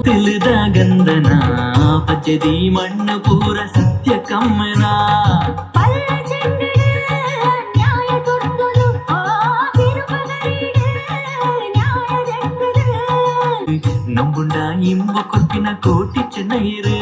ತಿಳಿದ ಗಂಧನ ಪಚ್ಚದಿ ಮಣ್ಣು ಪೂರ ಸತ್ಯ ಕಮ್ಮನ ನಂಬುಂಡ ಇಂಬ ಕೊಪ್ಪಿನ ಕೋಟಿ ಚೆನ್ನೈರು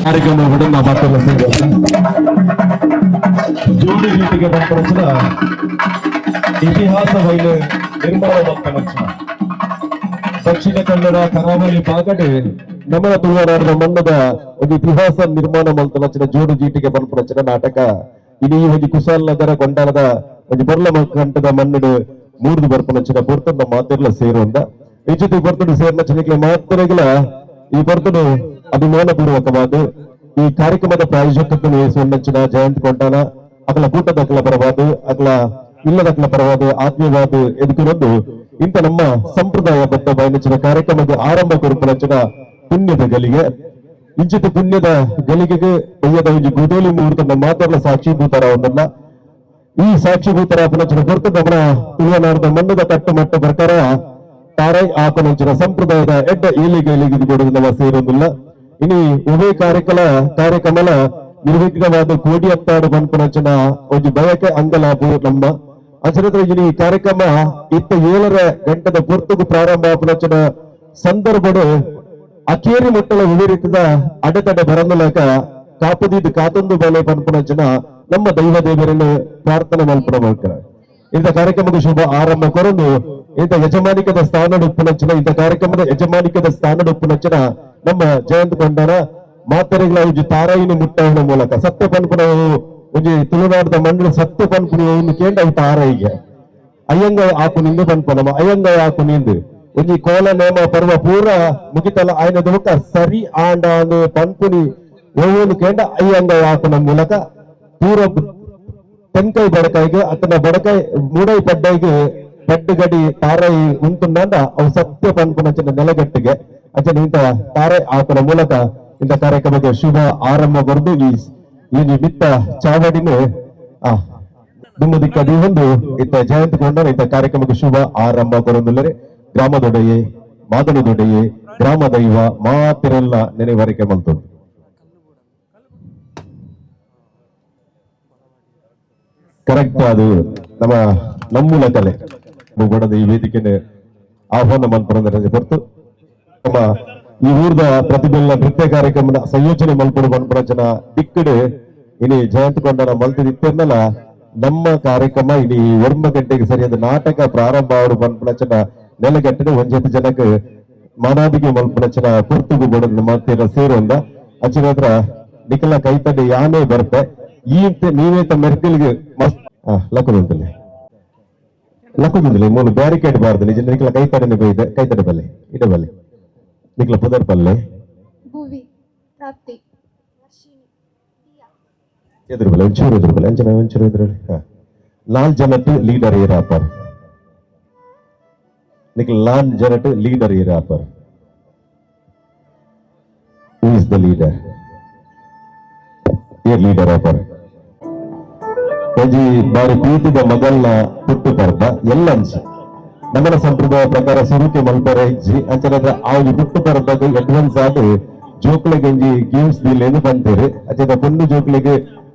ಕಾರ್ಯಕ್ರಮ ಜೋಡಿ ಗೀಟಿಗೆ ಬಂದ ಇತಿಹಾಸ ಬಯಲು ನಿರ್ಮಾಣ ದಕ್ಷಿಣ ಕನ್ನಡ ಕರಾವಳಿ ಭಾಗಡೆ ನಮ್ಮನ ತುಳುನಾಡಿನ ಮಣ್ಣದ ಒಂದು ಇತಿಹಾಸ ನಿರ್ಮಾಣ ಮಲ್ತನಚಿನ ಜೋಡು ಜೀಟಿಗೆ ಬಂದ ನಾಟಕ ಇಡೀ ಒಂದು ಕುಶಾಲ್ ನಗರ ಕೊಂಡಾಲದ ಒಂದು ಬರ್ಲ ಕಂಠದ ಮಣ್ಣು ಮೂರ್ದು ಬರ್ಪನಚಿನ ಪೊರ್ತದ ಮಾತೆಲ್ಲ ಸೇರುವಂದ ನಿಜತೆ ಬರ್ತಡು ಸೇರ್ನ ಚಿನಿಕ್ಲೆ ಮಾತರೆಗಳ ಈ ಬರ್ತಡು ಅಭಿಮಾನಪೂರ್ವಕವಾದ ಈ ಕಾರ್ಯಕ್ರಮದ ಪ್ರಾಯೋಜಕತ್ವ ವಹಿಸುವಂಚಿನ ಜಯಂತ್ ಕೊಂಡಾನ ಅಕಲ ಕೂಟದ ಅಕಲ ಪರವಾದ ಅಕಲ ಇಲ್ಲದಕಲ ಪರವಾದ ಆತ್ಮೀಯವಾದ ಎದುಕುನೊಂದು ಇಂಥ ನಮ್ಮ ಸಂಪ್ರದಾಯಬದ್ಧ ಬಯಲಿನ ಕಾರ್ಯಕ್ರಮದ ಆರಂಭ ಕುರುಪನಚಿನ ಪುಣ್ಯದ ಗಳಿಗೆ ಇಂಚಿತ ಪುಣ್ಯದ ಗಳಿಗೆಗೆ ಒಯ್ಯದ ಒಂದು ಗುದೋಲಿ ಮುಹೂರ್ತದ ಮಾತಾಡಲ ಸಾಕ್ಷೀಭೂತರ ಒಂದಲ್ಲ ಈ ಸಾಕ್ಷೀಭೂತರ ಪುನಚಿನ ಬರ್ತದ ಅವರ ತುಳುನಾಡದ ಮಣ್ಣದ ಕಟ್ಟುಮಟ್ಟ ಪ್ರಕಾರ ತಾರೈ ಆಪನಂಚಿನ ಸಂಪ್ರದಾಯದ ಎಡ್ಡ ಏಳಿಗೆ ಕೊಡುವುದನ್ನ ಸೇರುವುದಿಲ್ಲ ಇನಿ ಉಭಯ ಕಾರ್ಯಕ್ರಮಲ ನಿರ್ವಿಘ್ನವಾದ ಕೋಡಿ ಹತ್ತಾಡು ಬಂಪನಂಚಿನ ಒಂದು ಬಯಕೆ ಅಂಗಲಾಭು ನಮ್ಮ ಅಚರಿತ ಈ ಕಾರ್ಯಕ್ರಮ 7 ಗಂಟೆದ ಪೊರ್ತುಗು ಪ್ರಾರಂಭ ಆಪನಂಚಿನ ಸಂದರ್ಭಡು ಅಕೇರಿ ಮುಟ್ಟಲ ವಿವರಿಸಿದ ಅಡೆತಡೆ ಬರಲಕ ಕಾಪದಿದ್ದು ಕಾತೊಂದು ಬೆಲೆ ಪಂಪನಂಚಿನ ನಮ್ಮ ದೈವ ದೇವರನ್ನು ಪ್ರಾರ್ಥನೆ ಮಲ್ಪನ ಇಂಥ ಕಾರ್ಯಕ್ರಮದ ಶುಭ ಆರಂಭ ಕೊರಲು ಇಂಥ ಯಜಮಾನಿಕದ ಸ್ಥಾನದ ಉಪ್ಪುನಂಚಿನ ಇಂಥ ಕಾರ್ಯಕ್ರಮದ ಯಜಮಾನಿಕದ ಸ್ಥಾನದ ಉಪ್ಪುನಂಚಿನ ನಮ್ಮ ಜಯಂತ್ ಕೊಂಡನ ಮಾತರೆಗಳ ಒಂದು ತಾರಾಯಿನ ಮುಟ್ಟವನ ಮೂಲಕ ಸತ್ಯ ಪನ್ಪುನವು ಒಂದು ತುಳುನಾಡದ ಮಣ್ಣು ಸತ್ಯ ಪನ್ಪುನವನ್ನು ಕೇಂದ್ರ ಅವು ತಾರಾಯಿಗೆ ಅಯ್ಯಂಗಾಯ ಆಕು ನಿಂದು ಪನ್ಪನಮ ಅಯ್ಯಂಗಾಯ ಆಕು ನಿಂದು ಒಂದು ಕೋಲ ನೇಮ ಪರ್ವ ಪೂರ ಮುಗಿತಲ ಆಯ್ನದ ಮುಖ ಸರಿ ಆಂಡ ಪನ್ಪುನಿ ಓವನು ಕೇಂದ್ರ ಅಯ್ಯಂಗಾಯ ಆಕುನ ಮೂಲಕ ಪೂರ ತೆನ್ಕೈ ಬಡಕಾಯಿಗೆ ಅತನ ಬಡಕಾಯಿ ಮೂಡೈ ಪಡ್ಡೈಗೆ ಪಡ್ಡುಗಡಿ ತಾರಾಯಿ ಉಂಟುಂಡ ಅವು ಸತ್ಯ ಪನ್ಪುನಚಿನ ನೆಲಗಟ್ಟಿಗೆ ಅಚನ ಇಂಥ ತಾರಾಯಿ ಆಕುನ ಮೂಲಕ ಇಂಥ ಕಾರ್ಯಕ್ರಮದ ಶುಭ ಆರಂಭ ಬರೆದು ಈ ನಿಮಿತ್ತ ಚಾವಡಿನೇ ದುಮ್ಮದಿಕ್ಕದಿ ಒಂದು ಇಂಥ ಜಯಂತ್ ಕೊಂಡ ಇಂಥ ಕಾರ್ಯಕ್ರಮಕ್ಕೆ ಶುಭ ಆರಂಭ ಬರೋದಿಲ್ಲರೆ ಗ್ರಾಮದೊಡೆಯೇ ಮಾದನದೊಡೆಯೇ ಗ್ರಾಮ ದೈವ ಮಾತಿರೆಲ್ಲ ನೆನೆವರಿಕೆ ಬಂತು ಕರೆಕ್ಟ್ ಅದು ನಮ್ಮೂಲ ಕಲೆ ಬಡದ ಈ ವೇದಿಕೆನೆ ಆಹ್ವಾನ ಮಲ್ಪಡ ಹೊರತು ನಮ್ಮ ಈ ಊರ್ದ ಪ್ರತಿಭೆಲ್ಲ ನೃತ್ಯ ಕಾರ್ಯಕ್ರಮದ ಸಂಯೋಜನೆ ಮಲ್ಪಡು ಬಂದ್ಪಡಚನ ದಿಕ್ಕಡೆ ಇನಿ ಜಯಂತ್ ಕೊಂಡನ ಮಲ್ತಿದಿತ್ತೇನಲ್ಲ ನಮ್ಮ ಕಾರ್ಯಕ್ರಮ ಇನಿ 1 ಗಂಟೆಗೆ ಸರಿಯಾದ ನಾಟಕ ಪ್ರಾರಂಭ ಆಡು ಬಂದ್ಪಡಚನ ನೆಲಗಟ್ಟಿನ 1 ಜನಕ್ಕೆ ಮಾನಾದಿಗೆ ಮಲ್ಪಡಚನ ಪುರ್ತುಗು ಬಡದ ಮಾತಿರ ಸೇರುವಂದ ಅಚಿನತ್ರ ನಿಖಲ ಕೈತಡೆ ಯಾನೇ ಬರ್ತೆ ಈ ನೀವೇತ ಮೆರ್ಕಲ್ಗೆ ಮಸ್ತ್ ಲಕ್ಕುದಿಲ್ಲ ಮೂಲ ಬ್ಯಾರಿಕೇಡ್ ಬಾರ್ದು ನಿಜ ನಿಖಲ ಕೈತಡೆ ಬೈದೆ ಕೈತಡೆ ಬಲ್ಲೆ ಇಡಬಲ್ಲೆ ನಿಕ್ಲ ಪುದರ್ ಪಲ್ಲೆ ಭುವಿ ಪ್ರಾಪ್ತಿ ಎದುರು ಬಲೆ ಒಂಚೂರು ಎದುರು ಬಲೆ ಒಂಚೂರು ಎದುರು ಲಾಲ್ ಜನಟ್ ಲೀಡರ್ ಏರಾಪರ್ ನಿಕ್ಲ ಲಾಲ್ ಜನಟ್ ಲೀಡರ್ ಏರಾಪರ್ ಹೂ ಇಸ್ ದ ಲೀಡರ್ ಏರ್ ಲೀಡರ್ ಆಪರ್ ಒಂಜಿ ಬಾರಿ ಪ್ರೀತಿದ ಮಗಲ್ನ ಹುಟ್ಟು ಪರ್ದ ಎಲ್ಲಂಚ ನಮ್ಮನ ಸಂಪ್ರದಾಯ ಪ್ರಕಾರ ಸಿರುಕೆ ಮಲ್ಪರೆ ಇಜ್ಜಿ ಅಂಚನದ ಆ ಹುಟ್ಟು ಪರ್ದಾಗ ಅಡ್ವಾನ್ಸ್ ಆದ ಜೋಕ್ಲೆಗೆ ಒಂಜಿ ಗೇಮ್ಸ್ ದಿಲ್ಲೇನು ಬಂತೇರಿ ಅಂಚದ ಪೊಂಡು ಜೋಕ್ಲೆಗೆ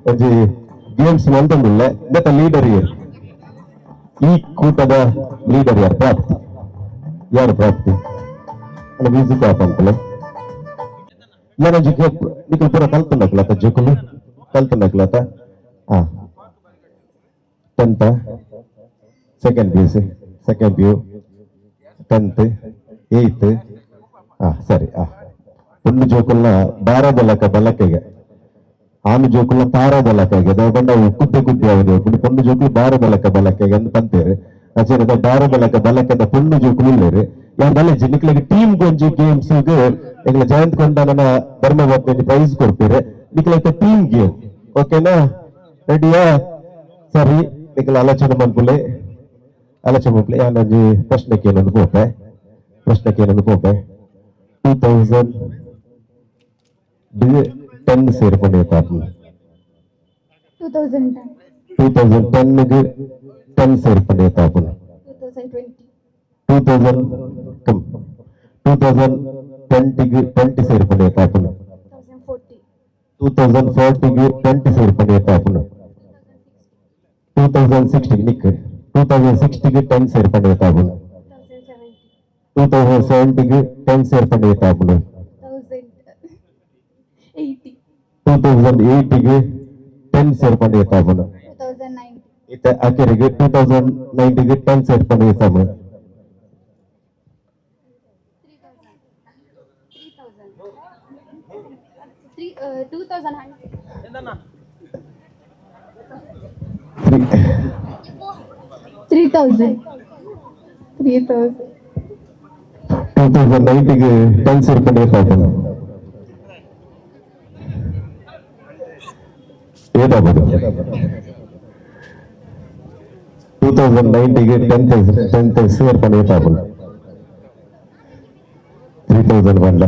ಒಂಜಿ ಗೇಮ್ಸ್ ಮಂತಂದಿಲ್ಲ ನೆತ್ತ ಲೀಡರ್ ಇಯರ್ ಈ ಕೂಟದ ಲೀಡರ್ ಯಾರು ಪ್ರಾಪ್ತಿ ಯಾರು ಪ್ರಾಪ್ತಿ ಅಲ್ಲ ಮ್ಯೂಸಿಕ್ ಆಪ್ ಅಂತಲೇ ಯಾರ ಜೊತೆ ನಿಖಲ್ ಪೂರ ಕಲ್ತಂಡಕ್ಲತ್ತ ಜೋಕುಲು ಕಲ್ತಂಡಕ್ಲತ್ತ ಹಾ 10th second P U C second P U 10th 8th ಸರಿ ಪುಂಡು ಜೋಕುಲ್ನ ಬಾರದ ಲೆಕ್ಕ ಬಲಕೆಗೆ ಆನು ಜೋಕುಲ್ನ ತಾರದ ಲೆಕ್ಕಗೆ ಬಂಡ ಕುದ್ದೆ ಕುದ್ದೆ ಅವಧಿ ಪುಂಡು ಜೋಕುಲು ಬಾರದ ಲೆಕ್ಕ ಬಲಕೆಗೆ ಅಂತ ತಂತೇರಿ ಅಚೇರದ ಬಾರದ ಲೆಕ್ಕ ಬಲಕೆದ ಪುಂಡು ಜೋಕುಲು ಇಲ್ಲೇರಿ ಯಾವ್ದಲ್ಲ ನಿಕ್ಲಿಗೆ ಟೀಮ್ ಗೊಂಜಿ ಗೇಮ್ಸ್ ಎಗ್ಲ ಜಯಂತ್ ಕೊಂಡ ನನ್ನ ಧರ್ಮವತ್ನ ಪ್ರೈಸ್ ಕೊಡ್ತೀರಿ ನಿಕ್ಲೈತೆ ಟೀಮ್ ಗೇಮ್ ಓಕೆನಾ ರೆಡಿಯಾ ಸರಿ ನಿಕ್ಲ ಆಲೋಚನೆ ಮನ್ಪುಲೆ ಯಾನೊಂಜಿ ಪ್ರಶ್ನೆಗೆ ಏನೊಂದು ಪೋಪೆ 2010 ಸೇರ್ಕೊಂಡೆ ತಾಪು 2010 ಗೆ 10 ಸೇರ್ಕೊಂಡೆ ತಾಪು 2020 ಗೆ 20 ಸೇರ್ಕೊಂಡೆ ತಾಪು 2040 ಗೆ 20 ಸೇರ್ಕೊಂಡೆ ತಾಪು 2060 ನಿಕ್ 2060 ಗೆ 10 ಸೇರ್ಕೊಂಡೆ ತಾಪು 2070 ಗೆ 10 ಸೇರ್ಕೊಂಡೆ ತಾಪು 2080 ಗೆ 10 ಸೇರ್ಕೊಂಡೆ ತಾಪು ಇತ ಆಕೆರಿಗೆ 2090 ಗೆ 10 ಸೇರ್ಕೊಂಡೆ ತಾಪು 2090 ಗೆ 10 ಸೇರ್ಕೊಂಡೆ ತಾಪು ಏದಾಗಬಹುದು 2090 ಗೆ 10 ಸೇರ್ಕೊಂಡೆ ತಾಪು 3001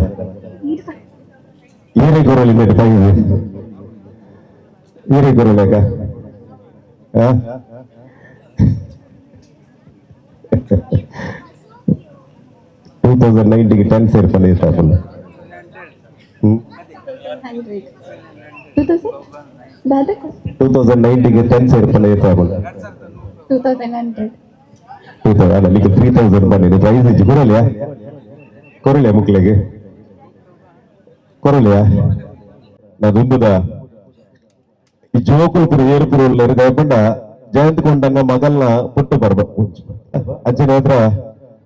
ಏನೇ ಗುರಲಿ ಮೇಲೆ ತಾಯಿದೆ ಏನೇ ಗುರಲೇಕ 2090 ಗೆ 10 ಸೇರ್ಕೊಂಡೆ ತಾಪು 2090 ಗೆ 10 ಸೇರ್ಕೊಂಡೆ ತಾಪು 2000 ಅಲ್ಲ ನಿಮಗೆ 3000 ಬಂದಿದೆ ಪ್ರೈಸ್ ಇಜ್ಜಿ ಕೊರಲಿಯಾ ಮುಕ್ಲೆಗೆ ಕೊರಲಿಯಾ ನಾ ದುಂಬುದ ಈ ಜೋಕುಲ್ಪುರ ಏರ್ಪುರ ದಯಪಂಡ ಜಯಂತ್ ಕೊಂಡಂಗ ಮಗಲ್ನ ಪುಟ್ಟು ಬರ್ಬ ಅಜ್ಜನ ಹತ್ರ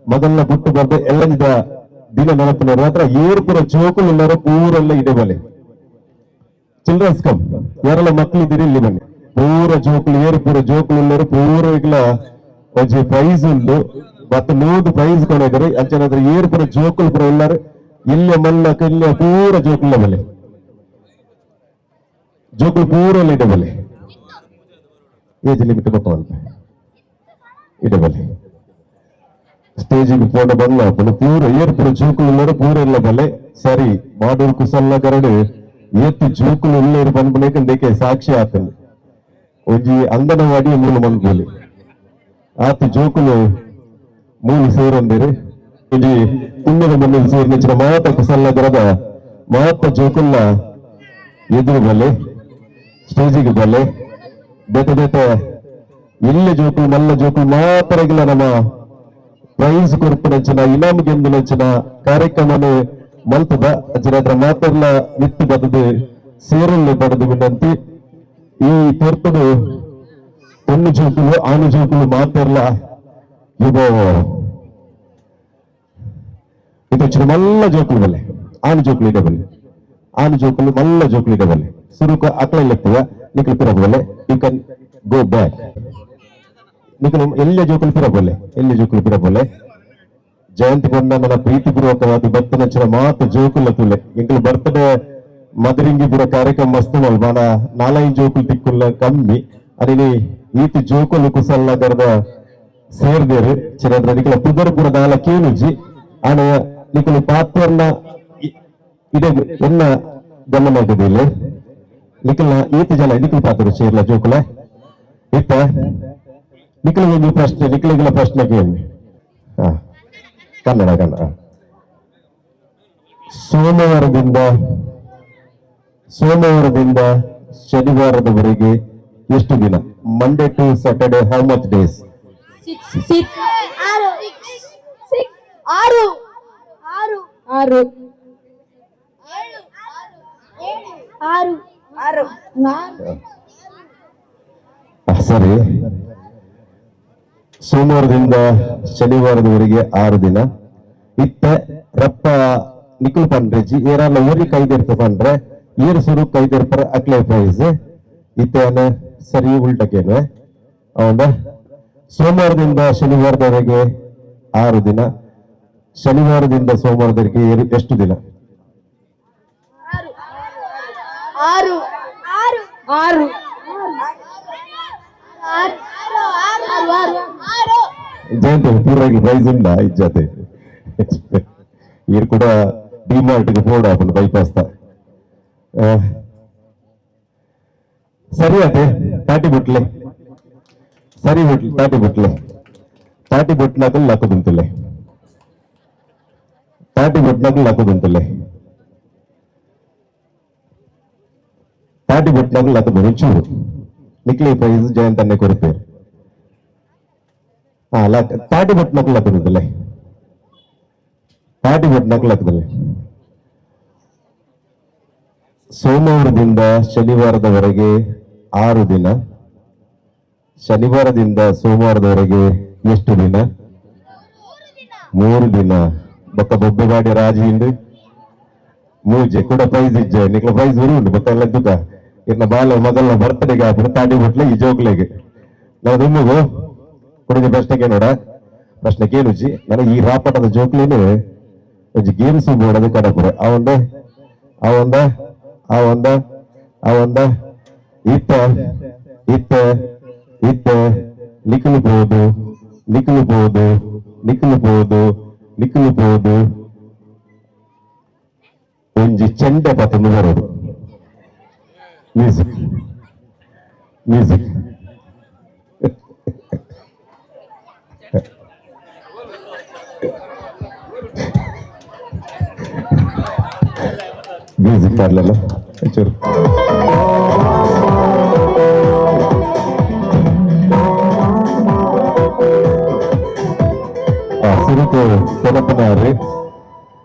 ಮಗಲ್ನ ಪುಟ್ಟು ಬರ್ಬ ಎಲ್ಲಂದ ದಿನ ನೆನಪಿನ ಹತ್ರ ಏರ್ಪುರ ಜೋಕುಲ್ ಎಲ್ಲರೂ ಪೂರೆಲ್ಲ ಇದೆ ಬಲೆ ಚಿಲ್ಡ್ರನ್ಸ್ ಕಮ್ ಯಾರೆಲ್ಲ ಮಕ್ಳು ಇದ್ದೀರಿ ಇಲ್ಲಿ ಬನ್ನಿ ಪೂರ ಜೋಕುಲು ಏರ್ಪುರ ಜೋಕುಲು ಎಲ್ಲರೂ ಪೂರ ಈಗಲ ಒಂಜಿ ಪ್ರೈಸ್ ಉಂಟು ಮತ್ತೆ 3 ಪ್ರೈಸ್ ಕೊನೆಗರಿ ಅಂಚನ ಹತ್ರ ಏರ್ಪುರ ಜೋಕುಲ್ ಪುರ ಎಲ್ಲರೂ ಇಲ್ಲೇ ಮಲ್ಲಕ ಇಲ್ಲೇ ಪೂರ ಜೋಕುಲ ಬಲೆ ಜೋಕುಲು ಪೂರೆಲ್ಲ ಇದೆ ಬಲೆ ಏಜ್ ಲಿಮಿಟ್ ಬಪ್ಪವಂತ ಇದೆ ಬಲೆ ಸ್ಟೇಜಿಗೆ ಪೋಣ ಬಂದ ಪೂರ ಏರ್ಪುರ ಜೋಕುಲು ಎಲ್ಲರೂ ಪೂರ ಇಲ್ಲ ಬಲೆ ಸರಿ ಮಾಡೂರು ಕುಸಲ್ಲ ಗರಡು ಏತ್ತು ಜೋಕುಲು ಎಲ್ಲರೂ ಬಂದ್ಬಿಡೇಕೆ ಸಾಕ್ಷಿ ಆತನು ಒಂಜಿ ಅಂಗನವಾಡಿ ಮೂಲ ಮನ್ಪೋಲಿ ಆತ ಜೋಕುಲು ಮೂಲು ಸೇರಂದಿರಿ ಒಂಜಿ ಪುಣ್ಯದ ಮಣ್ಣಿನ ಸೇರ್ನಿಚ್ಚಿನ ಮಾತ ಕುಸಲ್ಲಗರದ ಮಾತ ಜೋಕುಲ್ಲ ಎದುರು ಬಲೆ ಸ್ಟೇಜಿಗೆ ಬಲೆ ಬೇತ ಇಲ್ಲೇ ಜೋಕುಲು ಮಲ್ಲ ಜೋಕುಲು ಮಾತರಗಿಲ್ಲ ನಮ್ಮ ಪ್ರೈಸ್ ಕೊರ್ಪುನಂಚಿನ ಇನಾಮ್ ಗೆಂದುನಂಚಿನ ಕಾರ್ಯಕ್ರಮನು ಮಲ್ತದ ಅಂಚಿನ ಹತ್ರ ಮಾತೆಲ್ಲ ನಿತ್ತು ಬದದು ಸೇರಲ್ಲೇ ಬಡದು ವಿನಂತಿ ಈ ತೋರ್ಪಡು ಪೊಣ್ಣು ಜೋಕುಲು ಆನು ಜೋಕುಲು ಮಾತೆಲ್ಲ ಇದು ಇದೊಂಚೂರು ಮಲ್ಲ ಜೋಕುಲು ಬಲ್ಲೆ ಆನು ಜೋಕುಲು ಇದೆ ಬಲ್ಲೆ ಆನು ಜೋಕುಲು ಮಲ್ಲ ಜೋಕುಲು ಇದೆ ಬಲ್ಲೆ ಸುರುಕ ಅಕ್ಲೆತ್ತುವ ನಿಖಲು ಪಿರಬಲ್ಲೆ ಯು ಕ್ಯಾನ್ ಗೋ ಬ್ಯಾಕ್ ನಿಖಲು ಎಲ್ಲ ಜೋಕುಲು ಪಿರಬಲ್ಲೆ ಎಲ್ಲ ಜೋಕುಲು ಪಿರಬಲ್ಲೆ ಜಯಂತಿ ಕೊಂಡ ನನ್ನ ಪ್ರೀತಿಪೂರ್ವಕವಾದ ಭಕ್ತನಚ್ಚಿನ ಮಾತು ಜೋಕುಲ ತುಲೆ ಎಂಕಲು ಬರ್ತಡೇ ಮದರಿಂಗಿ ಪೂರ ಕಾರ್ಯಕ್ರಮ ಮಸ್ತ್ ಮಲ್ ಮಾನ 4-5 ಜೋಕುಲು ತಿಕ್ಕುಲ್ಲ ಕಮ್ಮಿ ಅದಿನಿ ಈತಿ ಜೋಕುಲು ಕುಸಲ್ಲ ಕರೆದ ಸೇರ್ದೇರು ಚಿರಂದ್ರ ನಿಕಲ ಪುದರ್ ಪೂರ ದಾಲ ಕೇನುಜಿ ಆನ ನಿಕಲು ಪಾತ್ರನ ಇದೇ ಎನ್ನ ಗಮನದಿಲ್ಲ ನಿಕಲ್ನ ಈತಿ ಜನ ನಿಕಲು ಪಾತ್ರ ಸೇರ್ಲ ಜೋಕುಲ ಇತ್ತ ನಿಕಲಿಗೆ ಪ್ರಶ್ನೆ ನಿಕಲಿಗಳ ಪ್ರಶ್ನೆ ಕೇಳಿ ಕನ್ನಡ ಕನ್ನಡ ಸೋಮವಾರದಿಂದ ಶನಿವಾರದವರೆಗೆ ಎಷ್ಟು ದಿನ? Monday to Saturday how much days? 6 ಸರಿ, ಸೋಮವಾರದಿಂದ ಶನಿವಾರದವರೆಗೆ 6 ದಿನ. ಇತ್ತ ರಪ್ಪ ನಿಕಲ್ ಪಂಡ್ರೆಜಿ ಏರಾಲ ಊರಿ ಕೈದಿರ್ತ ಪಂಡ್ರೆ ಏರ್ ಸುರು ಕೈದಿರ್ಪರ ಅಕ್ಲೆ ಪ್ರೈಸ್ ಇತ್ತೇನ ಸರಿ ಉಲ್ಟಕ್ಕೇನು ಅವನ ಸೋಮವಾರದಿಂದ ಶನಿವಾರದವರೆಗೆ 6 ದಿನ, ಶನಿವಾರದಿಂದ ಸೋಮವಾರದವರೆಗೆ ಎಷ್ಟು ದಿನ? 6 ಜಯಂತಿ ಪೂರಾಗಿ ಪ್ರೈಸ್ ಉಂಡ ಇಜ್ಜತೆ ಇರ್ ಕೂಡ ಡಿಮಾರ್ಟ್ಗೆ ಫೋಡ್ ಹಾಕೊಂಡು ಬೈಪಾಸ್ತ ಸರಿ ಅದೇ ತಾಟಿ ಬುಟ್ಲೆ ಸರಿ ಬಿಟ್ಲೆ ತಾಟಿ ಬುಟ್ನಾಕಲ್ ಹಾಕೋದಂತಲೆ ಒಂಚೂರು ನಿಕ್ಲಿ ಪ್ರೈಸ್ ಜಯಂತನ್ನೇ ಕೊಡ್ತೇವೆ. ತಾಟಿ ಬುಟ್ನಾಕಲ್ ಹಾಕೋದಂತಲೆ ಸೋಮವಾರದಿಂದ ಶನಿವಾರದವರೆಗೆ 6 ದಿನ, ಶನಿವಾರದಿಂದ ಸೋಮವಾರದವರೆಗೆ ಎಷ್ಟು ದಿನ? 3 ದಿನ. ಬೊಕ್ಕ ಬೊಬ್ಬೆ ಬಾಡಿ ರಾಜಿ ಇಂಡು ಮೂಜೆ ಕೂಡ ಪ್ರೈಸ್ ಇಜ್ಜೆ ನಿಕ್ಲ ಪ್ರೈಸ್ ಉಂಡು ಬೊಕ್ಕ ದುಃಖ ಇನ್ನ ಬಾಲ ಮೊದಲ ಬರ್ತಡೆಗೆ ಹಾಕಿದ್ರೆ ತಾಟಿ ಬಿಟ್ಲೆ ಈ ಜೋಗ್ಲೆಗೆ ನಾವು ನಿಮಗೂ ಕುಡಿದ ಪ್ರಶ್ನೆಗೆ ನೋಡ ಪ್ರಶ್ನೆ ಕೇಳುಜಿ ನನಗೆ ಈ ರಾಪಟದ ಜೋಕ್ಲೇನು ಒಂಜಿ ಗೇಮ್ಸ್ ಬೋಡದು ಕಡಪುರ ಅವಂದ ಇತ್ತ ನಿಕ್ಕಲು ಬೋದು ಒಂಜಿ ಚೆಂಡೆ ಪತಂದು ಬರೋದು. ಮ್ಯೂಸಿಕ್ ಮ್ಯೂಸಿಕ್ ಮಾಡಲಲ್ಲ ಚೂರು ಸುರುಕು ಕೊನಪನಾರು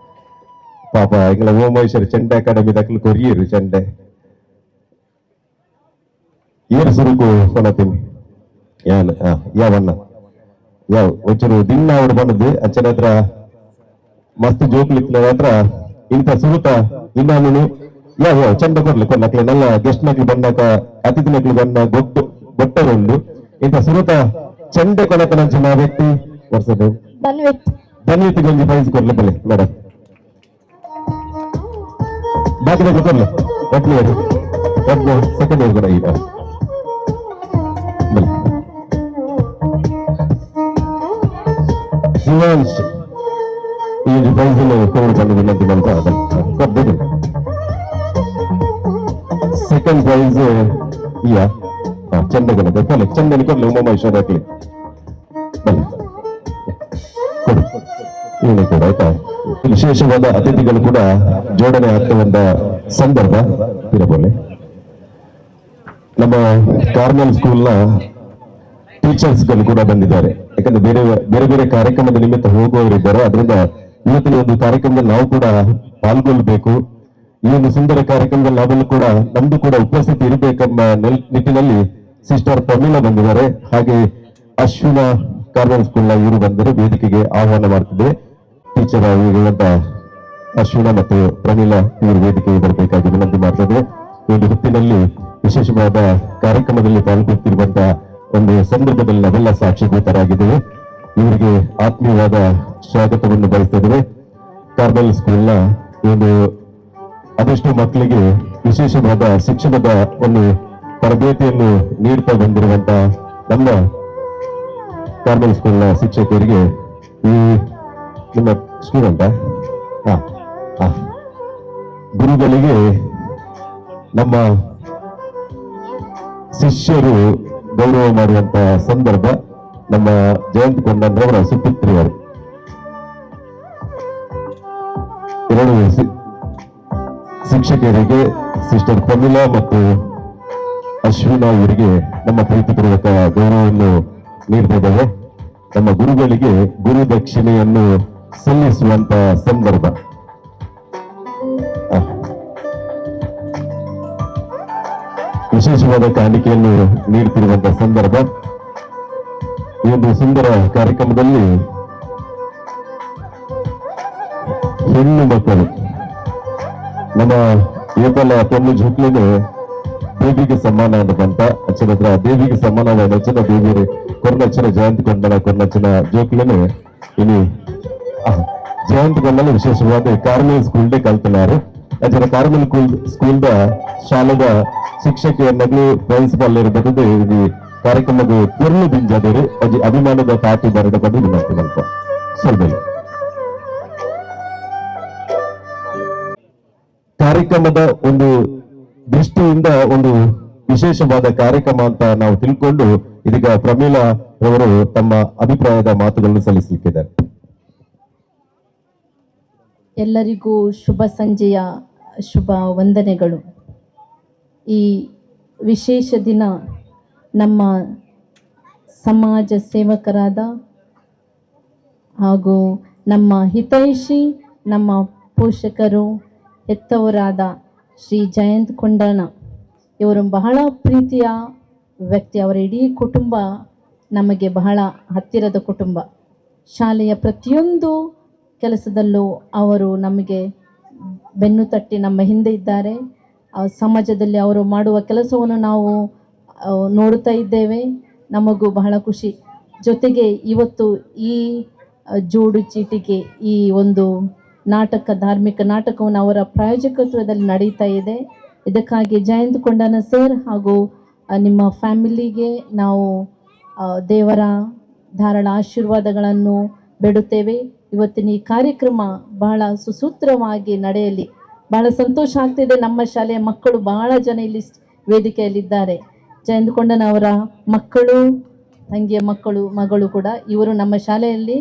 ಪಾಪ ಎಂಗ್ಲ ಓಮೈಶ್ವರ ಚೆಂಡೆ ಅಕಾಡೆಮಿ ದಕ್ಕಲು ಕೊರಿಯರು ಚೆಂಡೆ ಏರು ಸುರುಕು ಕೊನತೀನಿ ಯಾನ್ ಯಾವಣ್ಣ ಯಾವ ಒಂಚೂರು ದಿನ ಅವ್ರು ಬಂದದ್ದು ಅಂಚನ ಹತ್ರ ಮಸ್ತ್ ಜೋಕ್ಲಿಕ್ನ ಹತ್ರ ಇಂಥ ಸುರುತ ಇನ್ನಾನು ಯಾವ ಚಂದ ಕೊಡ್ಲಿ ಕೊನ್ನಕ್ಲೆ ನಲ್ಲ ಗೆಸ್ಟ್ ನಕ್ಲಿ ಬಂದಾಗ ಅತಿಥಿ ನಕ್ಲಿ ಬಂದ ಗೊಟ್ಟರುಂಡು ಇಂಥ ಸುರುತ ಚಂಡೆ ಕೊನಕನಂಚಿನ ವ್ಯಕ್ತಿ ವರ್ಷದ ಧನ್ವಿತ್ ಗೊಂಜಿ ಪ್ರೈಸ್ ಕೊಡ್ಲಿ ಬಲ್ಲಿ ಮೇಡಮ್ ಬಾಕಿದಾಗ ಕೊಡ್ಲಿ ಒಟ್ಲಿ ಸೆಕೆಂಡ್ ಇಯರ್ ಕೂಡ ಈಗ ಬಲ್ಲಿ ಶಿವಾಂಶ್ ಈ ಪ್ರೈಸ್ ಕೊಡು ವಿನಂತಿ ಬಂತ ಕೊಡ್ಬೇಕು. ಸೆಕೆಂಡ್ ಪ್ರೈಸ್ ಇಯಾ ಚಂದಗನದ ಕೊಲೆ ಚಂದನಿ ಕೊಡ್ಲಿ ಉಮಾಮಹೇಶ್ವರ ಹಾಕ್ಲಿ ಬನ್ನಿ ಕೊಡು ಇವನು ಕೂಡ ಆಯ್ತಾ. ವಿಶೇಷವಾದ ಅತಿಥಿಗಳು ಕೂಡ ಜೋಡಣೆ ಆಗ್ತವಂತ ಸಂದರ್ಭ ಇರಬಹುದು. ನಮ್ಮ ಕಾರ್ಮಲ್ ಸ್ಕೂಲ್ನ ಟೀಚರ್ಸ್ ಗಳು ಕೂಡ ಬಂದಿದ್ದಾರೆ. ಯಾಕಂದ್ರೆ ಬೇರೆ ಬೇರೆ ಕಾರ್ಯಕ್ರಮದ ನಿಮಿತ್ತ ಹೋಗುವವರಿದ್ದಾರೆ. ಅದರಿಂದ ಇವತ್ತಿನ ಒಂದು ಕಾರ್ಯಕ್ರಮದಲ್ಲಿ ನಾವು ಕೂಡ ಪಾಲ್ಗೊಳ್ಬೇಕು. ಈ ಒಂದು ಸುಂದರ ಕಾರ್ಯಕ್ರಮದಲ್ಲಿ ನಾವೆಲ್ಲ ಕೂಡ ನಮ್ದು ಕೂಡ ಉಪಸ್ಥಿತಿ ಇರಬೇಕೆಂಬ ನಿಟ್ಟಿನಲ್ಲಿ ಸಿಸ್ಟರ್ ಪ್ರಮೀಳಾ ಬಂದಿದ್ದಾರೆ. ಹಾಗೆ ಅಶ್ವಿನ ಕಾರ್ಮಲ್ ಸ್ಕೂಲ್ನ ಇವರು ಬಂದರೆ ವೇದಿಕೆಗೆ ಆಹ್ವಾನ ಮಾಡ್ತಿದ್ದೆ. ಟೀಚರ್ ಆಗಿರುವಂತ ಅಶ್ವಿನ ಮತ್ತು ಪ್ರಮೀಳಾ ಇವರು ವೇದಿಕೆಗೆ ಬರಬೇಕಾಗಿ ವಿನಂತಿ ಮಾಡ್ತಿದ್ದೆ. ಈ ಒಂದು ಹೊತ್ತಿನಲ್ಲಿ ವಿಶೇಷವಾದ ಕಾರ್ಯಕ್ರಮದಲ್ಲಿ ಪಾಲ್ಗೊಳ್ತಿರುವಂತಹ ಒಂದು ಸಂದರ್ಭದಲ್ಲಿ ನಾವೆಲ್ಲ ಸಾಕ್ಷೀಭೂತರಾಗಿದ್ದೇವೆ. ಇವರಿಗೆ ಆತ್ಮೀಯವಾದ ಸ್ವಾಗತವನ್ನು ಬಯಸ್ತಿದ್ದೇವೆ. ಕಾರ್ಮೆಲ್ ಸ್ಕೂಲ್ನ ಒಂದು ಅದೆಷ್ಟೋ ಮಕ್ಕಳಿಗೆ ವಿಶೇಷವಾದ ಶಿಕ್ಷಣದ ಒಂದು ತರಬೇತಿಯನ್ನು ನೀಡ್ತಾ ಬಂದಿರುವಂತ ನಮ್ಮ ಕಾರ್ಮೆಲ್ ಸ್ಕೂಲ್ನ ಶಿಕ್ಷಕರಿಗೆ ಈ ನಿಮ್ಮ ಸ್ಟೂಡೆಂಟ್ ಗುರುಗಳಿಗೆ ನಮ್ಮ ಶಿಷ್ಯರು ಗೌರವ ಮಾಡುವಂತ ಸಂದರ್ಭ ನಮ್ಮ ಜಯಂತ್ ಕೊಂಡನ್ರವರ ಸುಪುತ್ರಿ ಅವರು ಎರಡು ಶಿಕ್ಷಕರಿಗೆ ಸಿಸ್ಟರ್ ಪ್ರಮಿಳಾ ಮತ್ತು ಅಶ್ವಿನಾ ಇವರಿಗೆ ನಮ್ಮ ಪ್ರೀತಿಪೂರ್ವಕ ಗೌರವವನ್ನು ನೀಡ್ತಿದ್ದೇವೆ. ನಮ್ಮ ಗುರುಗಳಿಗೆ ಗುರು ದಕ್ಷಿಣೆಯನ್ನು ಸಲ್ಲಿಸುವಂತ ಸಂದರ್ಭ. ವಿಶೇಷವಾದ ಕಾಣಿಕೆಯನ್ನು ನೀಡುತ್ತಿರುವಂತಹ ಸಂದರ್ಭ. ಈ ಒಂದು ಸುಂದರ ಕಾರ್ಯಕ್ರಮದಲ್ಲಿ ಹೆಣ್ಣು ಮಕ್ಕಳು ನಮ್ಮ ಏಪಲ ಪೊನ್ನು ಜುಕ್ಲಿನ ದೇವಿಗೆ ಸಮಾನ ಅನ್ನುವಂತ ಅಚ್ಚನ ಹತ್ರ ದೇವಿಗೆ ಸಮಾನವಾದ ಅಚ್ಚನ ದೇವಿ ಕೊರ್ನಚ್ಚನ ಜಯಂತ್ ಕೊಂಡನ ಕೊರ್ನಚ್ಚನ ಜೋಕ್ಲಿನ ಇನಿ ಜಯಂತ್ ಕೊಂಡನ ವಿಶೇಷವಾದ ಕಾರ್ಮೆಲ್ ಸ್ಕೂಲ್ಡೆ ಕಲ್ತನಾರು ಅಚ್ಚನ ಕಾರ್ಮೆಲ್ ಸ್ಕೂಲ್ದ ಶಾಲೆದ ಶಿಕ್ಷಕಿಯನ್ನಾಗಲಿ ಪ್ರಿನ್ಸಿಪಾಲ್ ಇರಬಹುದು ಈ ಕಾರ್ಯಕ್ರಮದ ಪೂರ್ಣ ದಿಂಜಾದರು ಅಜಿ ಅಭಿಮಾನದ ಪಾಟಿ ಬರೆದ ಬಂದು ವಿನಂತಿ ಸ್ವಲ್ಪ ಸ್ವಲ್ಪ ಕಾರ್ಯಕ್ರಮದ ಒಂದು ದೃಷ್ಟಿಯಿಂದ ಒಂದು ವಿಶೇಷವಾದ ಕಾರ್ಯಕ್ರಮ ಅಂತ ನಾವು ತಿಳ್ಕೊಂಡು ಇದೀಗ ಪ್ರಮೀಳಾ ಅವರು ತಮ್ಮ ಅಭಿಪ್ರಾಯದ ಮಾತುಗಳನ್ನು ಸಲ್ಲಿಸಲಿಕ್ಕಿದ್ದಾರೆ. ಎಲ್ಲರಿಗೂ ಶುಭ ಸಂಜೆಯ ಶುಭ ವಂದನೆಗಳು. ಈ ವಿಶೇಷ ದಿನ ನಮ್ಮ ಸಮಾಜ ಸೇವಕರಾದ ಹಾಗೂ ನಮ್ಮ ಹಿತೈಷಿ ನಮ್ಮ ಪೋಷಕರು ಹೆತ್ತವರಾದ ಶ್ರೀ ಜಯಂತ್ ಕೊಂಡಣ ಇವರು ಬಹಳ ಪ್ರೀತಿಯ ವ್ಯಕ್ತಿ. ಅವರ ಇಡೀ ಕುಟುಂಬ ನಮಗೆ ಬಹಳ ಹತ್ತಿರದ ಕುಟುಂಬ. ಶಾಲೆಯ ಪ್ರತಿಯೊಂದು ಕೆಲಸದಲ್ಲೂ ಅವರು ನಮಗೆ ಬೆನ್ನು ತಟ್ಟಿ ನಮ್ಮ ಹಿಂದೆ ಇದ್ದಾರೆ. ಸಮಾಜದಲ್ಲಿ ಅವರು ಮಾಡುವ ಕೆಲಸವನ್ನು ನಾವು ನೋಡುತ್ತಾ ಇದ್ದೇವೆ. ನಮಗೂ ಬಹಳ ಖುಷಿ. ಜೊತೆಗೆ ಇವತ್ತು ಈ ಜೋಡು ಚೀಟಿಗೆ ಈ ಒಂದು ನಾಟಕ ಧಾರ್ಮಿಕ ನಾಟಕವನ್ನು ಅವರ ಪ್ರಾಯೋಜಕತ್ವದಲ್ಲಿ ನಡೀತಾ ಇದೆ. ಇದಕ್ಕಾಗಿ ಜಯಂತ್ ಕೊಂಡನ ಸರ್ ಹಾಗೂ ನಿಮ್ಮ ಫ್ಯಾಮಿಲಿಗೆ ನಾವು ದೇವರ ಧಾರಾಳ ಆಶೀರ್ವಾದಗಳನ್ನು ಬೇಡುತ್ತೇವೆ. ಇವತ್ತಿನ ಈ ಕಾರ್ಯಕ್ರಮ ಬಹಳ ಸುಸೂತ್ರವಾಗಿ ನಡೆಯಲಿ. ಬಹಳ ಸಂತೋಷ ಆಗ್ತಿದೆ. ನಮ್ಮ ಶಾಲೆಯ ಮಕ್ಕಳು ಬಹಳ ಜನ ಇಲ್ಲಿ ವೇದಿಕೆಯಲ್ಲಿದ್ದಾರೆ. ಜಯಂತ್ ಕೊಂಡನ ಅವರ ಮಕ್ಕಳು, ತಂಗಿಯ ಮಗಳು ಕೂಡ ಇವರು ನಮ್ಮ ಶಾಲೆಯಲ್ಲಿ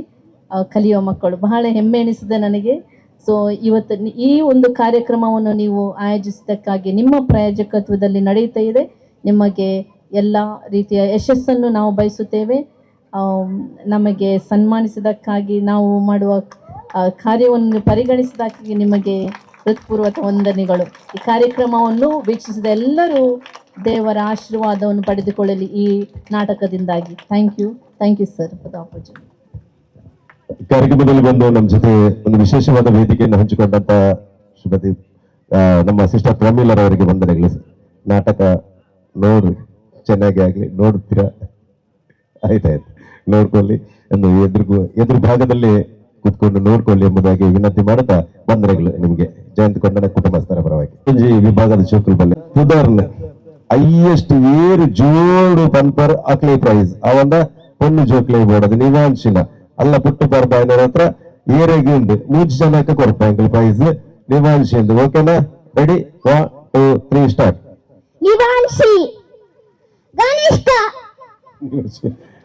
ಕಲಿಯುವ ಮಕ್ಕಳು. ಬಹಳ ಹೆಮ್ಮೆ ಎನಿಸಿದೆ ನನಗೆ. ಸೊ ಇವತ್ತು ಈ ಒಂದು ಕಾರ್ಯಕ್ರಮವನ್ನು ನೀವು ಆಯೋಜಿಸಿದ್ದಕ್ಕಾಗಿ ನಿಮ್ಮ ಪ್ರಾಯೋಜಕತ್ವದಲ್ಲಿ ನಡೆಯುತ್ತಾ ಇದೆ. ನಿಮಗೆ ಎಲ್ಲ ರೀತಿಯ ಯಶಸ್ಸನ್ನು ನಾವು ಬಯಸುತ್ತೇವೆ. ನಮಗೆ ಸನ್ಮಾನಿಸಿದ್ದಕ್ಕಾಗಿ ನಾವು ಮಾಡುವ ಕಾರ್ಯವನ್ನು ಪರಿಗಣಿಸಿದ್ದಕ್ಕಾಗಿ ನಿಮಗೆ ಹೃತ್ಪೂರ್ವಕ ವಂದನೆಗಳು. ಈ ಕಾರ್ಯಕ್ರಮವನ್ನು ವೀಕ್ಷಿಸಿದ ಎಲ್ಲರೂ ದೇವರ ಆಶೀರ್ವಾದವನ್ನು ಪಡೆದುಕೊಳ್ಳಲಿ ಈ ನಾಟಕದಿಂದಾಗಿ. Thank you sir for the opportunity. ಕಾರ್ಯಕ್ರಮದಲ್ಲಿ ಬಂದು ನಮ್ಮ ಜೊತೆ ಒಂದು ವಿಶೇಷವಾದ ವೇದಿಕೆಯನ್ನು ಹಂಚಿಕೊಂಡಂತ ಶ್ರೀಮತಿ ನಮ್ಮ ಸಿಸ್ಟರ್ ಪ್ರಮೀಳರವರಿಗೆ ವಂದನೆಗಳು. ನಾಟಕ ನೋಡ್ರಿ, ಚೆನ್ನಾಗಿ ಆಗ್ಲಿ, ನೋಡ್ತೀರಾ, ಆಯ್ತಾಯ್ತು, ನೋಡ್ಕೊಳ್ಳಿ ಎಂದು ಎದುರು ಭಾಗದಲ್ಲಿ ಕೂತ್ಕೊಂಡು ನೋಡ್ಕೊಳ್ಳಿ ಎಂಬುದಾಗಿ ವಿನಂತಿ ಮಾಡುತ್ತಾ ವಂದನೆಗಳು ನಿಮ್ಗೆ ಜಯಂತ್ ಕೊಂಡನ ಕುಟುಂಬಸ್ಥರ ಪರವಾಗಿ. ವಿಭಾಗದ ಚೋಕಲ್ ಬಲ್ಲೆ ಉದಾಹರಣೆ ಹೈಯೆಸ್ಟ್ ಏರು ಜೋಡು ಪನ್ಪರ್ ಅಕ್ಲೆ ಪ್ರೈಸ್ ಅವಂದ ಪೊನ್ನು ಜೋಕ್ಲೆ ಬೋಡದು ನಿವಾಂಶಿನ ಅಲ್ಲ ಪುಟ್ಟು ಬರ್ಬಾಯಿನವ್ರ ಹತ್ರ ಏರೆಗಿಂದು 3 ಜನಕ್ಕೆ ಕೊಡ್ಪಾಂಕಲ್ ಪ್ರೈಸ್ ನಿವಾಂಶಿಂದು. ಓಕೆನಾ? ರೆಡಿ? 1 2 3 ಸ್ಟಾರ್ಟ್.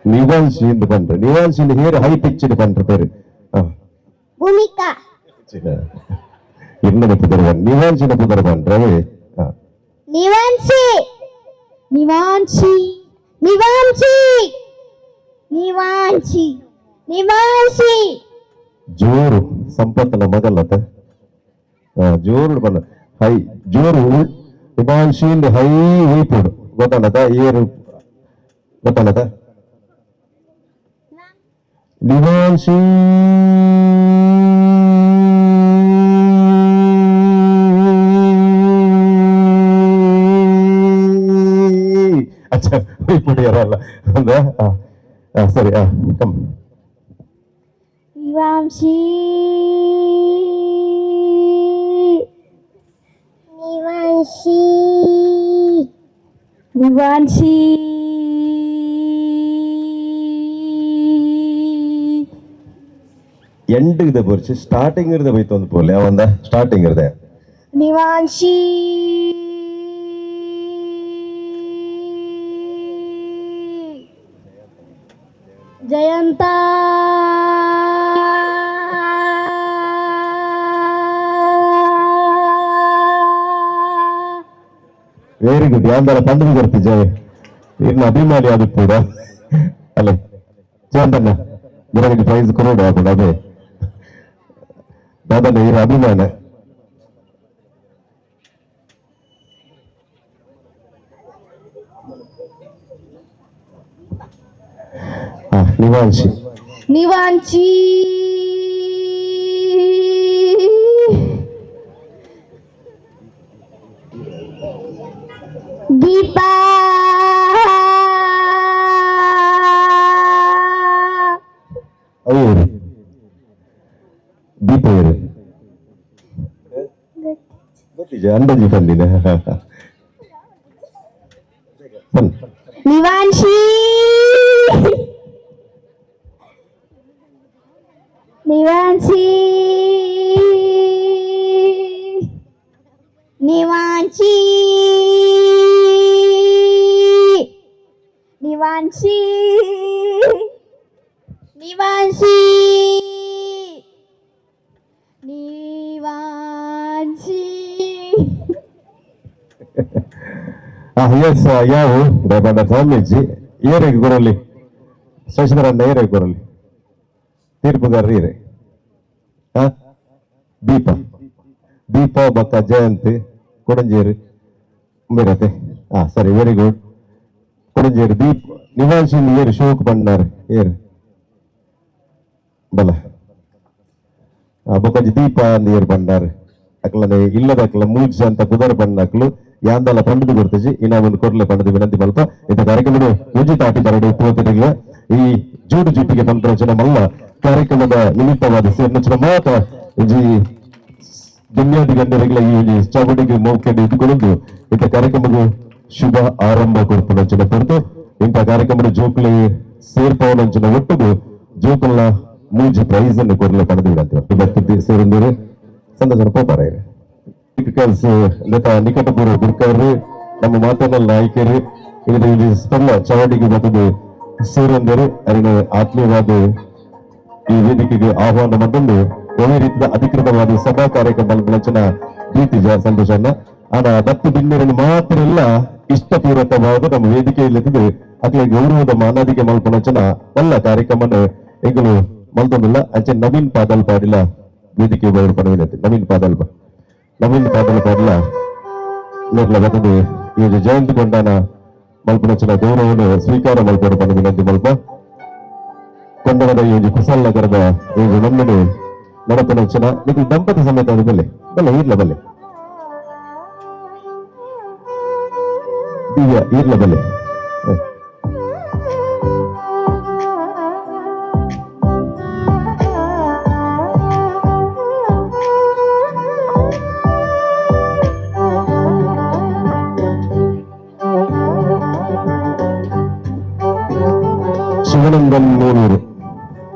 ನಿವಾಂಶಿಂದು ಬಂದ್ರೆ ನಿವಾಂಶಿಂದ ಹೇರ್ ಹೈ ಪಿಚ್ಡ್ ಬಂದ್ರೆ ಬೇರೆ ಭೂಮಿಕಾ ಇನ್ನೊಂದು ಪುದರ್ ಬಂದ್ ನಿವಾಂಶಿನ ಪುದರ್ ಬಂದ್ರೆ ನಿವಾಂಶಿ ನಿವಾಂಶಿ ನಿವಾಂಶಿ ನಿವಾಂಶಿ ನಿವಾಂಶಿ ಜೋರು ಸಂಪತ್ತನ ಮಗಲ್ಲತ್ತ ಜೋರು ಬಂದ ಹೈ ಜೋರು ನಿವಾಂಶಿಂದ ಹೈ ಹೈಪುಡು ಗೊತ್ತಾನದ ಏರು ಗೊತ್ತಾನದ ನಿವಾಂಶಿ ಅಚ್ಚಾ ಹೈಪುಡು ಯಾರಲ್ಲ ಸರಿ ಕಮ್ ನಿವಾಂಶಿ ನಿವಾಂಶಿ ನಿವಾಂಶಿ ಎಂಡ್ ಇದೆ ಬರ್ಸಿ ಸ್ಟಾರ್ಟಿಂಗ್ ಇರದೆ ಬೈತು ಒಂದು ಪೋಲೆ ಅವಂದ ಸ್ಟಾರ್ಟಿಂಗ್ ಇರದೆ ನಿವಾಂಶಿ ಜಯಂತ ವೆರಿ ಗುಡ್ ಯಾಂದರ ಪಂಡಿತ ಬರ್ತಿ ಜಯ ಇನ್ನು ಅಭಿಮಾನಿ ಅದು ಕೂಡ ಅಲ್ಲೇ ಜಯಂತಣ್ಣ ನಿನಗೆ ಪ್ರೈಸ್ ಕೊರೋಡು ಹಾಕೊಂಡು ಅದೇ ದಾದನ ಇರ ಅಭಿಮಾನ ನಿವಾಂಶಿ ನಿವಾಂಶಿ ದೀಪಾ ಅವರು ದೀಪ ಇರು ಗೊತ್ತಿಜ ಅಂದಾಜಿ ಬಂದಿನ ನಿವಾಂಶಿ ನಿವಾಂಶಿ ನಿವಾಂಶಿ ನಿವಾಂಶಿ ನಿವಾಂಶಿ ನಿವಾಂಶಿ ಎಸ್ ಯಾವ ದಯಮಾಡ ಸ್ವಾಮೀಜಿ ಏರೆಗೆ ಕೊರಲಿ ಶಶಿಧರನ್ನ ಏರೆಗೆ ಕೊರಲಿ ತೀರ್ಪುಗಾರರು ಇರೆ ದೀಪ ದೀಪ ಬಕ್ಕ ಜಯಂತಿ ಕೊಡಂಜೇರಿ ಮೇರತೆ ಸರಿ ವೆರಿ ಗುಡ್ ಕೊಡಂಜೇರಿ ದೀಪ್ ನಿವಾಂಶಿ ಏರು ಶೋಕ್ ಬಂಡಾರ ಏರು ಬಲ ಬೊಕ್ಕಂಜಿ ದೀಪ ಅಂದ್ ಏರು ಬಂಡಾರ ಅಕ್ಲನೆ ಇಲ್ಲದ ಅಕ್ಲ ಮೂಜ್ ಅಂತ ಕುದರ ಬಣ್ಣಕ್ಲು ಯಾಂದಲ ಪಂಡದು ಗುರ್ತಜಿ ಇನ್ನ ಒಂದು ಕೊರ್ಲೆ ಪಂಡದು ವಿನಂತಿ ಮಲ್ಪ ಇಂಥ ಕಾರ್ಯಕ್ರಮದ ಮುಂಜಿ ತಾಟಿ ಕರಡು ಪೂವತಿರಲಿಲ್ಲ ಈ ಜೋಡು ಜೀಟಿಗೆ ಬಂದ್ರಚನ ಮಲ್ಲ ಕಾರ್ಯಕ್ರಮದ ನಿಮಿತ್ತವಾದ ಸೇರ್ನಚನ ಮಾತ ಈ ದುನಿಯಾದಿ ಗಣ್ಯರಿಗಳ ಈ ಚಾವಡಿಗೆ ಮೌಕ್ಯದ ಇದ್ದುಕೊಂಡು ಇಂಥ ಕಾರ್ಯಕ್ರಮಕ್ಕೂ ಶುಭ ಆರಂಭ ಕೊಡ್ತು ಹೊರತು ಇಂಥ ಕಾರ್ಯಕ್ರಮದ ಜೋಕುಲಿ ಸೇರ್ಪವನಂಚಿನ ಒಟ್ಟಿಗೂ ಜೋಕಲ್ನ ಮೂಜಿ ಪ್ರೈಸ್ ಅನ್ನು ಕೊರಲೆ ಪಡೆದು ವಿನಂತಿ ಸೇರಿಂದಿರು ಸಂದರ್ಶನ ಪೋಪಾರ ನಿಕಟಪೂರ್ವ ಗುರುಕರು ನಮ್ಮ ಮಾತನ್ನ ನಾಯಕರು ಇದು ಸ್ಥಳ ಚಾವಡಿಗೆ ಬರ್ತದೆ ಸೇರಂದರು ಅರಿನ ಆತ್ಮೀಯವಾದ ಈ ವೇದಿಕೆಗೆ ಆಹ್ವಾನ ಬಂದು ಒಳ್ಳೆ ರೀತಿಯ ಅಧಿಕೃತವಾದ ಸಭಾ ಕಾರ್ಯಕ್ರಮಗಳ ಪ್ರೀತಿಜ ಸಂತೋಷನ ಆನ ದತ್ತು ಬಿನ್ನರನ್ನು ಮಾತ್ರ ಎಲ್ಲ ಇಷ್ಟಪೂರ್ವಕವಾದ ನಮ್ಮ ವೇದಿಕೆಯಲ್ಲಿ ಅದೇ ಗೌರವದ ಮಾನಾದಿಗೆ ಮಲ್ಪನಚನ ಎಲ್ಲ ಕಾರ್ಯಕ್ರಮನ ಈಗಲೂ ಮಲ್ತೊಂದಿಲ್ಲ ಅಂಚೆ ನವೀನ್ ಪಾದಲ್ ಪಾಡಿಲ್ಲ ವೇದಿಕೆ ಪಡವಿನಂತೆ ನವೀನ್ ಪಾದಲ್ ಪಾಡಿಲ್ಲ ನಿರ್ಲ ಬರ್ತದೆ ಈ ಜಯಂತಿ ಕೊಂಡಾನ ಮಲ್ಪನಚನ ಗೌರವವನ್ನು ಸ್ವೀಕಾರ ಮಲ್ಪಡ ಪಡ ವಿನಂತಿ ಮಲ್ಪ ಕೊಂಡವದ ಈ ಕುಸಲ್ ನಗರದ ಈ ನಮ್ಮನೆ ನಡಪನಚನ ಇದು ದಂಪತಿ ಸಮೇತ ಆದ ಬಲ್ಲೆ ಇರ್ಲ ಬಲ್ಲೆ ದಿವ್ಯ ಇರ್ಲ ಬಲ್ಲೆ ಶಿವಾನಂದನ್ ಮೂರೂರು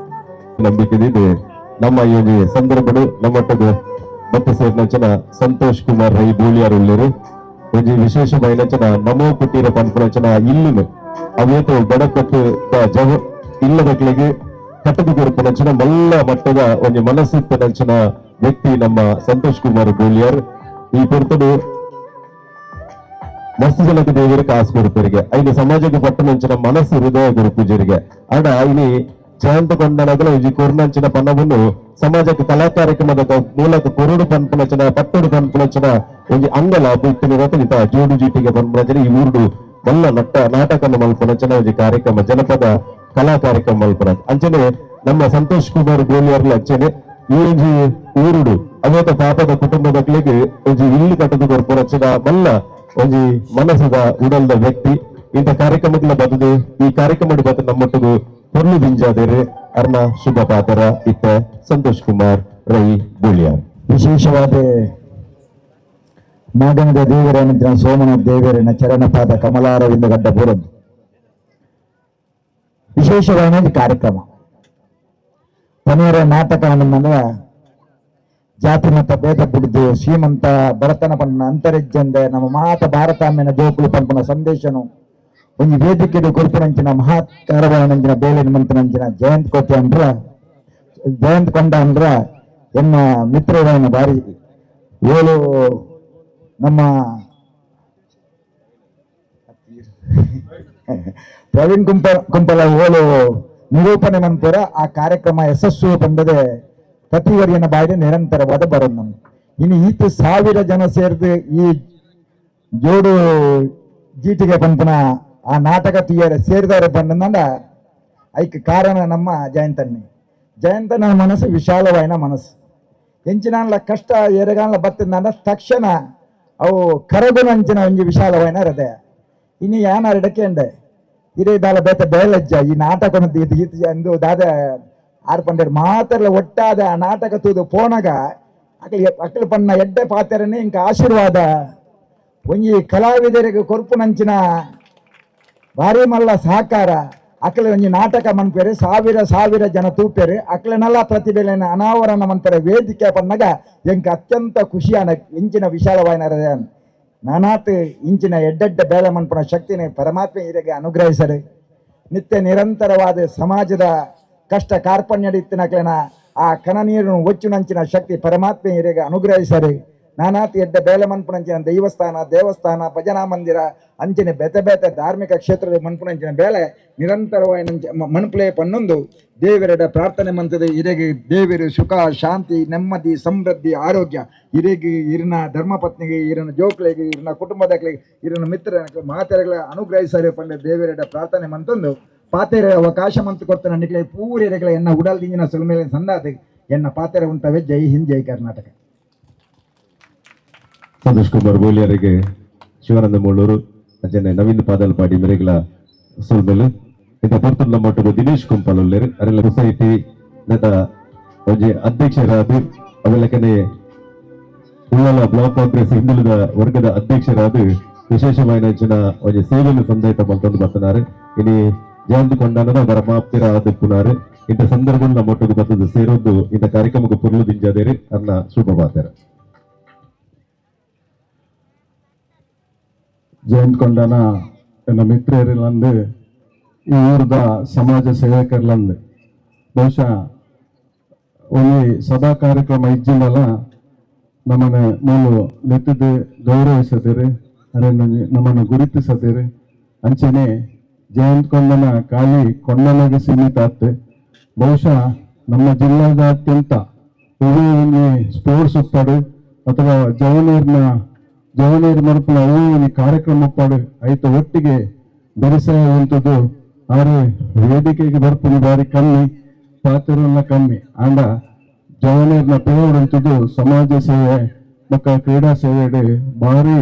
ನಂಬಿಕೆ ನಮ್ಮ ಈ ಸಂದರ್ಭಗಳು ನಮ್ಮೊಟ್ಟಿಗೆ ಮತ್ತೆ ಸೇರ್ನಚನ ಸಂತೋಷ್ ಕುಮಾರ್ ರೈ ಬೂಳಿಯಾರುಳ್ಳರು ಒಂಜಿ ವಿಶೇಷಮೈನಚನ ನಮೋ ಕುಟೀರ ಪಂಪನಚನ ಇಲ್ಲಿನ ಅವೇತು ಬಡಕಟ್ಟು ಜವ ಇಲ್ಲದಕ್ಲಿಗೆ ಕಟ್ಟದು ಕೊರಪನಚನ ಮಲ್ಲ ಮಟ್ಟದ ಒಂದು ಮನಸ್ಸಿತ್ತನಂಚಿನ ವ್ಯಕ್ತಿ ನಮ್ಮ ಸಂತೋಷ್ ಕುಮಾರ್ ಬೂಳಿಯಾರ್ ಈ ಕೊರ್ತಡು ಮಸ್ತ್ ಜನಕ್ಕೆ ದೇವರಿಗೆ ಕಾಸು ಕೊಡ್ತರಿಗೆ ಐದು ಸಮಾಜಕ್ಕೆ ಪಟ್ಟಣಂಚಿನ ಮನಸ್ಸು ಹೃದಯ ಗುರು ಪೂಜರಿಗೆ ಆಡ ಇಲ್ಲಿ ಜಯಂತ ಕೊಂಡನಗಲ ಈ ಕೊರ್ನಂಚಿನ ಪನ್ನವನ್ನು ಸಮಾಜಕ್ಕೆ ಕಲಾ ಕಾರ್ಯಕ್ರಮದ ಮೂಲಕ ಕೊರಡು ಪನ್ಪುನಚನ ಪಟ್ಟಡು ಪನ್ಪುನಚನ ಒಂದು ಅಂಗಲ ಪುತ್ತಿನ ಜೋಡು ಜೀಟಿಗೆ ಪನ್ಪುನಚನ ಈ ಊರುಡು ಮಲ್ಲ ನಾಟಕನ ಮಲ್ಪನಚನ ಒಂದು ಕಾರ್ಯಕ್ರಮ ಜನಪದ ಕಲಾ ಕಾರ್ಯಕ್ರಮ ಮಲ್ಪನ ಅಂಚನೆ ನಮ್ಮ ಸಂತೋಷ್ ಕುಮಾರ್ ಗೋಲಿಯರ್ಲ ಅಂಚನೆ ಈ ಒಂದು ಊರುಡು ಅವೇತ ಪಾಪದ ಕುಟುಂಬದಗಳಿಗೆ ಒಂದು ಇಲ್ಲಿ ಕಟ್ಟದು ಕೊರ್ಪುನಚನ ಮಲ್ಲ ಒಂದು ಮನಸ್ಸದ ಉಡಲ್ದ ವ್ಯಕ್ತಿ ಇಂಥ ಕಾರ್ಯಕ್ರಮಗಳ ಬದಲು ಈ ಕಾರ್ಯಕ್ರಮದ ಬದಲು ನಮ್ಮೊಟ್ಟಿಗೂ ಹೊರಲು ಬಿಂಜಾದೇರು ಅರ್ನ ಶುಭ ಪಾತ್ರ ಇತ್ತ ಸಂತೋಷ್ ಕುಮಾರ್ ರೈ ಬುಳಿಯಾರ್. ವಿಶೇಷವಾದ ನಾಗನದ ದೇವರ ಸೋಮನಾಥ ದೇವರನ ಚರಣಪಾದ ಕಮಲಾರವಿಂದ ಗಡ್ಡ ಬೂರದ್ದು ವಿಶೇಷವಾದ ಕಾರ್ಯಕ್ರಮ. ಪನೇರ ನಾಟಕ ಅನ್ನಂದ್ರೆ ಜಾತಿ ಮತ ಭೇದ ಬಿಡಿದು ಶ್ರೀಮಂತ ಭರತನ ಪಂಪನ ಅಂತರಿಜ್ಜಂದ ನಮ್ಮ ಮಾತ ಭಾರತಾಮ್ಯನ ಜೋಕುಲು ಪಂಪನ ಸಂದೇಶನು ಒಂದು ವೇದಿಕೆಡು ಕೊರ್ಪಿನಂಚಿನ ಮಹಾತ್ಕಾರವಾದಂಚಿನ ಬೇಲಿನ ಮಂತ್ರನಂಚಿನ ಜಯಂತ್ ಕೋಟೆ ಜಯಂತ್ ಕೊಂಡ ಅಂದ್ರ ಎನ್ನ ಮಿತ್ರರನ್ನ ಬಾರಿ ಏಳು ನಮ್ಮ ಪ್ರವೀಣ್ ಕುಂಪಲ ಓಲು ನಿರೂಪಣೆ ಮಂತರ ಆ ಕಾರ್ಯಕ್ರಮ ಯಶಸ್ಸು ಬಂದದೆ ಪ್ರತಿವರ್ಯನ ಬಾಯಿಗೆ ನಿರಂತರವಾದ ಬರೋದು ನಮ್ಗೆ. ಇನ್ನು ಈತ 1000 ಜನ ಸೇರಿದು ಈ ಜೋಡು ಜೀಟಿಗೆ ಬಂತನ ಆ ನಾಟಕ ಸೇರಿದವರು ಬಂದಂದ ಐಕ್ ಕಾರಣ ನಮ್ಮ ಜಯಂತನ ಮನಸ್ಸು ವಿಶಾಲವಾಯಿನ ಮನಸ್ಸು. ಎಂಚಿನ ಕಷ್ಟ ಎರೆಗಾಲ ಬತ್ತದ ತಕ್ಷಣ ಅವು ಕರಗುನಂಚಿನ ಒಂಜಿ ವಿಶಾಲವಾಯಿನ ಹೃದಯ. ಇನ್ನು ಯಾನ ಇಡಕ್ಕೆ ಇದೇ ದಾಲ ಬೇತ ಬೇಲಜ್ಜ ಈ ನಾಟಕ ಎಂದು ದಾದ 600 ಮಾತ್ರಲ್ಲ ಒಟ್ಟಾದ ಆ ನಾಟಕ ತೂದು ಪೋನಗ ಅಕ್ಕಲು ಪನ್ನ ಎಡ್ಡೆ ಪಾತ್ರನೇ ಇಂಕ ಆಶೀರ್ವಾದ ಒಂಜಿ ಕಲಾವಿದರಿಗೆ ಕೊರ್ಪುನಂಚಿನ ಭಾರಿ ಮಲ್ಲ ಸಹಕಾರ ಅಕ್ಕಲ ಒಂಜಿ ನಾಟಕ ಮನ್ಪೇರೆ 1000 ಜನ ತೂಪೇರು ಅಕ್ಕಲನೆಲ್ಲ ಪ್ರತಿಭೆನ ಅನಾವರಣ ಮಂತಾರೆ ವೇದಿಕೆ ಪನ್ನಗ ಎಂಕ ಅತ್ಯಂತ ಖುಷಿಯಾನ ಇಂಚಿನ ವಿಶಾಲವಾಯಿನ ನಾನಾತ್ ಇಂಚಿನ ಎಡ್ಡೆಡ್ಡ ಬೇಳೆ ಮನ್ಪನ ಶಕ್ತಿನ ಪರಮಾತ್ಮ ಇರೆಗೆ ಅನುಗ್ರಹಿಸರು. ನಿತ್ಯ ನಿರಂತರವಾದ ಸಮಾಜದ ಕಷ್ಟ ಕಾರ್ಪಣ್ಯಡಿತ್ತಿನಕ್ಲೆನ ಆ ಕಣ ನೀರು ಒಚ್ಚುನಂಚಿನ ಶಕ್ತಿ ಪರಮಾತ್ಮ ಇರೆಗೆ ಅನುಗ್ರಹಿಸರು. ನಾನಾತ್ ಎಡ್ಡ ಬೇಲೆ ಮನ್ಪುನಂಚಿನ ದೇವಸ್ಥಾನ ಭಜನಾ ಮಂದಿರ ಅಂಚಿನ ಬೇತೆ ಧಾರ್ಮಿಕ ಕ್ಷೇತ್ರದ ಮನ್ಪುನಂಚಿನ ಬೇಳೆ ನಿರಂತರವಾಗಿ ಮನ್ಪುಲೆ ಪನ್ನೊಂದು ದೇವರೆಡ ಪ್ರಾರ್ಥನೆ ಮಂತದ ಇರೆಗೆ ದೇವರು ಸುಖ ಶಾಂತಿ ನೆಮ್ಮದಿ ಸಮೃದ್ಧಿ ಆರೋಗ್ಯ ಇರೆಗೆ ಇರಿನ ಧರ್ಮಪತ್ನಿಗೆ ಇರಿನ ಜೋಕ್ಳಿಗೆ ಇರಿನ ಕುಟುಂಬದಕ್ಕೆ ಇರಿನ ಮಿತ್ರ ಮಾತೆರೆಗಳ ಅನುಗ್ರಹಿಸರೆ ಪಂಡ ದೇವರೆಡ ಪ್ರಾರ್ಥನೆ ಮಂತೊಂದು ಪಾತೆರೆ ಅವಕಾಶ ಮಂತು ಕೊಡ್ತಾನೆ ನಿಕ್ಲೆ ಪೂರೆರೆಗಳ ಎನ್ನ ಉಡಲ್ ದಿಂಜಿನ ಸುಲ್ಮೇಲೆ ಸಂದಾದ ಎನ್ನ ಪಾತೆರೆ ಉಂಟವೆ. ಜೈ ಹಿಂದ್ ಜೈ ಕರ್ನಾಟಕ. ಸಂತೋಷ್ ಕುಮಾರ್ ಬೋಲಿಯರಿಗೆ ಶಿವಾನಂದ ಮೂಳೂರು ಅಂಚನೆ ನವೀನ್ ಪಾದಲ್ಪಾಡಿ ಮೆರೆಗಳ ಸೋಲ್ಮೆಲು ಇಂತ ಪೊರ್ತುಲ್ಲ ಮೊಟ್ಟವು ದಿನೇಶ್ ಕುಂಪಲುಲ್ಲೇರು ಅರೆಲ್ಲ ಸೊಸೈಟಿ ನೆತ ಒಂಜಿ ಅಧ್ಯಕ್ಷರಾದ ಅವೆಲ್ಲಕನೆ ಉಳ್ಳಲ ಬ್ಲಾಕ್ ಕಾಂಗ್ರೆಸ್ ಹಿಂದುಳಿದ ವರ್ಗದ ಅಧ್ಯಕ್ಷರಾದ ವಿಶೇಷವಾದ ಒಂಜಿ ಸೇವೆಲು ಸಂದಾಯಿತ ಮಲ್ತೊಂದು ಬರ್ತನಾರು. ಇನಿ ಜಯಂತ್ ಕೊಂಡಾನ ಅವರ ಮಾಪ್ತಿರ ಆದಿಪ್ಪುನಾರು ಇಂಥ ಸಂದರ್ಭದಲ್ಲಿ ಮೊಟ್ಟದು ಬರ್ತದ ಸೇರೊಂದು ಇಂಥ ಕಾರ್ಯಕ್ರಮಕ್ಕೆ ಪುರ್ಲು ದಿಂಜಾದೇರಿ ಅನ್ನ ಶುಭ ಬಾತಾರ. ಜಯಂತ್ ಕೊಂಡನ ನನ್ನ ಮಿತ್ರರಿಲ್ಲಂದು ಈ ಊರದ ಸಮಾಜ ಸೇವಕರ್ಲಂದು ಬಹುಶಃ ಒಂದು ಸಭಾ ಕಾರ್ಯಕ್ರಮ ಇಜ್ಜಿಂದಲ್ಲ ನಮ್ಮನ್ನ ಮೂಲು ನೆತ್ತದು ಗೌರವಿಸದಿರಿ ಅರೆ ನಮ್ಮನ್ನು ಗುರುತಿಸದಿರಿ ಅಂಚೆನೆ ಜಯಂತ್ ಕೊಂಡನ ಖಾಲಿ ಕೊಂಡನಿಗೆ ಸೀಮಿತ ಆತು. ಬಹುಶಃ ನಮ್ಮ ಜಿಲ್ಲಾದಾದ್ಯಂತ ಒಂದು ಸ್ಪೋರ್ಟ್ಸ್ ಉಪ್ಪಾಡು ಅಥವಾ ಜವನೀರ್ ಮರುಪುನ ಈ ಕಾರ್ಯಕ್ರಮ ಉಪ್ಪಾಡು ಆಯ್ತು ಒಟ್ಟಿಗೆ ಬೆರೆಸುವಂಥದ್ದು ಆದ್ರೆ ವೇದಿಕೆಗೆ ಬರ್ಪುನ ಬಾರಿ ಕಮ್ಮಿ ಪಾತ್ರನ ಕಮ್ಮಿ ಆಂಡ ಜವನೀರ್ನ ಪೇವಡುವಂಥದ್ದು ಸಮಾಜ ಸೇವೆ ಮಕ್ಕ ಕ್ರೀಡಾ ಸೇವೆ ಭಾರಿ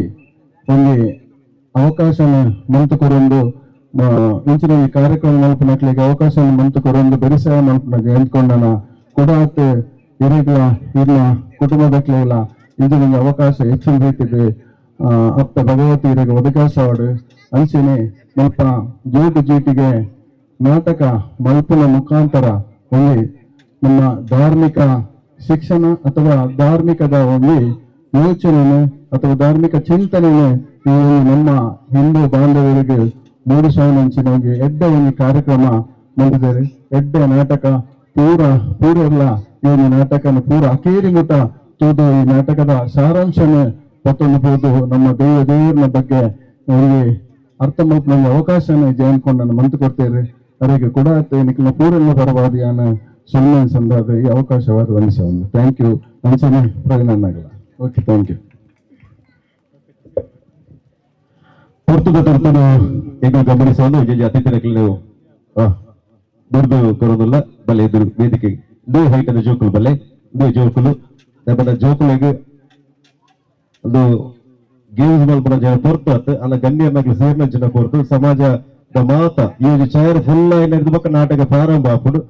ಒಂದು ಅವಕಾಶನ ಮಂತು ಕೊರೊಂದು ಇಂಚಿನ ಈ ಕಾರ್ಯಕ್ರಮ ಮಲ್ಪನಕ್ಲಿಗೆ ಅವಕಾಶ ಮಂತು ಕೊರೊಂದು ಬೆರೆಸ ಮಲ್ಪನಾಗ ಎಂದ್ಕೊಂಡನ ಕೊಡಾತ್ ಇರಿಗಳ ಇರ್ನ ಕುಟುಂಬದಕ್ಲೆಲ್ಲ ಇದು ನಿಮಗೆ ಅವಕಾಶ ಹೆಚ್ಚಿನ ರೀತಿಗೆ ಅಪ್ಪ ಭಗವತಿ ಇರಿಗೆ ಒದಗಿಸವಾಡು ಅಂಚೆನೆ ಮಲ್ಪ ಜೋಟು ಜೀಟಿಗೆ ನಾಟಕ ಮಲ್ಪನ ಮುಖಾಂತರ ಒಂದು ನಮ್ಮ ಧಾರ್ಮಿಕ ಶಿಕ್ಷಣ ಅಥವಾ ಧಾರ್ಮಿಕದ ಒಂದು ಯೋಚನೆ ಅಥವಾ ಧಾರ್ಮಿಕ ಚಿಂತನೆಯನ್ನು ಇವು ನಮ್ಮ ಹಿಂದೂ ಬಾಂಧವರಿಗೆ ಮೂಡಿಸುವಂಚಿನಾಗಿ ಎಡ್ಡ ಒಂದು ಕಾರ್ಯಕ್ರಮ ಮಾಡಿದ್ದಾರೆ. ಎಡ್ಡ ನಾಟಕ ಪೂರೆಲ್ಲ ಈ ಒಂದು ನಾಟಕನ ಪೂರ ಅಕೇರಿ ಮುಟ ತೂದು ಈ ನಾಟಕದ ಸಾರಾಂಶನ ಮತ್ತೊಂದು ನಮ್ಮ ದೇವರನ ಬಗ್ಗೆ ಅವರಿಗೆ ಅರ್ಥ ಮಾಡ್ಕೊಂಡು ಅವಕಾಶನ ಜಯಂತ್ಕೊಂಡನ್ನು ಮಂತು ಕೊಡ್ತೇವೆ. ಅವರಿಗೆ ಕೂಡ ನಿಖಿಲ ಪೂರೆಲ್ಲ ಪರವಾದಿಯಾನ ಸುಮ್ಮನೆ ಸಂದಾದ ಈ ಅವಕಾಶವಾದ ವಂದಿಸೋದು. ಥ್ಯಾಂಕ್ ಯು ಅಂಚನೆ ಪ್ರವೀಣನಾಗಲ್ಲ. Okay, thank you. ಪೊರ್ತುದ ತರ್ತನು ಈಗ ಗಮನಿಸೋದು ಅತಿಥಿಗಳು ದುರ್ದು ಕೊರೋದಿಲ್ಲ ಬಲೆ ಎದುರು ವೇದಿಕೆ ದೇ ಹೈಟದ ಜೋಕುಲು ಬಲ್ಲೆ ದೇ ಜೋಕುಲು ನಮ್ಮ ಜೋಕುಲಿಗೆ ಒಂದು ಗೇಮ್ಸ್ ಮಲ್ಪನ ಜನ ಪೊರ್ತು ಆತು ಅಲ್ಲ ಗಣ್ಯರ್ನಾಗ್ಲು ಸೇರ್ನ ಜನ ಪೊರ್ತು ಸಮಾಜದ ಮಾತ ಈ ಚೇರ್ ಫುಲ್ ಏನಿರ್ದು ಬಕ್ಕ ನಾಟಕ ಪ್ರಾರಂಭ ಆಪುಡು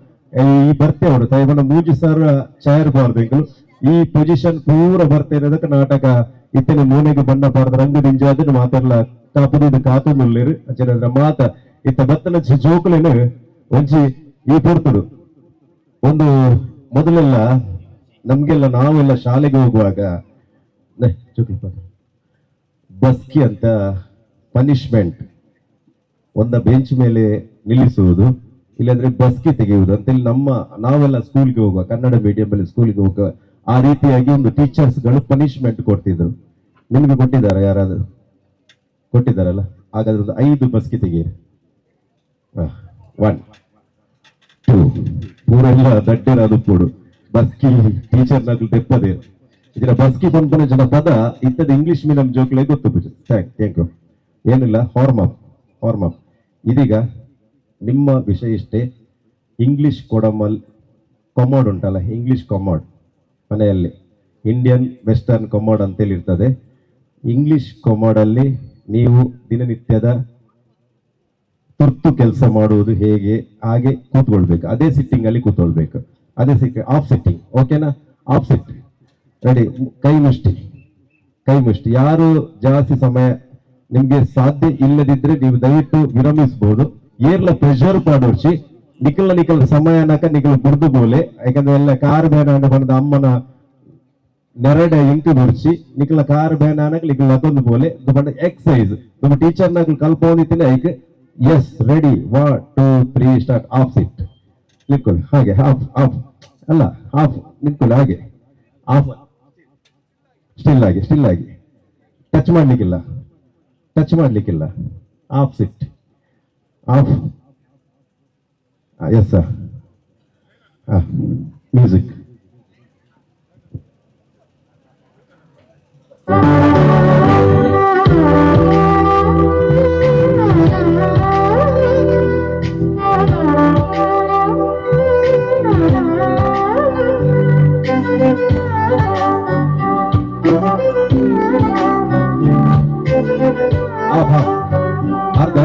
ಈ ಬರ್ತೆ ಅವಡು ತೈವನ ಮೂಜಿ ಸರ್ ಚೇರ್ ಬಾರ್ದು ಈ ಪೊಸಿಷನ್ ಪೂರ ಬರ್ತೆ ಇರೋದಕ್ಕೆ ನಾಟಕ ಇತ್ತಿನ ಮೂನೆಗೆ ಬಣ್ಣ ಬಾರ್ದ ರಂಗು ದಿಂಜಾದ ಮಾತೆಲ್ಲ ಕಾಪುದು ಕಾತು ಮುಳ್ಳೇರು ಅಂಚೆನದ್ರ ಮಾತ ಇತ್ತ ಬತ್ತನ ಜೋಕುಲೇನು ಒಂಜಿ ಈ ಪೊರ್ತುಡು ಒಂದು ಮೊದಲೆಲ್ಲ ನಮ್ಗೆಲ್ಲ ನಾವೆಲ್ಲ ಶಾಲೆಗೆ ಹೋಗುವಾಗ ಬಸ್ಕಿ ಅಂತ ಪನಿಷ್ಮೆಂಟ್ ಒಂದ ಬೆಂಚ್ ಮೇಲೆ ನಿಲ್ಲಿಸುವುದು ಇಲ್ಲಾಂದ್ರೆ ಬಸ್ಕಿ ತೆಗೆಯುವುದು ಅಂತೇಳಿ ನಾವೆಲ್ಲ ಸ್ಕೂಲ್ಗೆ ಹೋಗುವ ಕನ್ನಡ ಮೀಡಿಯಂ ಅಲ್ಲಿ ಸ್ಕೂಲ್ಗೆ ಹೋಗುವ ಆ ರೀತಿಯಾಗಿ ಒಂದು ಟೀಚರ್ಸ್ಗಳು ಪನಿಷ್ಮೆಂಟ್ ಕೊಡ್ತಿದ್ರು. ನಿಮ್ಗೆ ಕೊಟ್ಟಿದ್ದಾರ ಯಾರಾದ್ರೂ? ಕೊಟ್ಟಿದ್ದಾರಲ್ಲ? ಹಾಗಾದ್ರೆ ಒಂದು 5 ಬಸ್ಕಿ ತೆಗೀರಿ. 1 2 ಪೂರೆಲ್ಲ ದಡ್ಡೇನಾದ್ರು ಕೊಡು ಬಸ್ಕಿ ಟೀಚರ್ ನಗಲು ತೆಪ್ಪದೇ ಇದರ ಬಸ್ಕಿ ಪಂಪನ ಜನ ಪದ ಇತ್ತದ ಇಂಗ್ಲಿಷ್ ಮೀಡಿಯಂ ಜೋಕ್ಲೆ ಗೊತ್ತು ಪೂಜೆ. Thank you. ಏನಿಲ್ಲ, ಹಾರ್ಮ್ ಅಪ್. ಇದೀಗ ನಿಮ್ಮ ವಿಷಯ ಇಷ್ಟೇ. ಇಂಗ್ಲಿಷ್ ಕೊಮೋಡ್ ಉಂಟಲ್ಲ, ಇಂಗ್ಲಿಷ್ ಕೊಮೋಡ್ ಮನೆಯಲ್ಲಿ ಇಂಡಿಯನ್ ವೆಸ್ಟರ್ನ್ ಕೊಮೋಡ್ ಅಂತೇಳಿ ಇರ್ತದೆ. ಇಂಗ್ಲಿಷ್ ಕೊಮೋಡಲ್ಲಿ ನೀವು ದಿನನಿತ್ಯದ ತುರ್ತು ಕೆಲಸ ಮಾಡುವುದು ಹೇಗೆ ಹಾಗೆ ಕೂತ್ಕೊಳ್ಬೇಕು. ಅದೇ ಸಿಟ್ಟಿಂಗ್ ಅಲ್ಲಿ ಕೂತ್ಕೊಳ್ಬೇಕು. ಅದೇ ಆಫ್ ಸಿಟ್ಟಿಂಗ್. ಓಕೆನಾ? Of sit ready. ಕೈ ಮುಷ್ಟಿ. ಯಾರು ಜಾಸ್ತಿ ಸಮಯ ನಿಮ್ಗೆ ಸಾಧ್ಯ ಇಲ್ಲದಿದ್ರೆ ನೀವು ದಯವಿಟ್ಟು ವಿರಮಿಸಬಹುದು. ಏರ್ಲ ಪ್ರೆಷರ್ ಪಾಡೋರ್ಚಿ ನಿಖಲ್ ಸಮಯನಕ ನಿಖಲ್ ಬುಡ್ದು ಬೋಲೆ ಯಾಕಂದ್ರೆ ಎಲ್ಲ ಕಾರ್ ಬೇನ ಬಂದ ಅಮ್ಮನ ನೆರಡೆ ಇಂಟು ಬರ್ಚಿ ನಿಖಲ ಕಾರ್ ಬೇನಾನಕ್ ನಿಖಲ್ ಅದೊಂದು ಬೋಲೆ ಬಂದ ಎಕ್ಸಸೈಸ್ ನಮ್ಮ ಟೀಚರ್ ನಕಲ್ ಕಲ್ಪೋನಿತ್ತಿನ ಐಕ್ yes ready 1 2 3 start. Half sit ನಿಕ್ಕೊಲ್ ಹಾಗೆ ಆಫ್ ಅಲ್ಲ ಆಫ್ ನಿಕ್ಕೊಲ್ ಹಾಗೆ ಆಫ್ ಸ್ಟಿಲ್ ಆಗಿ ಟಚ್ ಮಾಡ್ಲಿಕ್ಕಿಲ್ಲ. Half sit half. Yes sir. Music. ಅರ್ಧ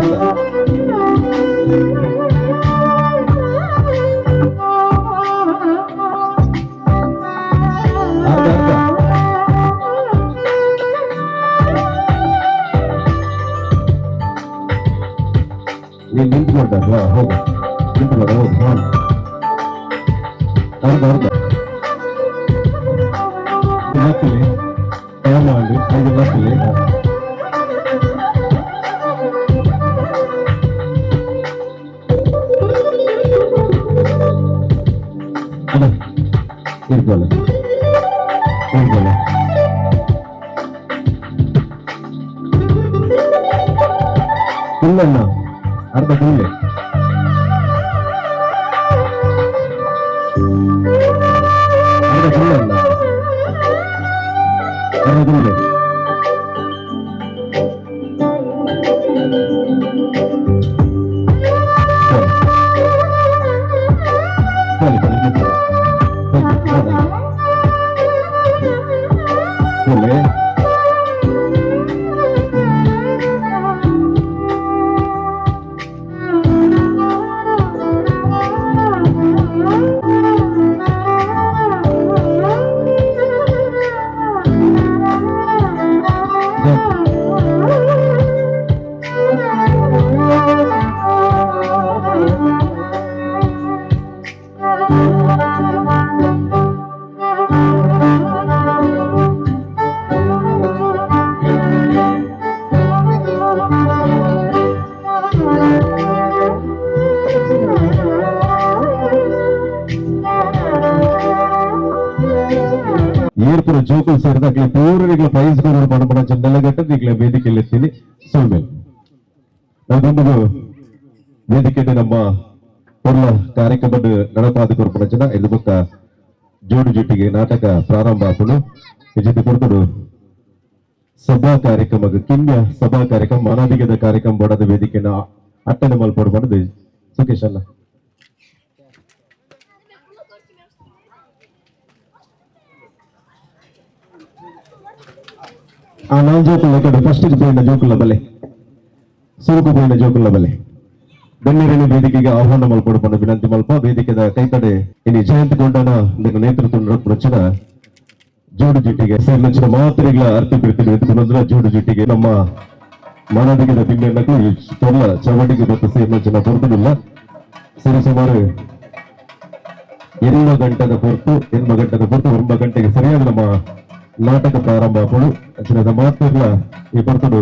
ನೀನು ನಿಂತ್ಕೊಂಡ ಹೋಗು ಅರ್ಧ ಲಕ್ಕಲಿ ಟೈಮ್ ಮಾಡಿ 5 ಲಕ್ಕಲಿ ಇರ್ಕೊಳ್ಳ ಫುಲ್ಲಣ್ಣ ಅರ್ಧ ಫುಲ್ಲೆ ಏರ್ಪುರ ಜೋಕಲ್ ಸೇರಿದಾಗಲೇ ಪೂರ್ವರಿಗಳ ಪ್ರೈಸ್ ಮಾಡಬೇಡ ನೆಲಗಟ್ಟ ಈಗಲೇ ವೇದಿಕೆಯಲ್ಲಿ ಎತ್ತೀನಿ. ಸೋಮೇಲ್ ಅದೊಂದು ವೇದಿಕೆಯಲ್ಲಿ ನಮ್ಮ ಪೊರ್ಲ ಕಾರ್ಯಕ್ರಮದ ನಡಪಾದ ಕೊರ್ಪಣಚನ ಇದು ಬೊಕ್ಕ ಜೋಡು ಜೊಟ್ಟಿಗೆ ನಾಟಕ ಪ್ರಾರಂಭ ಆಪುಡು ಜೊತೆ ಕೊಡ್ತಡು ಸಭಾ ಕಾರ್ಯಕ್ರಮ ಕಿನ್ಯ ಸಭಾ ಕಾರ್ಯಕ್ರಮ ಮಾನವಿಕದ ಕಾರ್ಯಕ್ರಮ ಬಡದ ವೇದಿಕೆನ ಅಟ್ಟನೆ ಮಲ್ಪಡ್ಬಾರ್ದು ಸುಖೇಶ್ ಅಲ್ಲ. ನಾವು ಜೋಕುಲ್ಲ ಕಡೆ ಫಸ್ಟ್ ಪೋಯಿನ ಜೋಕುಲ್ಲ ಬಲೆ ಸುರುಕು ಪೋಯಿನ ಜೋಕುಲ್ಲ ಬಲೆ ಗಣ್ಯರನ್ನು ವೇದಿಕೆಗೆ ಆಹ್ವಾನ ಮಲ್ಪಡು ವಿನಂತಿ ಮಲ್ಪ ವೇದಿಕೆದ ಕೈತಡೆ ಇನಿ ಜಯಂತ್ ಗೊಂಡನ ನೇತೃತ್ವ ನಡಪುನಂಚಿನ ಜೋಡು ಜೀಟಿಗೆ ಸೇರಿನ ಮಾತ್ರೆಗಳ ಅರ್ಥ ಬಿಡ್ತೀನಿ ಎತ್ಕೊಂಡ್ರ ಜೋಡು ಜೀಟಿಗೆ ನಮ್ಮ ಮಾನವಿಕದ ಪಿಂಗಣ್ಣಕ್ಕೂ ಈ ತೊಲ್ಲ ಚವಟಿಗೆ ಮತ್ತು ಸೇರಿನ ಹೊರತುದಿಲ್ಲ ಸರಿ ಸುಮಾರು 2 ಗಂಟೆದ ಹೊರತು 9 ಗಂಟೆಗೆ ಸರಿಯಾದ ನಮ್ಮ ನಾಟಕ ಪ್ರಾರಂಭ ಆಪಡು ಅಂಚಿನ ಮಾತ್ರೆಗಳ ಈ ಹೊರತು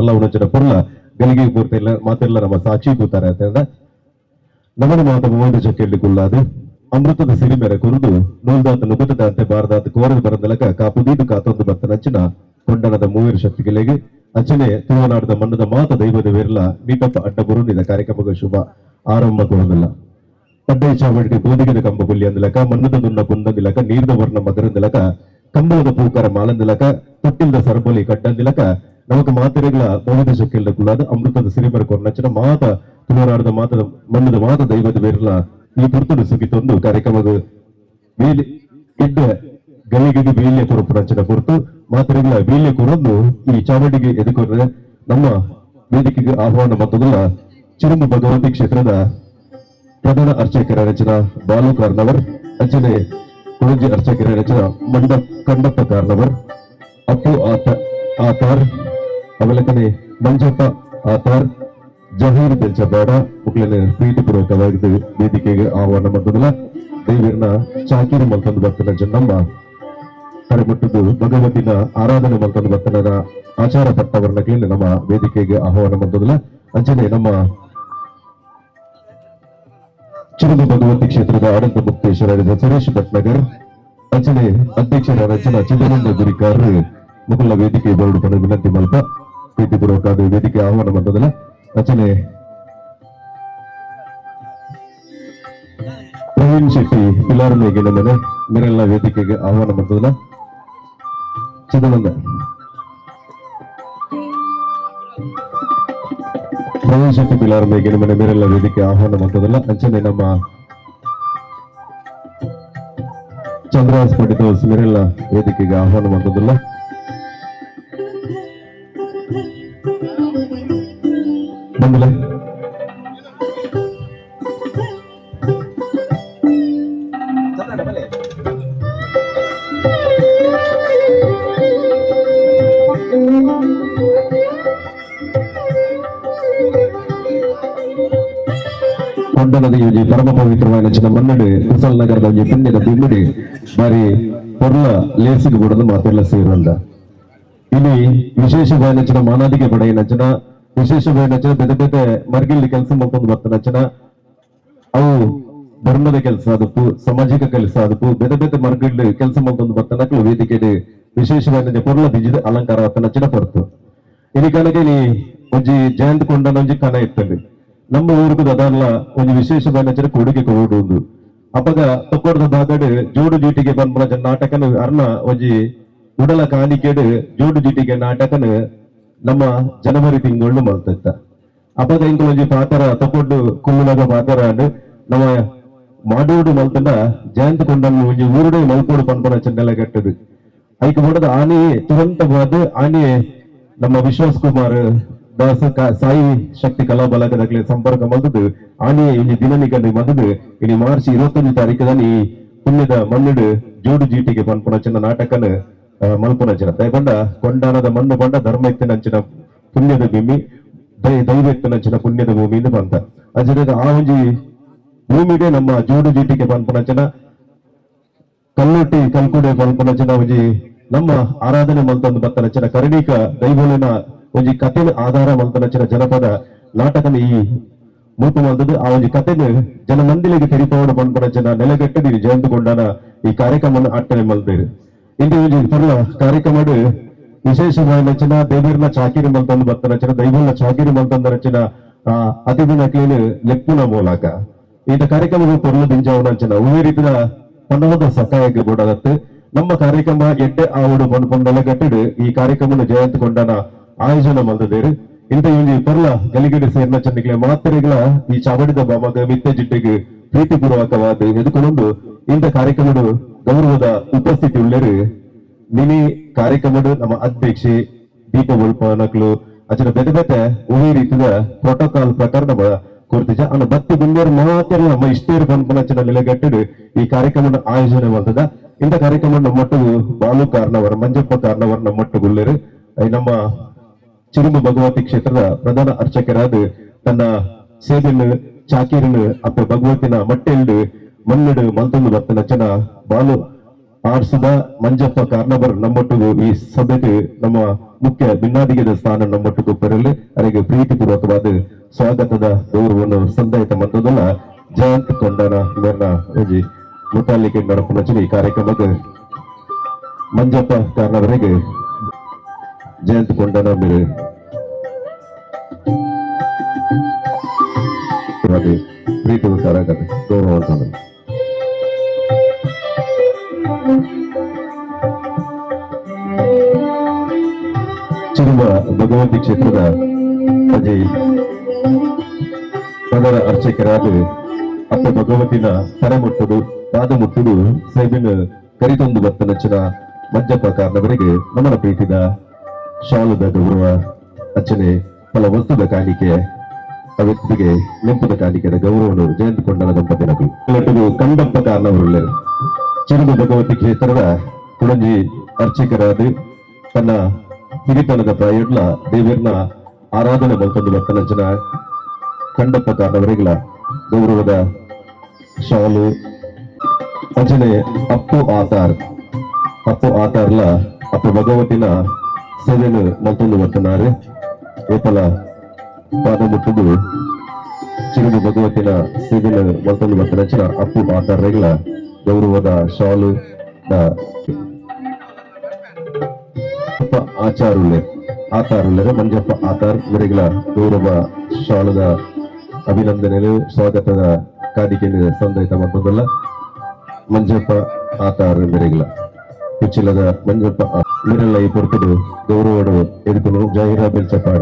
ಎಲ್ಲ ಉಣಚಿನ ಪುರ್ಲ ಗಲಿಗೆ ಕೂರ್ತಿಲ್ಲ ಮಾತೆಲ್ಲ ನಮ್ಮ ಸಾಚಿ ಕೂತಾರೆ ಅಂತ ನಮ್ಮನ್ನು ಮಾತ ಮೂವತ್ತು ಚಕ್ಕೆಳ್ಳಿಗುಳ್ಳಾದು ಅಮೃತದ ಸಿರಿಮೆರ ಕುರಿದು ನೂಲ್ದಾತ ನುಗುತದಂತೆ ಬಾರದಾತ ಕೋರದು ಬರದಲಕ ಕಾಪುದೀದು ಕಾತೊಂದು ಬತ್ತ ನಂಚಿನ ಕೊಂಡನದ ಮೂವೇರು ಶಕ್ತಿಗಳಿಗೆ ಅಚನೆ ತುಳುನಾಡದ ಮಣ್ಣದ ಮಾತ ದೈವದ ವೇರ್ಲ ನೀಟಪ್ಪ ಅಡ್ಡ ಬುರುನಿದ ಕಾರ್ಯಕ್ರಮದ ಶುಭ ಆರಂಭ ಕೊರದಿಲ್ಲ ಪಡ್ಡೈ ಚಾವಡಿ ಬೋದಿಗಿದ ಕಂಬ ಗುಲ್ಲಿ ಅಂದಲಕ ಮಣ್ಣದ ದುನ್ನ ಕುಂದಂದಿಲಕ ನೀರ್ದ ವರ್ಣ ಮಗರಂದಿಲಕ ಕಂಬಳದ ಪೂಕರ ಮಾಲಂದಿಲಕ ತೊಟ್ಟಿಲ್ದ ಸರಬಲಿ ಕಡ್ಡಂದಿಲಕ ನಮಕ್ ಮಾತೆರೆಗಳ ಬಹುದ ಶಕ್ತಿಲ್ಲದ ಅಮೃತದ ಸಿರಿಮರ ಕೊರ್ನಚ್ಚಿನ ಮಾತ ತುಳುನಾಡದ ಮಾತದ ಮಣ್ಣದ ಮಾತ ದೈವದ ವೇರ್ಲ ಈ ಪುರ್ತುಡು ಸುಗಿತೊಂದು ಕಾರ್ಯಕ್ರಮದ ವೀಲಿ ಇಡ್ಡ ಗಲಿಗಿದು ವೀಲ್ಯ ಕೊರಪುರಂಚಿನ ಕುರಿತು ಮಾತೆರೆಗಳ ವೀಲ್ಯ ಕೊರೊಂದು ಈ ಚಾವಡಿಗೆ ಎದುಕೊಂಡ್ರೆ ನಮ್ಮ ವೇದಿಕೆಗೆ ಆಹ್ವಾನ ಮತ್ತದಲ್ಲ ಚಿರುಮು ಭಗವತಿ ಕ್ಷೇತ್ರದ ಪ್ರಧಾನ ಅರ್ಚಕರ ರಚನಾ ಬಾಲು ಕಾರ್ನವರ್ ಅಂಚನೆ ಕುಳಂಜಿ ಅರ್ಚಕರ ರಚನಾ ಕಂಡಪ್ಪ ಕಾರ್ನವರ್ ಅಪ್ಪು ಆತಾರ್ ಅವಲಕನೆ ಮಂಜಪ್ಪ ಆತಾರ್ ಜಹೀರ್ ಬೆಂಚಬೇಡ ಮುಖ್ಯನ ಪ್ರೀತಿಪೂರ್ವಕವಾಗಿದ್ದು ವೇದಿಕೆಗೆ ಆಹ್ವಾನ ಮತ್ತದಲ್ಲ ದೇವರನ್ನ ಚಾಕಿರಿ ಮಲ್ತಂದು ಬರ್ತನ ಜನ್ನಮ್ಮ ಕರೆಮುಟ್ಟದು ಭಗವತಿನ ಆರಾಧನೆ ಮಲ್ತಂದು ಬರ್ತನದ ಆಚಾರ ಪಟ್ಟವರ್ಣಗಳಿಗೆ ನಮ್ಮ ವೇದಿಕೆಗೆ ಆಹ್ವಾನ ಮತ್ತದಲ್ಲ ಅಂಚನೆ ನಮ್ಮ ಚಿರುಮು ಭಗವತಿ ಕ್ಷೇತ್ರದ ಆಡಳಿತ ಮುಕ್ತೇಶ್ವರ ಸುರೇಶ್ ಭಟ್ನಗರ್ ಅಂಚನೆ ಅಧ್ಯಕ್ಷರ ರಚನಾ ಚಿನ್ನಮಂದ ಗುರಿಕಾರ್ ಮುಕುಲ ವೇದಿಕೆ ಬರಡು ವಿನಂತಿ ಮಲ್ಪ ಪ್ರೀತಿಪೂರ್ವಕ ವೇದಿಕೆ ಆಹ್ವಾನ ಮತ್ತದಲ್ಲ ಅಂಚನೆ ಪ್ರವೀಣ್ ಶೆಟ್ಟಿ ಪಿಲಾರನೆಗೆ ನಮ್ಮನೆ ಮೇರೆಲ್ಲ ವೇದಿಕೆಗೆ ಆಹ್ವಾನ ಮತ್ತದಲ್ಲ ಚಿದಾನಂದ ಪ್ರವೀಣ್ ಶೆಟ್ಟಿ ಪಿಲಾರನೆಗೆ ನಮ್ಮನೆ ಮೇರೆಲ್ಲ ವೇದಿಕೆ ಆಹ್ವಾನ ಮತ್ತದಲ್ಲ ಅಂಚನೆ ನಮ್ಮ ಚಂದ್ರಾಸ್ ಪಂಡಿತ ಮೇರೆಲ್ಲ ವೇದಿಕೆಗೆ ಆಹ್ವಾನ ಮತ್ತದಲ್ಲ ಬಂದಿಲ್ಲ ಕೊಂಡನದ ಈ ಪರಮ ಪವಿತ್ರವಾದ ನೆಚ್ಚಿನ ಮನ್ನಡೆ ಕುಸಲ್ ನಗರದ ಈ ಪುಣ್ಯದ ಬಿಮ್ಮಡಿ ಬಾರಿ ಪೊರ್ಲ ಲೇಸಿಗೆ ಬಿಡಲು ಮಾತೆಲ್ಲ ಸೇರಂದ ಇಲ್ಲಿ ವಿಶೇಷವಾದ ನೆಚ್ಚಿನ ಮಾನಾದಿಗೆ ಪಡೆಯ ನಚನ ವಿಶೇಷವಾದ ನಚನ ಬೇರೆ ಬೇರೆ ಮರ್ಗಿಲ್ಲಿ ಕೆಲಸ ಮಾಡ್ಕೊಂಡು ಬರ್ತ ನಚನ ಅವು ಧರ್ಮದ ಕೆಲಸ ಅದಕ್ಕೂ ಸಾಮಾಜಿಕ ಕೆಲಸ ಅದಕ್ಕೂ ಬೇರೆ ಬೇರೆ ಮರ್ಗಿಲ್ಲಿ ಕೆಲಸ ಮಾಡ್ಕೊಂಡು ಬರ್ತಾನಕ್ಕೂ ವೇದಿಕೆ ವಿಶೇಷವಾದ ಪೊರ್ಲ ಬಿಜಿದ ಅಲಂಕಾರ ಆತ ನಚನ ಹೊರತು ಇಲ್ಲಿ ಕಣಕ್ಕೆ ನೀ ಒಂಜಿ ಜಯಂತ್ ಕೊಂಡನ ಒಂಜಿ ಕನ ಇರ್ತದೆ ನಮ್ಮ ಊರಿಗೂ ಅದಲ್ಲ ಒಂದು ವಿಶೇಷವಾದ ಕೊಡುಗೆ ಕೊಡುವುದು ಅಪಗ ತಕ್ಕೊಡ್ದ ಬಾಗಡ್ ಜೋಡು ಜೀಟಿಗೆ ಬಂದ ನಾಟಕನ ಅರ್ನ ಒಂಜಿ ಉಡಲ ಕಾಣಿಕೆಡ್ ಜೋಡು ಜೀಟಿಗೆ ನಾಟಕನ ನಮ್ಮ ಜನವರಿ ತಿಂಗಳು ಮಲ್ತಿತ್ತ ಅಪಗ ಇಂಕ ಒಂಜಿ ಪಾತರ ತಕ್ಕೊಂಡು ಕುಲ್ಲುನಗ ಪಾತರ ನಮ್ಮ ಮಾಡೋಡು ಮಲ್ತಂಡ ಜಯಂತ್ ಕೊಂಡನ್ನು ಒಂಜಿ ಊರುಡೆ ಮಲ್ಕೋಡು ಪನ್ಪನ ಚೆನ್ನೆಲ್ಲ ಕೆಟ್ಟದು ಐಕ ಮಾಡದ ಆನೆ ತುರಂತವಾದ ಆನೆ ನಮ್ಮ ವಿಶ್ವಾಸ್ ಕುಮಾರ್ ದಾಸ ಸಾಯಿ ಶಕ್ತಿ ಕಲಾ ಬಲಕದಾಗಲಿ ಸಂಪರ್ಕ ಮಲ್ತದು ಆನೆ ಇಲ್ಲಿ ದಿನನಿಗಲ್ಲಿ ಮದದು ಇಲ್ಲಿ ಮಾರ್ಚ್ 21 ತಾರೀಕದಲ್ಲಿ ಪುಣ್ಯದ ಮಣ್ಣುಡು ಜೋಡು ಜೀಟಿಗೆ ಪನ್ಪುನಂಚಿನ ನಾಟಕನ ಮಲ್ಪುನಂಚಿನ ದಯಗೊಂಡ ಕೊಂಡಾನದ ಮಣ್ಣು ಬಂಡ ಧರ್ಮ ಎತ್ತಿನಂಚಿನ ಪುಣ್ಯದ ಭೂಮಿ ದೈವ ಎತ್ತಿನಂಚಿನ ಪುಣ್ಯದ ಭೂಮಿ ಇಂದು ಬಂತ ಅಜರದ ಆ ಒಂಜಿ ಭೂಮಿಗೆ ನಮ್ಮ ಜೋಡು ಜೀಟಿಗೆ ಪನ್ಪನಚನ ಕಲ್ಲುಟ್ಟಿ ಕಲ್ಕುಡೆ ಪನ್ಪನಚನ ಒಂಜಿ ನಮ್ಮ ಆರಾಧನೆ ಮಲ್ತೊಂದು ಬತ್ತನಚನ ಕರ್ಣಿಕ ದೈವೋಲಿನ ಒಂಜಿ ಕಥೆನ ಆಧಾರ ಮಲ್ತನಚನ ಜನಪದ ನಾಟಕನ ಈ ಮೂತು ಮಲ್ತದ್ದು ಆ ಒಂಜಿ ಕಥೆನ ಜನಮಂದಿಲಿಗೆ ತೆರಿಪೋಡು ಪನ್ಪನಚನ ನೆಲೆಗಟ್ಟಿದ ಜಯಂತುಗೊಂಡನ ಈ ಕಾರ್ಯಕ್ರಮ ಅಟ್ಟನೆ ಮಲ್ತೇರು ಇಂದು ಒಂಜಿ ಪರ್ಲ ಕಾರ್ಯಕ್ರಮ ವಿಶೇಷವಾಗಿ ನಚನ ದೇವರ್ನ ಚಾಕಿರಿ ಮಲ್ತೊಂದು ಬತ್ತನಚನ ದೈವನ ಚಾಕಿರಿ ಮಲ್ತೊಂದು ನಚನ ಅತಿಥಿನ ಕ್ಲೀನ್ ಲೆಪ್ಪುನ ಮೂಲಕ ಈತ ಕಾರ್ಯಕ್ರಮ ಪೊರ್ಲು ದಿಂಜಾವನಂಚನ ಒಳ್ಳೆ ರೀತಿಯ ಪನ್ನವದ ಸಕಾಯಕ್ಕೆ ಬೋಡಾಗತ್ತೆ ನಮ್ಮ ಕಾರ್ಯಕ್ರಮ ಎಡ್ಡೆ ಆವಡು ಪಂಡ್ಪೊಂಡೆಲ್ಲ ಗಟ್ಟಿಡು ಈ ಕಾರ್ಯಕ್ರಮ ಜಯಂತುಗೊಂಡನ ಆಯೋಜನ ಮಲ್ತದೇರು ಇಂತ ಒಂಜಿ ಪೊರ್ಲ ಗಲಿಗಿಡಿ ಸೇರ್ನ ಚಂದಿಗೆ ಮಾತ್ರೆಗಳ ಈ ಚಾವಡಿದ ಬಾಮಗ ಮಿತ್ತೆ ಜಿಟ್ಟಿಗೆ ಪ್ರೀತಿಪೂರ್ವಕವಾದ ಎದುಕೊಂಡು ಇಂಥ ಕಾರ್ಯಕ್ರಮ ಗೌರವದ ಉಪಸ್ಥಿತಿ ಉಳ್ಳೇರು ಮಿನಿ ಕಾರ್ಯಕ್ರಮ ನಮ್ಮ ಅಧ್ಯಕ್ಷೆ ದೀಪ ಉಲ್ಪನಕ್ಲು ಅಚನ ಬೆತೆ ಬೆತೆ ಒಳ್ಳೆ ರೀತಿಯ ಪ್ರೋಟೋಕಾಲ್ ಪ್ರಕಾರ ನಮ್ಮ ಕೊಡ್ತಿಜ ಅನ್ನ ಬತ್ತಿ ಗುಂಡೇರು ಮಾತ್ರ ನಮ್ಮ ಇಷ್ಟೇರು ಪನ್ಪನಚನ ನೆಲೆಗಟ್ಟಿಡು ಈ ಕಾರ್ಯಕ್ರಮ ಆಯೋಜನೆ ಮಾಡ್ತದ ಇಂಥ ಕಾರ್ಯಕ್ರಮ ನಮ್ಮೊಟ್ಟಿಗೂ ಬಾಲು ಕಾರಣವರ ಮಂಜಪ್ಪ ಕಾರಣವರ ನಮ್ಮೊಟ್ಟಿಗುಳ್ಳೇರು ನಮ್ಮ ಚಿರುಮು ಭಗವತಿ ಕ್ಷೇತ್ರದ ಪ್ರಧಾನ ಅರ್ಚಕರಾದ ತನ್ನ ಸೇವೆಯನ್ನು ಚಾಕೀರನ್ನು ಅಪ್ಪ ಭಗವತಿನ ಮಟ್ಟೆಲ್ಡು ಮನ್ನಿಡು ಮಲ್ತೊಂದು ಬತ್ತನಚನ ಬಾಲು ಆರ್ಸಿದ ಮಂಜಪ್ಪ ಕಾರ್ನವರ್ ನಮ್ಮೊಟ್ಟಿಗೂ ಈ ಸಭೆಗೆ ನಮ್ಮ ಮುಖ್ಯ ಭಿನ್ನಾದಿಗದ ಸ್ಥಾನ ನಮ್ಮೊಟ್ಟಿಗೂ ಬರಲಿ ಅವರಿಗೆ ಪ್ರೀತಿಪೂರ್ವಕವಾದ ಸ್ವಾಗತದ ಗೌರವವನ್ನು ಸಂದಾಯಿತ ಮಂತ್ರದಲ್ಲ ಜಯಂತ್ ಕೊಂಡನ ಇವರನ್ನ ಒಂಜಿ ಮುತಾಲಿಕೆ ನಡಪುನಚನ ಈ ಕಾರ್ಯಕ್ರಮಕ್ಕೆ ಮಂಜಪ್ಪ ಕಾರ್ನವರಿಗೆ ಜಯಂತ್ ಕೊಂಡನ ಮೇಲೆ ಪ್ರೀತಿಗೋಸ್ಕರ ಗೌರವ ಅಂತಂದ್ರೆ ಚಿರುಮ ಭಗವತಿ ಕ್ಷೇತ್ರದ ಅಜಯ್ ಪ್ರಧಾನ ಅರ್ಚಕರಾದ ಅಪ್ಪ ಭಗವತಿನ ತಲೆ ಮುಟ್ಟುದು ಪಾದ ಮುಟ್ಟುದು ಸೈಬಿನ ಕರಿತೊಂದು ಬತ್ತನಚ್ಚನ ಮಂಜಪ್ಪ ಕಾರ್ನವರಿಗೆ ನಮ್ಮನ ಪ್ರೀತಿದ ಶಾಲದ ಗೌರವ ಅರ್ಚನೆ ಫಲ ವಸ್ತುದ ಕಾಣಿಕೆ ಆ ವ್ಯಕ್ತಿಗೆ ನೆಂಪದ ಕಾಣಿಕೆಯ ಗೌರವವನ್ನು ಜಯಂತುಕೊಂಡನ ದಂಪತಿನಗಳು ಕಂಡಪ್ಪ ಕಾರ್ನವರುಳ್ಳ ಚಿರುಮ ಭಗವತಿ ಕ್ಷೇತ್ರದ ಕುಳಂಜಿ ಅರ್ಚಕರಾದ ತನ್ನ ಹಿರಿತನದ ಪ್ರಾಯಡ್ಲ ದೇವರನ್ನ ಆರಾಧನೆ ಮಲ್ತೊಂದು ಬತ್ತನಂಚನ ಕಂಡಪ್ಪ ಕಾರ್ನವರಿಗಳ ಗೌರವದ ಶಾಲು ಅಂಚನೆ ಅಪ್ಪು ಆತಾರ್ಲ ಅಪ್ಪ ಭಗವತಿನ ಸೇವೆಯನ್ನು ಮಲ್ತೊಂದು ಬತ್ತನಾರೆ ಏಪಲ ಪಾದ ಮುಟ್ಟುದು ಚಿರುಮು ಭಗವತಿನ ಸೇವೆಯನ್ನು ಮಲ್ತೊಂದು ಬತ್ತನಂಚನ ಅಪ್ಪು ಆತಾರ್ಗಳ ಗೌರವದ ಶಾಲು ಆತಾರುಳ್ಳೆ ಮಂಜಪ್ಪ ಆತಾರ್ ಇವರಿಗಳ ಗೌರವ ಶಾಲದ ಅಭಿನಂದನೆಗಳು ಸ್ವಾಗತದ ಕಾಣಿಕೆಯನ್ನು ಸಂದಾಯಿತ ಮತ್ತೊಂದಲ್ಲ ಮಂಜಪ್ಪ ಆತಾರ್ ಇವರಿಗಳ ಕುಚ್ಚಿಲದ ಮಂಜಪ್ಪ ಇವರೆಲ್ಲ ಈ ಪೊರ್ತುಡು ಗೌರವಡು ಎದುಕನು ಜಾಹಿರಾ ಬೆಲ್ಚಪಾಡ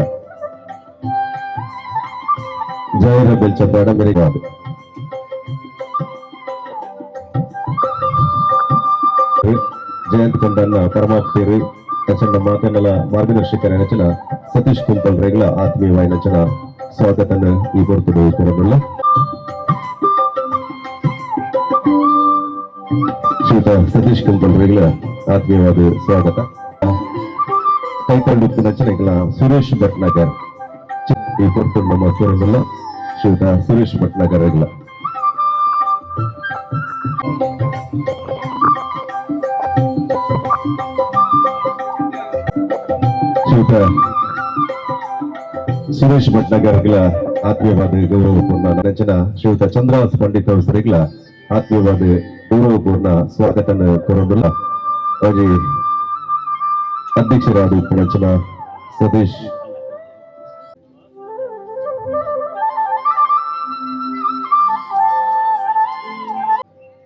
ಮೆರೆಗಾದ ಜಯಂತ್ ಕೊಂಡನ್ನ ಪರಮಾಪ್ತಿರು ನಚನ ಮಾತನಲ ಮಾರ್ಗದರ್ಶಕರ ನಚನ ಸತೀಶ್ ಕುಂಪಲ್ ರೇಗ್ಲ ಆತ್ಮೀಯವಾದ ನಚನ ಸ್ವಾಗತನ ಈ ಪೊರ್ತುಡು ಕೊರಬಲ್ಲ ಶ್ರೀಯುತ ಸತೀಶ್ ಕುಂಪಲ್ ರೇಗ್ಲ ಆತ್ಮೀಯವಾದ ಸ್ವಾಗತ ಕೈತಂಡು ನಚನೆಗಳ ಸುರೇಶ್ ಭಟ್ನಗರ್ ಈ ಪೊರ್ತುಡು ನಮ್ಮ ಸೂರಮಲ್ಲ ಶ್ರೀಯುತ ಸುರೇಶ್ ಭಟ್ನಗರ್ ರೇಗ್ಲ ಶ್ರೀಯುತ ಸುರೇಶ್ ಭಟ್ನಗರ್ಗಳ ಆತ್ಮೀಯವಾದ ಗೌರವಪೂರ್ಣ ನಚನ ಶ್ರೀಯುತ ಚಂದ್ರವಾಸ್ ಪಂಡಿತ್ ಅವಸರಿಗಳ ಆತ್ಮೀಯವಾದ ಗೌರವಪೂರ್ಣ ಸ್ವಾಗತನ ಕೊರೊಂದಿಲ್ಲ ಹಾಗೆ ಅಧ್ಯಕ್ಷರಾದ ಉಪನಚನ ಸತೀಶ್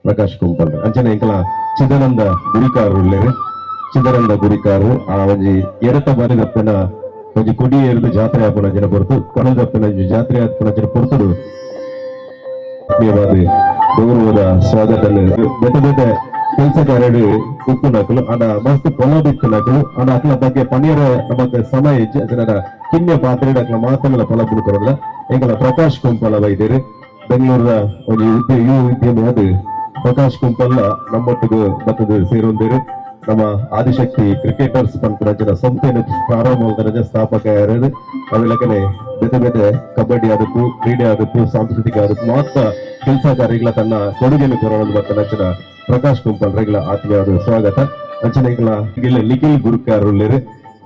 ಪ್ರಕಾಶ್ ಕುಂಪಲ್ ಅಂಚನೆ ಇಂಕಲ ಚಿದಾನಂದ ಗುರಿಕಾರು ಚಿದಾನಂದ ಗುರಿಕಾರು ಆ ಒಂಜಿ ಎರತ ಬಾರಿ ದಪ್ಪನ ಒಂಜಿ ಕೊಡಿ ಏರಿದ ಜಾತ್ರೆ ಆಪನ ಜನ ಹೊರತು ಕೊನೆದಪ್ಪನ ಜಾತ್ರೆ ಆಪನ ಜನ ಹೊರತು ಗೌರವದ ಸ್ವಾಗತ ಬೇತೆ ಬೇತೆ ಕೆಲಸಗಾರರು ಉಪ್ಪುನಕಲು ಅಡ ಮಸ್ತ್ ಪೊಲಬಿಕ್ಕನಕಲು ಅಡ ಅಕ್ಲ ಬಗ್ಗೆ ಪನಿಯರ ನಮಗೆ ಸಮಯ ಜನರ ಕಿನ್ಯ ಪಾತ್ರೆ ಅಕ್ಲ ಮಾತಲ್ಲ ಫಲ ಬಿಡ್ಕೊರಲ್ಲ ಎಂಕಲ ಪ್ರಕಾಶ್ ಕುಂಪಲ ವೈದ್ಯರು ಬೆಂಗಳೂರ ಒಂದು ಉದ್ಯಮವಾದ ಪ್ರಕಾಶ್ ಕುಂಪಲ್ಲ ನಮ್ಮೊಟ್ಟಿಗೆ ಬತ್ತದ ಸೇರೊಂದಿರು ನಮ್ಮ ಆದಿಶಕ್ತಿ ಕ್ರಿಕೆಟರ್ಸ್ ಪಂಪನ ಸಂಸ್ಥೆಯನ್ನು ಪ್ರಾರಂಭ ಸ್ಥಾಪಕ ಅವೆಲ್ಲಕನೆ ಬೇತೆ ಬೇತೆ ಕಬಡ್ಡಿ ಆದಕ್ಕೂ ಕ್ರೀಡೆ ಆದಕ್ಕೂ ಸಾಂಸ್ಕೃತಿಕ ಆದಕ್ಕೂ ಮಾತ್ರ ಕೆಲಸಗಾರರಿಗಳ ತನ್ನ ಕೊಡುಗೆಯನ್ನು ಕೊರಳಲು ಮತ್ತು ನಚ್ಚಿನ ಪ್ರಕಾಶ್ ಕುಂಪಲ್ ರೆಗ್ಲ ಆತ್ಮೀಯವಾದ ಸ್ವಾಗತ ಅಂಚನೆ ಈಗಲ ನಿಖಿಲ್ ಗುರುಕಾರುಳ್ಳರು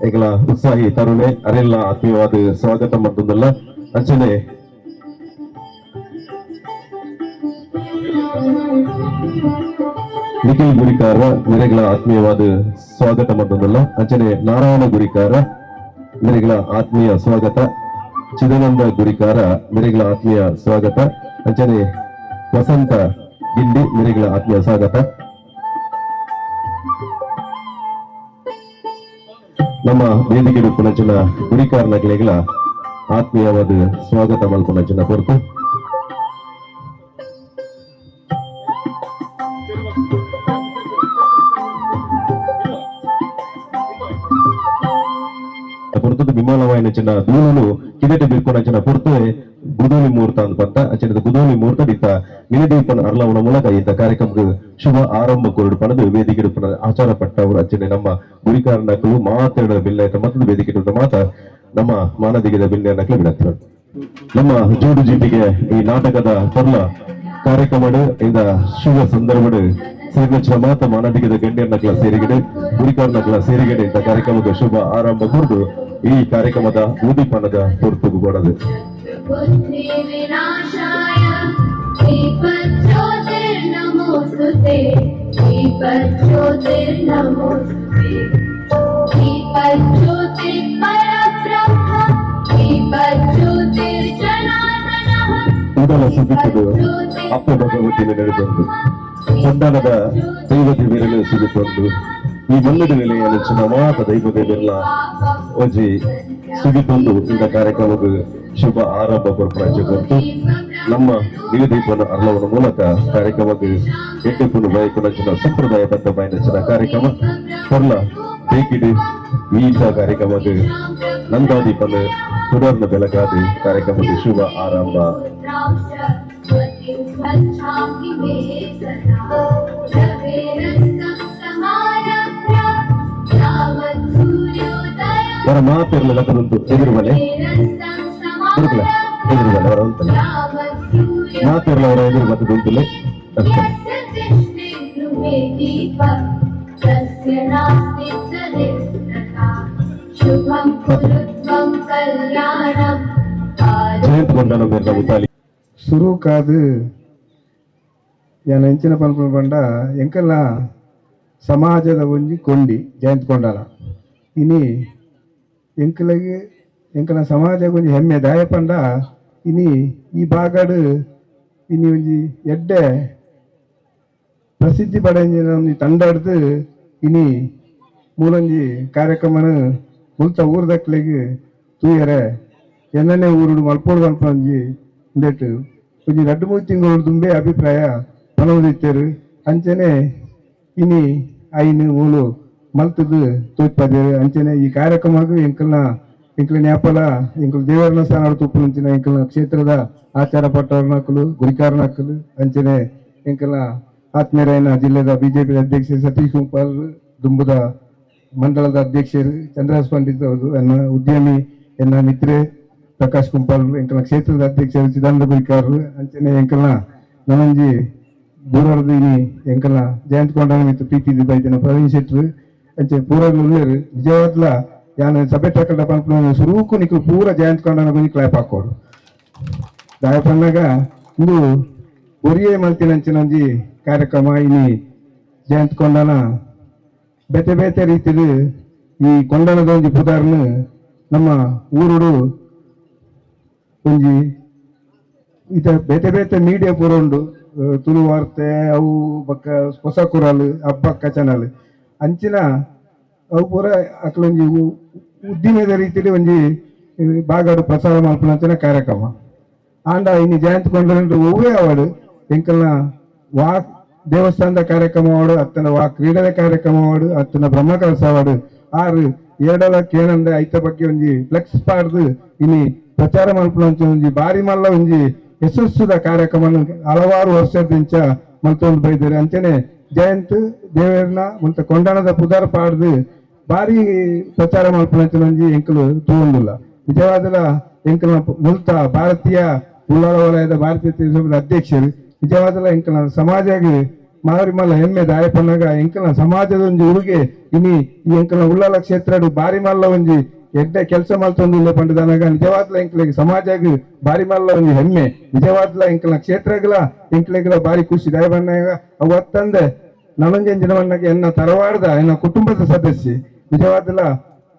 ಈಗಲ ಉತ್ಸಾಹಿ ತರುಣೆ ಅರೆಲ್ಲ ಆತ್ಮೀಯವಾದ ಸ್ವಾಗತ ಮತ್ತೊಂದಲ್ಲ ಅಂಚನೆ ನಿಖಿಲ್ ಗುರಿಕಾರ ಮೆರೆಗಳ ಆತ್ಮೀಯವಾದ ಸ್ವಾಗತ ಮತ್ತೊಂದಲ್ಲ ಅಂಚನೆ ನಾರಾಯಣ ಗುರಿಕಾರ ಮೆರೆಗಳ ಆತ್ಮೀಯ ಸ್ವಾಗತ ಚಿದಾನಂದ ಗುರಿಕಾರ ಮೆರೆಗಳ ಆತ್ಮೀಯ ಸ್ವಾಗತ ಅಂಚನೆ ವಸಂತ ಗಿಂಡಿ ಮೆರೆಗಳ ಆತ್ಮೀಯ ಸ್ವಾಗತ ನಮ್ಮ ವೇದಿಕೆ ಪುನಚಿನ ಗುರಿಕಾರನಗಳ ಆತ್ಮೀಯವಾದ ಸ್ವಾಗತ ಮಲ್ಪುನಚಿನ ಹೊರತು పొరుతుంది విమానమైన చిన్న దూలను కిదటి బిర్కొన చిన్న పొరుతు గుదోలి ముహూర్ತ ಅಂತ ಬಂತ ಅಚನದ ಗುದೋಲಿ ಮುಹೂರ್ತ ಇತ್ತ ಮಿನಿದೀಪನ ಅರ್ಲವನ ಮೂಲಕ ಇತ್ತ ಕಾರ್ಯಕ್ರಮಕ್ಕೆ ಶುಭ ಆರಂಭ ಕೊರಡು ಪಣದು ವೇದಿಕೆ ಆಚಾರ ಪಟ್ಟವರು ಅಚ್ಚನೆ ನಮ್ಮ ಗುರಿಕಾರನಕಲು ಮಾತಾಡ ಬಿಲ್ಲ ಮತ್ತು ವೇದಿಕೆ ಮಾತ ನಮ್ಮ ಮಾನದಿಗದ ಬಿಲ್ಲ ನಕಲು ಬಿಡತ್ತಾರೆ ನಮ್ಮ ಜೋಡು ಜೀಟಿಗೆ ಈ ನಾಟಕದ ಪರ್ಲ ಕಾರ್ಯಕ್ರಮಡು ಇಂದ ಶುಭ ಸಂದರ್ಭಡು ಸೇರಿನ ಮಾತ ಮಾನದಿಗದ ಗಣ್ಯರ್ನಕಲ ಸೇರಿಗಡೆ ಗುರಿಕಾರನಕಲ ಸೇರಿಗಡೆ ಇಂಥ ಕಾರ್ಯಕ್ರಮದ ಶುಭ ಆರಂಭ ಕೊರಡು ಈ ಕಾರ್ಯಕ್ರಮದ ಉದಿಪಣದ ಹೊರತು ಕೊಡದು ಉದಲ ಸಿಗುತ್ತದೆ ಅಪ್ಪ ಭಗವತಿನ ನಡೆದೊಂದು ಸಂಧಾನದ ದೈವದ ವಿರಲು ಸಿಗುತ್ತೊಂದು ಈ ಮಲ್ಲದ ನೆಲೆಯನ್ನು ಮಾತ ದೈವದ ವಿರಲ ಒಜಿ ಸಿಗುತ್ತೊಂದು ಇಂಥ ಕಾರ್ಯಕ್ರಮದ ಶುಭ ಆರಂಭ ಕೊರಪು ನಮ್ಮ ನಿಲದೀಪನ ಅರ್ಲವನ ಮೂಲಕ ಕಾರ್ಯಕ್ರಮಕ್ಕೆ ಎಟ್ಟೆಪ್ಪು ಬಯಕುನಚಿನ ಸಂಪ್ರದಾಯಬದ್ಧ ಬಯನಚಿನ ಕಾರ್ಯಕ್ರಮ ಕೊರ್ಲ ಬೇಕಿಡು ಈತ ಕಾರ್ಯಕ್ರಮಕ್ಕೆ ನಂದಾದೀಪನ ಪುನರ್ನ ಬೆಳಗಾದಿ ಕಾರ್ಯಕ್ರಮಕ್ಕೆ ಶುಭ ಆರಂಭ ಅವರ ಮಾತಿರಲಿಲ್ಲ ಲಕ್ಕದಂತು ಎದುರುಮನೆ ಗುರುಕುಲ ಎದುರುಮನೆ ಅವರ ಉಂಟಲ್ಲ ಮಾತಿರಲ್ಲ ಅವರ ಎದುರು ಮತ್ತೆ ಉಂಟಲ್ಲ ಜಯಂತ್ ಕೊಂಡನ ಬೇರೆ ಮುತಾಲಿ ಶುರು ಕಾದು ಯಾನ ಹೆಂಚಿನ ಪನ್ಪುನ ಪಂಡ ಎಂಕಲ್ಲ ಸಮಾಜದ ಒಂಜಿ ಕೊಂಡಿ ಜಯಂತ್ ಕೊಂಡನ ಇನಿ ಎಂಕಲಗೆ ಎಂಕಲ ಸಮಾಜ ಒಂಜಿ ಹೆಮ್ಮೆ ದಾಯ ಪಂಡ ಇನಿ ಈ ಬಾಗಡು ಇನಿ ಒಂಜಿ ಎಡ್ಡೆ ಪ್ರಸಿದ್ಧಿ ಪಡೆಂಜಿನ ಒಂಜಿ ತಂಡ ಹಿಡ್ದು ಇನಿ ಮೂಲೊಂಜಿ ಕಾರ್ಯಕ್ರಮನ ಮುಲ್ತ ಊರ್ದಕ್ಲೆಗೆ ತೂಯರೆ ಎನ್ನನೇ ಊರುಡು ಮಲ್ಪೋಡು ಮಲ್ಪೊಂಜಿ ಇಂದೆಟ್ಟು ಒಂಜಿ 2-3 ತಿಂಗಳು ತುಂಬೆ ಅಭಿಪ್ರಾಯ ಪನವದಿತ್ತರು ಅಂಚನೆ ಇನಿ ಐನು ಮೂಲು ಮಲ್ತದು ತೋಚ್ಪದೇರು ಅಂಚನೆ ಈ ಕಾರ್ಯಕ್ರಮಗೂ ಎಂಕಲ್ನ ನ್ಯಾಪಲ ಎಂಕಲ್ ದೇವರನ ಸ್ಥಾನ ತುಪ್ಪುಂಚಿನ ಎಂಕಲ್ನ ಕ್ಷೇತ್ರದ ಆಚಾರ ಪಟ್ಟವರ್ನಕಲು ಗುರಿಕಾರನಕಲು ಅಂಚನೆ ಎಂಕಲ್ನ ಆತ್ಮೀಯರಾಯನ ಜಿಲ್ಲೆದ ಬಿಜೆಪಿ ಅಧ್ಯಕ್ಷ ಸತೀಶ್ ಕುಂಪಾಲ್ ದುಂಬುದ ಮಂಡಲದ ಅಧ್ಯಕ್ಷರು ಚಂದ್ರಹಾಸ್ ಪಂಡಿತ್ ಅವರು ಎನ್ನ ಉದ್ಯಮಿ ಎನ್ನ ಮಿತ್ರೆ ಪ್ರಕಾಶ್ ಕುಂಪಾಲ್ ಎಂಕಲ್ನ ಕ್ಷೇತ್ರದ ಅಧ್ಯಕ್ಷರು ಚಿದಾನಂದ ಗುರಿಕಾರರು ಅಂಚನೆ ಎಂಕಲ್ನ ನನಂಜಿ ದೂರದೀನಿ ಎಂಕಲ್ನ ಜಯಂತ್ ಕೊಂಡನ ಮಿತ್ರ ಪ್ರೀತಿ ಬೈದಿನ ಪ್ರವೀಣ್ ಶೆಟ್ರು ಅಂಚೆ ಪೂರಗಳು ವಿಜಯವಾದ್ಲ ಯಾನು ಸಭೆ ಟಕಲ್ಡ ಪಂಪನ ಸುರೂಕು ನಿಕ್ಲು ಪೂರ ಜಯಂತ್ ಕೊಂಡನ ಗುಂಜಿ ಕ್ಲಾಪ್ ಹಾಕೋಡು ದಾಯ ಪನ್ನಾಗ ಇಂದು ಒರಿಯೇ ಮಲ್ತಿನಂಚಿನೊಂಜಿ ಕಾರ್ಯಕ್ರಮ ಇನಿ ಜಯಂತ್ ಕೊಂಡನ ಬೇತೆ ಬೇತೆ ರೀತಿಲಿ ಈ ಕೊಂಡನದ ಒಂಜಿ ಪುದಾರ್ನು ನಮ್ಮ ಊರುಡು ಒಂಜಿ ಇತ ಬೇತೆ ಬೇತೆ ಮೀಡಿಯಾ ಪೂರ ಉಂಡು ತುಳು ವಾರ್ತೆ ಅವು ಬಕ್ಕ ಹೊಸ ಕುರಾಲು ಹಬ್ಬಕ್ಕ ಚಾನಲ್ ಅಂಚಿನ ಅವು ಪೂರ ಅಕ್ಲೊಂಜಿ ಉದ್ದಿಮೆದ ರೀತಿಯಲ್ಲಿ ಒಂಜಿ ಬಾಗಾಡು ಪ್ರಸಾರ ಮಲ್ಪನಂಚಿನ ಕಾರ್ಯಕ್ರಮ ಆಂಡ ಇನ್ನು ಜಯಂತ್ ಕೊಂಡನ ಒವ್ವೇ ಅವಾರ್ಡ್ ಎಂಕಲ್ನ ವಾಕ್ ದೇವಸ್ಥಾನದ ಕಾರ್ಯಕ್ರಮ ಅವಾರ್ಡ್ ಅತ್ತನ ವಾ ಕ್ರೀಡದ ಕಾರ್ಯಕ್ರಮ ಅವಾರ್ಡ್ ಅತ್ತನ ಬ್ರಹ್ಮಕಲಸ ಅವಾರ್ಡ್ ಆರು ಎರಡಲ ಕೇನಂದ ಐತ ಬಗ್ಗೆ ಒಂಜಿ ಫ್ಲೆಕ್ಸ್ ಪಾಡ್ದು ಇನ್ನು ಪ್ರಚಾರ ಮಲ್ಪನಂಚ ಒಂಜಿ ಬಾರಿ ಮಲ್ಲ ಒಂಜಿ ಯಶಸ್ಸುದ ಕಾರ್ಯಕ್ರಮ ಹಲವಾರು ವರ್ಷದಿಂಚ ಮಲ್ತೊಂದು ಬೈದಾರೆ ಅಂಚನೆ ಜಯಂತ್ ದೇವರನ ಮತ್ತು ಕೊಂಡಣದ ಪುದಾರ ಪಾಡ್ದು ಬಾರಿ ಪ್ರಚಾರ ಮಲ್ಪನಂಚಿನ ಒಂಜಿ ಎಂಕಲು ತೂಂದಿಲ್ಲ ನಿಜವಾದ ಎಂಕಲ್ನ ಮುಲ್ತ ಭಾರತೀಯ ಉಳ್ಳಾಳ ವಲಯದ ಭಾರತೀಯ ಸಂಘದ ಅಧ್ಯಕ್ಷರು ನಿಜವಾದಲ್ಲ ಎಂಕಲ್ನ ಸಮಾಜಗೆ ಮಾರಿ ಮಲ್ಲ ಹೆಮ್ಮೆ ದಾಯಪನ್ನಾಗ ಎಂಕಲ್ನ ಸಮಾಜದ ಒಂಜಿ ಉಡುಗೆ ಇನಿ ಈ ಎಂಕಲ್ನ ಉಳ್ಳಾಲ ಕ್ಷೇತ್ರ ಬಾರಿ ಮಲ್ಲ ಒಂಜಿ ಎಡ್ಡೆ ಕೆಲಸ ಮಲ್ತೊಂದಿಲ್ಲ ಪಂಡದನಾಗ ನಿಜವಾದ್ಲ ಎಂಕ್ಲೆಗೆ ಸಮಾಜಗೆ ಬಾರಿ ಮಲ್ಲ ಒಂಜಿ ಹೆಮ್ಮೆ ನಿಜವಾದ್ಲ ಎಂಕಲ್ನ ಕ್ಷೇತ್ರಗಳ ಎಂಕ್ಲೆಗಳ ಬಾರಿ ಖುಷಿ ದಾಯಪನ್ನಾಗ ಅವತ್ತಂದೆ ನನಂಜಂಜಿನ ಮಣ್ಣಗೆ ಎನ್ನ ತರವಾಡ್ದ ಎನ್ನ ಕುಟುಂಬದ ಸದಸ್ಯ ನಿಜವಾದಲ್ಲ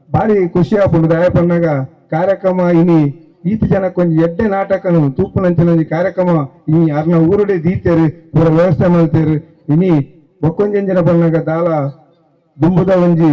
ಬಾರಿ ಖುಷಿ ಆಪುಂಡು ದಾಯಪನ್ನಾಗ ಕಾರ್ಯಕ್ರಮ ಇನಿ ಈತ ಜನಕ್ಕೊಂದು ಎಡ್ಡೆ ನಾಟಕನು ತೂಪುನಂಚಿನ ಕಾರ್ಯಕ್ರಮ ಇನಿ ಅರ್ನ ಊರುಡೆ ದೀತೇರು ಪೂರ ವ್ಯವಸ್ಥೆ ಮಾಡ್ತೇರು ಇನಿ ಬೊಕ್ಕೊಂಜಂಜಿನ ಬಣ್ಣಗ ದಾಲ ದುಂಬುದ ಒಂಜಿ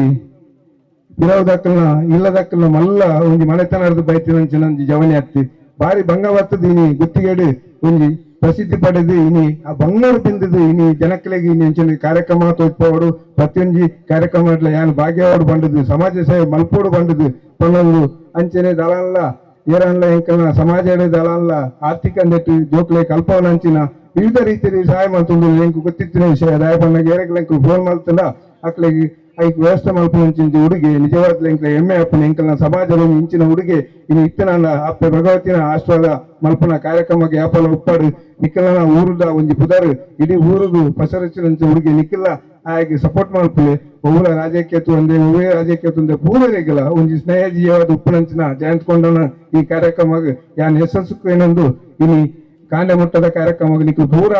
ಇರವುದಕ್ಕಲ್ನ ಇಲ್ಲದಕ್ಕಲ್ನ ಮಲ್ಲ ಒಂಜಿ ಮನೆತನ ಹಿಡಿದು ಬೈತಿನಂಚಿನ ಒಂಜಿ ಜವನಿ ಹತ್ತಿ ಬಾರಿ ಬಂಗವತ್ತದ ಇನಿ ಗುತ್ತಿಗೇಡು ಒಂಜಿ ಪ್ರಸಿದ್ಧಿ ಪಡೆದು ಇನಿ ಆ ಬಂಗಾರು ತಿಂದದು ಇನಿ ಜನಕ್ಕಳಿಗೆ ಇನಿ ಅಂಚಿನ ಕಾರ್ಯಕ್ರಮ ತೋರ್ಪೋಡು ಪ್ರತಿಯೊಂಜಿ ಕಾರ್ಯಕ್ರಮ ಯಾನು ಭಾಗ್ಯವಾಡು ಬಂಡದು ಸಮಾಜ ಸೇವೆ ಮಲ್ಪೋಡು ಬಂಡದು ಪನ್ನೊಂದು ಅಂಚನೆ ದಳಲ್ಲ ಏರನ್ಲ ಎಂಕಲ್ನ ಸಮಾಜ ದಳಲ್ಲ ಆರ್ಥಿಕ ನೆಟ್ಟು ಜೋಕ್ಲೆ ಕಲ್ಪವನ ಅಂಚಿನ ವಿವಿಧ ರೀತಿಯಲ್ಲಿ ಸಹಾಯ ಮಾಡ್ತಂದು ಎಂಕು ಗೊತ್ತಿತ್ತಿನ ವಿಷಯ ದಾಯಪನ್ನಾಗ ಏರಕ್ಲೆಂಕು ಫೋನ್ ಮಾಡ್ತಂದ ಅಕ್ಲೆಗೆ ಐಕ್ ವ್ಯವಸ್ಥೆ ಮಲ್ಪಂಚಿನ ಹುಡುಗಿ ನಿಜವಾದ ಎಂಕ್ಲ ಹೆಮ್ಮೆ ಅಪ್ಪನ ಎಂಕಲ್ನ ಸಮಾಜದ ಇಂಚಿನ ಹುಡುಗಿ ಇನ್ನು ಇತ್ತನ ಅಪ್ಪೆ ಭಗವತಿನ ಆಶ್ವಾದ ಮಲ್ಪನ ಕಾರ್ಯಕ್ರಮಕ್ಕೆ ಯಾಪಲ ಉಪ್ಪಾಡು ನಿಖಿಲನ ಊರುದ ಒಂಜಿ ಪುದರ್ ಇಡೀ ಊರಿಗೂ ಪಸರಿಸಿನ ಹುಡುಗಿ ನಿಖಿಲ ಆಗಿ ಸಪೋರ್ಟ್ ಮಲ್ಪಲೆ ಒವ್ವಲ ರಾಜ್ಯಕ್ಕೆ ಒಂದೇ ಒವ್ವೇ ರಾಜ್ಯಕ್ಕೆ ಒಂದೇ ಪೂರೈಗಲ ಒಂಜಿ ಸ್ನೇಹಜೀಯವಾದ ಉಪ್ಪುನಂಚಿನ ಜಯಂತಕೊಂಡನ ಈ ಕಾರ್ಯಕ್ರಮ ಯಾನ್ ಯಶಸ್ಸು ಏನೊಂದು ಇನಿ ಕಾಂಡೆ ಮುಟ್ಟದ ಕಾರ್ಯಕ್ರಮ ನಿಖಿಲ್ ಪೂರ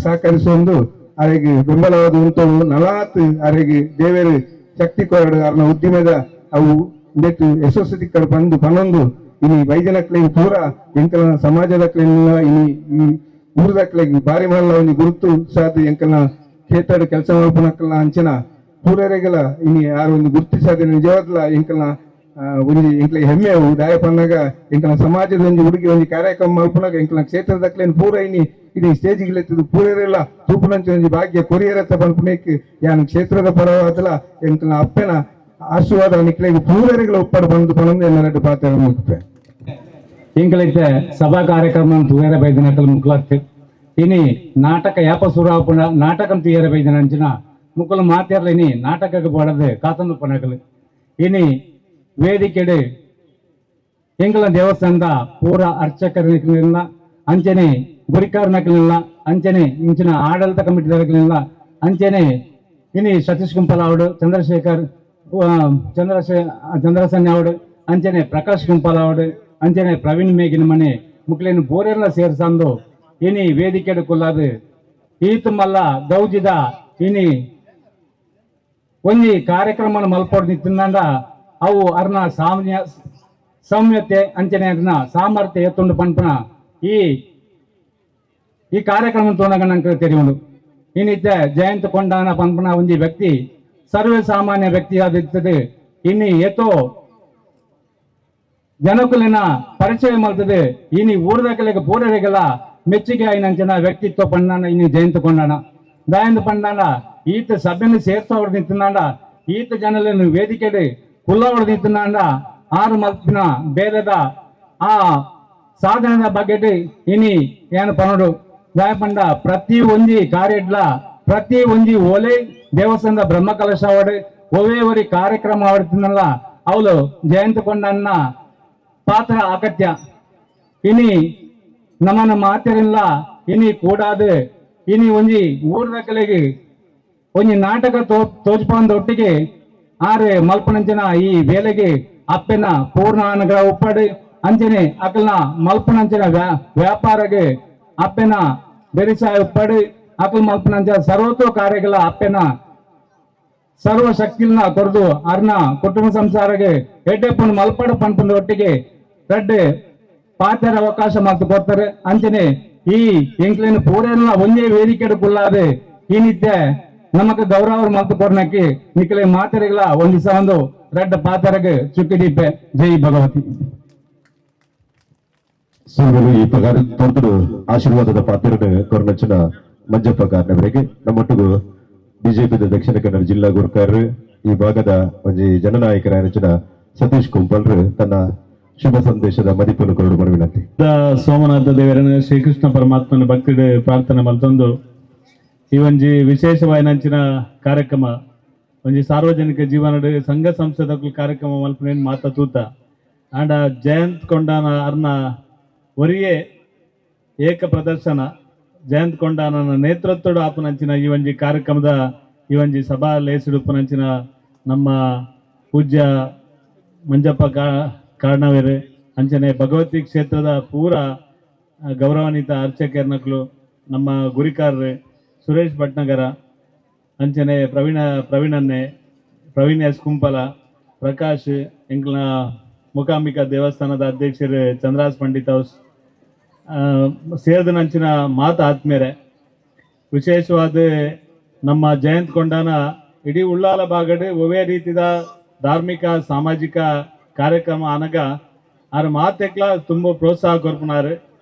ಸಹಕರಿಸೊಂದು ಅರೆಗೆ ಬೆಂಬಲವಾದ ಉಂಟು ನಲಾತ್ ಅರೆಗೆ ದೇವೇರು ಶಕ್ತಿ ಕೊರಡು ಅರ್ನ ಉದ್ದಿಮೆದ ಅವು ನೆಟ್ಟು ಯಶಸ್ಸು ತಿಕ್ಕಡು ಬಂದು ಪನ್ನೊಂದು ಇನಿ ವೈದ್ಯನಕ್ಲೆಗೆ ಪೂರ ಎಂಕಲ್ನ ಸಮಾಜದಕ್ಲೆಲ್ಲ ಇನಿ ಈ ಊರದಕ್ಲೆಗೆ ಬಾರಿ ಮಲ್ಲ ಒಂದು ಗುರುತು ಸಾಧು ಎಂಕಲ್ನ ಕ್ಷೇತ್ರ ಕೆಲಸ ಮಲ್ಪನಕ್ಕಲ್ನ ಅಂಚನ ಪೂರರೆಗಲ ಇನಿ ಯಾರು ಒಂದು ಗುರುತಿಸಾದ ನಿಜವಾದ್ಲ ಎಂಕಲ್ನ ಒಂದು ಎಂಕ್ಲಿಗೆ ಹೆಮ್ಮೆ ದಾಯಪನ್ನಾಗ ಎಂಕಲ್ನ ಸಮಾಜದ ಒಂದು ಹುಡುಗಿ ಒಂದು ಕಾರ್ಯಕ್ರಮ ಮಲ್ಪನಾಗ ಎಂಕಲ್ನ ಕ್ಷೇತ್ರದಕ್ಲೇನು ಪೂರ ಇನಿ ಇದು ಸ್ಟೇಜಿಗೆ ಲೆತ್ತದು ಪೂರರೆಲ್ಲ ತೂಪುನಂಚ ಒಂದು ಭಾಗ್ಯ ಕೊರಿಯರತ್ತ ಬಂಪನೇಕ್ ಯಾನ್ ಕ್ಷೇತ್ರದ ಪರವಾದಲ ಎಂಕಲ್ನ ಅಪ್ಪನ ಆಶೀರ್ವಾದ ನಿಕ್ಲೆಗೆ ಪೂರರೆಗಳ ಉಪ್ಪಾಡು ಬಂದು ಪನೊಂದು ಎನ್ನರಡ್ಡು ಪಾತ್ರ ಮುಕ್ತೆ ಇಂಕಲೈತೆ ಸಭಾ ಕಾರ್ಯಕ್ರಮ ತೂಯರ ಬೈದಿನಕಲ್ ಮುಕ್ಲಾಗ್ತಿ ಇನಿ ನಾಟಕ ಯಾಪ ಸುರಾಪುಣ ನಾಟಕಂ ತೂಯರ ಬೈದಿನ ಅಂಚಿನ ಮುಕ್ಕಲು ಮಾತೇರ್ಲ ಇನಿ ನಾಟಕಕ್ಕೆ ಪಡದೆ ಕಾತಂದು ಪನಕಲು ಇನಿ ವೇದಿಕೆಡು ಎಂಕಲ ದೇವಸ್ಥಾನದ ಪೂರ ಅರ್ಚಕರನಿಲ್ಲ ಅಂಚನೆ ಗುರಿಕಾರನಕಲಿಲ್ಲ ಅಂಚನೆ ಇಂಚಿನ ಆಡಳಿತ ಕಮಿಟಿದವರಿಲ್ಲ ಅಂಚನೆ ಇನಿ ಸತೀಶ್ ಕುಂಪಲಾವಡು ಚಂದ್ರಶೇಖರ್ ಚಂದ್ರಸನ್ಯಾವಡು ಅಂಚನೆ ಪ್ರಕಾಶ್ ಕುಂಪಲಾವಡು ಅಂಚನೆ ಪ್ರವೀಣ್ ಮೇಗಿನ ಮನೆ ಮುಕ್ಲೇನು ಬೋರೆಲ್ಲ ಸೇರ್ಸಂದು ಇನಿ ವೇದಿಕೆಡು ಕುಲ್ಲಾದು ಈತ ಮಲ್ಲ ಗೌಜಿದ ಇನಿ ಒಂಜಿ ಕಾರ್ಯಕ್ರಮ ಮಲ್ಪೊಡ್ ನಿಂತಿಂದ ಅವು ಅರ್ನ ಸೌಮ್ಯತೆ ಅಂಚನೆ ಅರ್ನ ಸಾಮರ್ಥ್ಯ ಎತ್ತುಂಡು ಪಂಪನ ಈ ಕಾರ್ಯಕ್ರಮ ತೋನಾಗ ನಂಗೆ ತೆರೆಯುಂಡು ಇನ್ನಿತ್ತೆ ಜಯಂತ ಕೊಂಡಾನ ಪಂಪನ ಒಂಜಿ ವ್ಯಕ್ತಿ ಸರ್ವೇ ಸಾಮಾನ್ಯ ವ್ಯಕ್ತಿ ಆದಿರ್ತದೆ ಇನ್ನಿ ಏತೋ ಜನಕುಲಿನ ಪರಿಚಯ ಮಾಡ್ತದೆ ಇನಿ ಊರದಕಲೆಗೆ ಪೂರರೆಗೆಲ್ಲ ಮೆಚ್ಚುಗೆ ಆಯ್ನಂಚಿನ ವ್ಯಕ್ತಿತ್ವ ಪಂಡಾನ ಇನಿ ಜಯಂತ ಕೊಂಡಾನ ದಯಂತ ಪಂಡಾನ ಈತ ಸಭೆಯನ್ನು ಸೇರ್ಸೋಡ್ ನಿಂತನಾಂಡ ಈತ ಜನలను ವೇದಿಕೆಡೆ ಕುಲ್ಲವಡ್ ನಿಂತನಾಂಡ ಆರು ಮಲ್ಪಿನ ಬೇದದ ಆ ಸಾಧನದ ಬಗ್ಗೆ ಇನಿ ಏನು ಪನೋಡು ದಯಪಂಡ ಪ್ರತಿ ಒಂಜಿ ಕಾರ್ಯಡ್ಲ ಪ್ರತಿ ಒಂಜಿ ಓಲೆ ದೇವಸ್ಥಾನದ ಬ್ರಹ್ಮಕಲಶ ಅವಡು ಒವೇವರಿ ಕಾರ್ಯಕ್ರಮ ಆಡ್ತಿನಲ್ಲ ಅವಳು ಜಯಂತ ಕೊಂಡನ್ನ ಪಾತ್ರ ಅಗತ್ಯ ಇನಿ ನಮ್ಮನ್ನ ಮಾತಿರಲ್ಲ ಇನಿ ಕೂಡಾದ ಇನಿ ಒಂಜಿ ಊರದ ಕಲೆಗೆ ಒಂಜಿ ನಾಟಕ ತೋಜ್ಪಂದ ಒಟ್ಟಿಗೆ ಆರೆ ಮಲ್ಪನಂಚನ ಈ ವೇಳೆಗೆ ಅಪ್ಪೆನ ಪೂರ್ಣ ಅನುಗ್ರಹ ಉಪ್ಪಡಿ ಅಂಚನೆ ಅಕಲ್ನ ಮಲ್ಪನಂಚನ ವ್ಯಾಪಾರಗೆ ಅಪ್ಪೆನ ಬೆರಿಸಾಯ ಉಪ್ಪಡಿ ಅಕಲ್ ಮಲ್ಪನಂಚ ಸರ್ವತೋ ಕಾರ್ಯಗಳ ಅಪ್ಪೆನ ಸರ್ವ ಶಕ್ತಿನ ಕೊರದು ಅರ್ನ ಕುಟುಂಬ ಸಂಸಾರಗೆ ಎಡ್ಡೆಪ್ಪನ ಮಲ್ಪಡ ಪಂಪದ ಒಟ್ಟಿಗೆ ರೆಡ್ಡೆ ಪಾತ್ರ ಅವಕಾಶ ಮತ್ತು ಕೊಡ್ತಾರೆ ಅಂಚನೆ ಈ ಎಂಕ್ಲೇನು ಪೂರೆಲ್ಲ ಒಂದೇ ವೇದಿಕೆ ಕುಲ್ಲಾದೆ ಈ ನಿತ್ಯ ನಮಕ್ ಗೌರವ ಮತ್ತು ಕೊರ್ನಕ್ಕೆ ನಿಖಲೆ ಮಾತರೆಗಳ ಒಂದಿಸ ಒಂದು ರೆಡ್ಡ ಪಾತ್ರಗೆ ಚುಕ್ಕಿದೀಪೆ ಜೈ ಭಗವತಿ ಸುರುಗಳು ಈ ಪ್ರಕಾರ ತೊಂದರು ಆಶೀರ್ವಾದದ ಪಾತ್ರನ ಕೊರ್ನಚ್ಚಿನ ಮಂಜಪ್ಪ ಕಾರ್ನವರಿಗೆ ನಮ್ಮೊಟ್ಟಿಗೂ ಬಿಜೆಪಿದ ದಕ್ಷಿಣ ಕನ್ನಡ ಜಿಲ್ಲಾ ಗುರುಕಾರರು ಈ ಭಾಗದ ಒಂಜಿ ಜನನಾಯಕರಾಯನಚಿನ ಸತೀಶ್ ಕುಂಪಲ್ರು ತನ್ನ ಶುಭ ಸಂದೇಶದ ಮದಿಪನ್ನು ಕೊರಡು ಮನವಿನಂತೆ ಸೋಮನಾಥ ದೇವರನ್ನ ಶ್ರೀಕೃಷ್ಣ ಪರಮಾತ್ಮನ ಭಕ್ತಿಡ್ ಪ್ರಾರ್ಥನೆ ಮಲ್ತೊಂದು ಈ ಒಂಜಿ ವಿಶೇಷವಾಯಿನಂಚಿನ ಕಾರ್ಯಕ್ರಮ ಒಂಜಿ ಸಾರ್ವಜನಿಕ ಜೀವನಡ್ ಸಂಘ ಸಂಸ್ಥೆದ ಕಾರ್ಯಕ್ರಮ ಮಲ್ಪನೇನು ಮಾತ ತೂತ ಆಂಡ ಜಯಂತ್ ಕೊಂಡಾನ ಅರ್ನ ಒರಿಯೇ ಏಕ ಪ್ರದರ್ಶನ ಜಯಂತ್ ಕೊಂಡಾನನ ನೇತೃತ್ವಡು ಆಪನಂಚಿನ ಈ ಒಂಜಿ ಕಾರ್ಯಕ್ರಮದ ಈ ಒಂಜಿ ಸಭಾ ಲೇಸುಡುಪ್ಪನಂಚಿನ ನಮ್ಮ ಪೂಜ್ಯ ಮಂಜಪ್ಪ ಕಾರಣವೇರು ಅಂಚನೆ ಭಗವತಿ ಕ್ಷೇತ್ರದ ಪೂರ ಗೌರವಾನ್ವಿತ ಅರ್ಚಕರ್ನಕ್ಲು ನಮ್ಮ ಗುರಿಕಾರ್ರೆ ಸುರೇಶ್ ಭಟ್ನಗರ ಅಂಚನೆ ಪ್ರವೀಣ್ ಎಸ್ ಕುಂಪಲ ಪ್ರಕಾಶ್ ಎಂಕ್ಲ ಮೂಕಾಂಬಿಕಾ ದೇವಸ್ಥಾನದ ಅಧ್ಯಕ್ಷರು ಚಂದ್ರಾಸ್ ಪಂಡಿತ್ ಹೌಸ್ ಸೇರಿದಂಚಿನ ಮಾತು ಆದ್ಮೇಲೆ ವಿಶೇಷವಾದ ನಮ್ಮ ಜಯಂತ್ ಕೊಂಡಾನ ಇಡೀ ಉಳ್ಳಾಲ ಬಾಗಡ್ ಒವೇ ರೀತಿದ ಧಾರ್ಮಿಕ ಸಾಮಾಜಿಕ ಕಾರ್ಯಕ್ರಮ ಅನಗ ಆರು ಮಾತೆಕ್ಲ ತುಂಬ ಪ್ರೋತ್ಸಾಹ ಕೊರ್ಪುನಾರು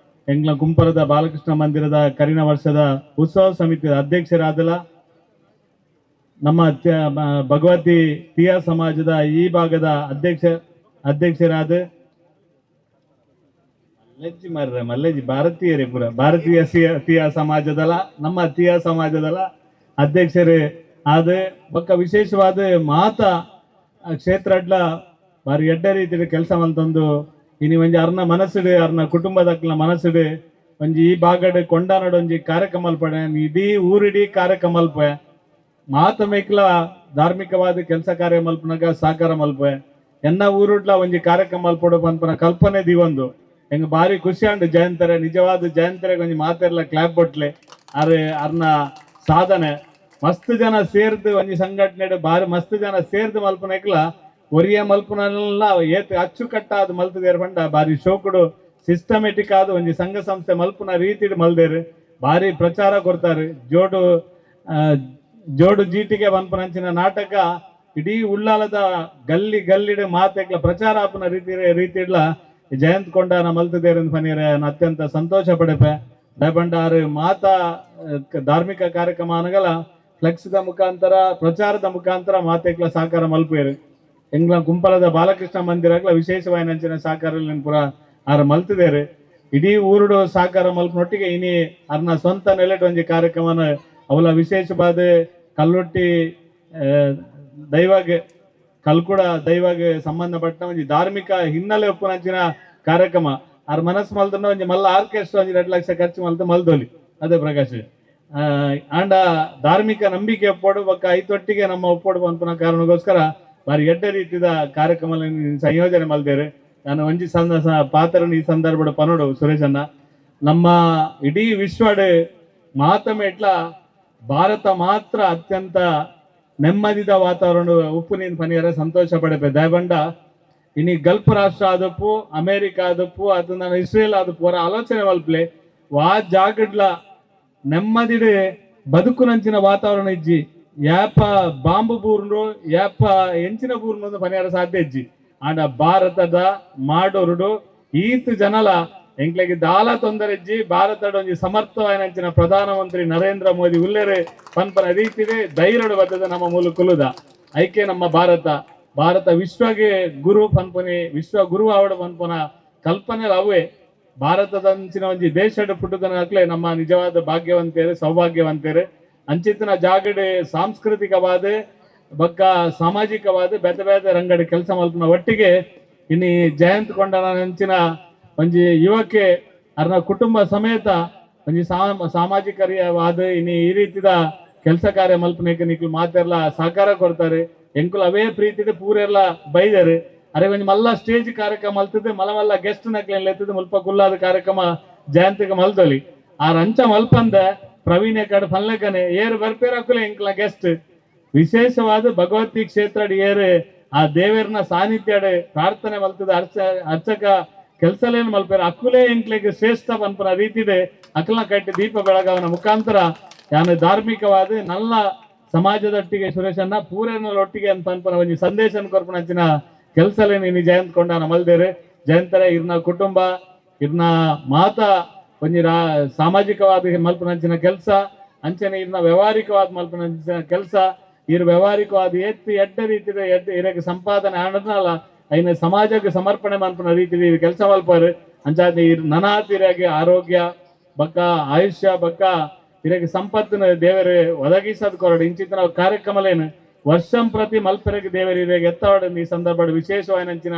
ಎಂಗ್ಲ ಕುಂಪರದ ಬಾಲಕೃಷ್ಣ ಮಂದಿರದ ಕರಿನ ವರ್ಷದ ಉತ್ಸವ ಸಮಿತಿಯ ಅಧ್ಯಕ್ಷರಾದಲ ನಮ್ಮ ಭಗವತಿ ತೀಯ ಸಮಾಜದ ಈ ಭಾಗದ ಅಧ್ಯಕ್ಷರಾದ ಮಲ್ಲೇಜಿ ಭಾರತೀಯರೇ ಪೂರ ಭಾರತೀಯ ತೀಯ ಸಮಾಜದಲ್ಲ ನಮ್ಮ ತೀಯ ಸಮಾಜದಲ್ಲ ಅಧ್ಯಕ್ಷರೇ ಆದ ಬೊಕ್ಕ ವಿಶೇಷವಾದ ಮಾತ ಕ್ಷೇತ್ರಡ್ಲ ಬಾರಿ ಎಡ್ಡ ರೀತಿಯ ಕೆಲಸ ಮಂತಂದು ಇನಿ ಒಂಜಿ ಅರ್ನ ಮನಸ್ಸುಡು ಅರ್ನ ಕುಟುಂಬದಕ್ಲ ಮನಸ್ಸುಡು ಒಂಜಿ ಈ ಭಾಗಡ್ ಕೊಂಡಾನಡ್ ಒಂಜಿ ಕಾರ್ಯಕ್ರಮ ಅಲ್ಪಡೆ ಇಡೀ ಊರಿಡೀ ಕಾರ್ಯಕ್ರಮ ಅಲ್ಪೆ ಮಾತ ಮೇಕ್ಲ ಧಾರ್ಮಿಕವಾದ ಕೆಲಸ ಕಾರ್ಯ ಮಲ್ಪನಾಗ ಸಾಕಾರ ಮಲ್ಪೆ ಎನ್ನ ಊರುಡ್ಲ ಒಂಜಿ ಕಾರ್ಯಕ್ರಮ ಅಲ್ಪಡು ಪನ್ಪನ ಕಲ್ಪನೆ ದಿವೊಂದು ಹೆಂಗ ಬಾರಿ ಖುಷಿ ಅಂಡ್ ಜಯಂತರೆ ನಿಜವಾದ ಜಯಂತರೆ ಒಂಜಿ ಮಾತೆರ್ಲ ಕ್ಲಾಪ್ ಬಟ್ಲೆ ಅರೆ ಅರ್ನ ಸಾಧನೆ ಮಸ್ತ್ ಜನ ಸೇರ್ದು ಒಂಜಿ ಸಂಘಟನೆ ಬಾರಿ ಮಸ್ತ್ ಜನ ಸೇರ್ದು ಮಲ್ಪನೆಕ್ಲ ಒರಿಯ ಮಲ್ಪನೆಲ್ಲ ಏತ್ ಅಚ್ಚುಕಟ್ಟಾದ ಮಲ್ತದೇರ್ ಪಂಡ ಬಾರಿ ಶೋಕುಡು ಸಿಸ್ಟಮೆಟಿಕ್ ಆದ ಒಂಜಿ ಸಂಘ ಸಂಸ್ಥೆ ಮಲ್ಪನ ರೀತಿ ಮಲ್ದೇರು ಬಾರಿ ಪ್ರಚಾರ ಕೊಡ್ತಾರೆ ಜೋಡು ಜೀಟಿಗೆ ಬಂಪನಂಚಿನ ನಾಟಕ ಇಡೀ ಉಳ್ಳಾಲದ ಗಲ್ಲಿಡ ಮಾತೆಕ್ಲ ಪ್ರಚಾರ ಆಪನ ರೀತಿಡ್ಲ ಜಯಂತ್ ಕೊಂಡಾನ ಮಲ್ತದೇರ್ ಪನೀರ ಅತ್ಯಂತ ಸಂತೋಷ ಪಡೆಪೆ ದಯಪಂಡ ಮಾತಾ ಧಾರ್ಮಿಕ ಕಾರ್ಯಕ್ರಮ ಅನಗಲ ಫ್ಲೆಕ್ಸ್ದ ಮುಖಾಂತರ ಪ್ರಚಾರದ ಮುಖಾಂತರ ಮಾತೆಕ್ಲ ಸಾಕಾರ ಮಲ್ಪೇರು ಎಂಗ್ಲ ಕುಂಪಲದ ಬಾಲಕೃಷ್ಣ ಮಂದಿರಗ್ಲ ವಿಶೇಷವಾದ ಸಾಕಾರ ಪುರ ಆರ ಮಲ್ತಿದೇರು ಇಡೀ ಊರುಡು ಸಾಕಾರ ಮಲ್ಪನೊಟ್ಟಿಗೆ ಇನಿ ಅರ್ನ ಸ್ವಂತ ನೆಲೆಟ್ ಒಂಜಿ ಕಾರ್ಯಕ್ರಮನ ಅವಲ ವಿಶೇಷವಾದ ಕಲ್ಲೊಟ್ಟಿ ದೈವಗೆ ಕಲ್ಕುಡ ದೈವಗೆ ಸಂಬಂಧಪಟ್ಟ ಒಂಜಿ ಧಾರ್ಮಿಕ ಹಿನ್ನೆಲೆ ಉಪ್ಪುನಂಚಿನ ಕಾರ್ಯಕ್ರಮ ಆರ ಮನಸ್ಸು ಮಲ್ತನ ಒಂಜಿ ಮಲ್ಲ ಆರ್ಕೆಸ್ಟ್ರಾ ಒಂಜಿ 2 ಲಕ್ಷ ಖರ್ಚು ಮಲ್ತ ಮಲ್ದೋಲಿ ಅದೇ ಪ್ರಕಾಶ್ ಆಂಡ ಧಾರ್ಮಿಕ ನಂಬಿಕೆ ಒಪ್ಪೋಡು ಬೊಕ್ಕ ಐತೊಟ್ಟಿಗೆ ನಮ್ಮ ಒಪ್ಪೋಡು ಪನ್ಪುನ ಕಾರಣಕ್ಕೋಸ್ಕರ ಬಾರಿ ಎಡ್ಡ ರೀತಿದ ಕಾರ್ಯಕ್ರಮ ಸಂಯೋಜನೆ ಮಲ್ದೇರು ನಾನು ಒಂಜಿ ಪಾತ್ರನ ಈ ಸಂದರ್ಭ ಪನೋಡು ಸುರೇಶನ್ನ ನಮ್ಮ ಇಡೀ ವಿಶ್ವಡ್ ಮಾತಮೇಟ್ಲ ಭಾರತ ಮಾತ್ರ ಅತ್ಯಂತ ನೆಮ್ಮದಿದ ವಾತಾವರಣ ಉಪ್ಪು ನೀನು ಪನಿಯರ ಸಂತೋಷ ಪಡೆಪೆ ದಯಬಂಡ ಇನಿ ಗಲ್ಫ್ ರಾಷ್ಟ್ರ ಆದಪ್ಪು ಅಮೇರಿಕ ಆದಪ್ಪು ಅದನ್ನ ಇಸ್ರೇಲ್ ಆದಪ್ಪು ಅವರ ಆಲೋಚನೆ ಮಲ್ಪಲೆ ವಾ ಜಾಗಡ್ಲ ನೆಮ್ಮದಿಡೆ ಬದುಕುನಂಚಿನ ವಾತಾವರಣ ಇಜ್ಜಿ ಯಾಪ ಬಾಂಬು ಬೂರ್ನು ಯಾಪ ಎಂಚಿನ ಬೂರ್ನು ಪನಿಯರ ಸಾಧ್ಯ ಇಜ್ಜಿ ಆಂಡ ಭಾರತದ ಮಾಡೋರುಡು ಈತ್ ಜನಲ ಎಂಕ್ಲೆಗೆ ದಾಲ ತೊಂದರೆ ಇಜ್ಜಿ ಭಾರತದ ಒಂಜಿ ಸಮರ್ಥವಾಯಿನಂಚಿನ ಪ್ರಧಾನಮಂತ್ರಿ ನರೇಂದ್ರ ಮೋದಿ ಉಲ್ಲೆರೆ ಪನ್ಪನ ರೀತಿಗೆ ಧೈರ್ಯಡು ಬದ್ದದ ನಮ್ಮ ಮೂಲಕುಲುದ ಐಕೆ ನಮ್ಮ ಭಾರತ ವಿಶ್ವಗೆ ಗುರು ಪನ್ಪನಿ ವಿಶ್ವ ಗುರು ಆವಡ ಪನ್ಪನ ಕಲ್ಪನೆ ಅವೇ ಭಾರತದಂಚಿನ ಒಂಜಿ ದೇಶದ ಪುಟ್ಟದನಕ್ಲೆ ನಮ್ಮ ನಿಜವಾದ ಭಾಗ್ಯವಂತೇರು ಸೌಭಾಗ್ಯವಂತೇರು ಅಂಚಿತ್ತಿನ ಜಾಗಡೆ ಸಾಂಸ್ಕೃತಿಕವಾದ ಬೊಕ್ಕ ಸಾಮಾಜಿಕವಾದ ಬೇತೆ ಬೇತೆ ರಂಗಡಿ ಕೆಲಸ ಮಲ್ಪನ ಒಟ್ಟಿಗೆ ಇನ್ನು ಜಯಂತ್ ಕೊಂಡನಂಚಿನ ಒಂಜಿ ಯುವಕೆ ಅರ್ನ ಕುಟುಂಬ ಸಮೇತ ಒಂಜಿ ಸಾಮಾಜಿಕವಾದ ಇನ್ನು ಈ ರೀತಿದ ಕೆಲಸ ಕಾರ್ಯ ಮಲ್ಪನೆಗೆ ನಿಕ್ಲು ಮಾತೆರ್ಲ ಸಹಕಾರ ಕೊಡ್ತಾರೆ ಎಂಕುಲು ಅವೇ ಪ್ರೀತಿದೆ ಪೂರೆಲ್ಲ ಬೈದರು ಅರೆ ಒಂಜಿ ಮಲ್ಲ ಸ್ಟೇಜ್ ಕಾರ್ಯಕ್ರಮ ಮಲ್ತದೆ ಮಲ್ಲ ಗೆಸ್ಟ್ ನಕ್ಲೆಲ್ಲ ಎತ್ತದ ಮುಲ್ಪ ಕುಲ್ಲಾದ ಕಾರ್ಯಕ್ರಮ ಜಯಂತಿಗೆ ಮಲ್ದೊಲಿ ಆ ರಂಚ ಮಲ್ಪಂದ ಪ್ರವೀಣ್ ಕಡೆ ಫಲ್ಲೆಗನೆ ಏರು ಬರ್ಪೇರಾಕುಲೆ ಎಂಕ್ಲ ಗೆಸ್ಟ್ ವಿಶೇಷವಾದ ಭಗವತಿ ಕ್ಷೇತ್ರ ಏರು ಆ ದೇವರನ ಸಾನ್ನಿಧ್ಯ ಪ್ರಾರ್ಥನೆ ಮಲ್ತದ ಅರ್ಚಕ ಕೆಲಸಲೇನು ಮಲ್ಪೇರ ಅಕ್ಕುಲೇ ಎಂಕ್ಲೆಗೆ ಶ್ರೇಷ್ಠ ಪನ್ಪನ ರೀತಿದೆ ಅಕ್ಕಲ ಕಟ್ಟಿ ದೀಪ ಬೆಳಗಾವನ ಮುಖಾಂತರ ಯಾನು ಧಾರ್ಮಿಕವಾದ ನಲ್ಲ ಸಮಾಜದೊಟ್ಟಿಗೆ ಸುರೇಶನ್ನ ಪೂರೈನೊಟ್ಟಿಗೆ ಅಂತ ಪನ್ಪನ ಒಂಜಿ ಸಂದೇಶ ಕೊರ್ಪನಂಚಿನ ಕೆಲಸಲೇನು ಇನ್ನು ಜಯಂತ್ ಕೊಂಡಾನ ಮಲ್ದೇರು ಜಯಂತರ ಇರ್ನ ಕುಟುಂಬ ಇರ್ನ ಮಾತಾ ಒಂಜಿ ಸಾಮಾಜಿಕವಾದ ಮಲ್ಪನಂಚಿನ ಕೆಲಸ ಅಂಚನೆ ಇರ್ನ ವ್ಯವಹಾರಿಕವಾದ ಮಲ್ಪನಂಚಿನ ಕೆಲಸ ಇರ್ ವ್ಯವಹಾರಿಕವಾದ ಎಡ್ಡ ರೀತಿಯ ಇರಕ್ಕೆ ಸಂಪಾದನೆ ಆಡನಲ್ಲ ಐನ ಸಮಾಜಕ್ಕೆ ಸಮರ್ಪಣೆ ಮಲ್ಪನ ರೀತಿ ಕೆಲಸ ಮಲ್ಪಾರು ಅಂಚಾದ ನನಾತಿರಾಗಿ ಆರೋಗ್ಯ ಬಕ್ಕ ಆಯುಷ್ಯ ಬಕ್ಕ ಇರಕ್ಕೆ ಸಂಪತ್ತಿನ ದೇವರೇ ಒದಗಿಸದ್ ಕೊರಡು ಇಂಚಿನ ಕಾರ್ಯಕ್ರಮಲೇನು ವರ್ಷಂ ಪ್ರತಿ ಮಲ್ಪರೆಗೆ ದೇವರಿಗೆ ಎತ್ತವಾಡ ಈ ಸಂದರ್ಭ ವಿಶೇಷವಾದ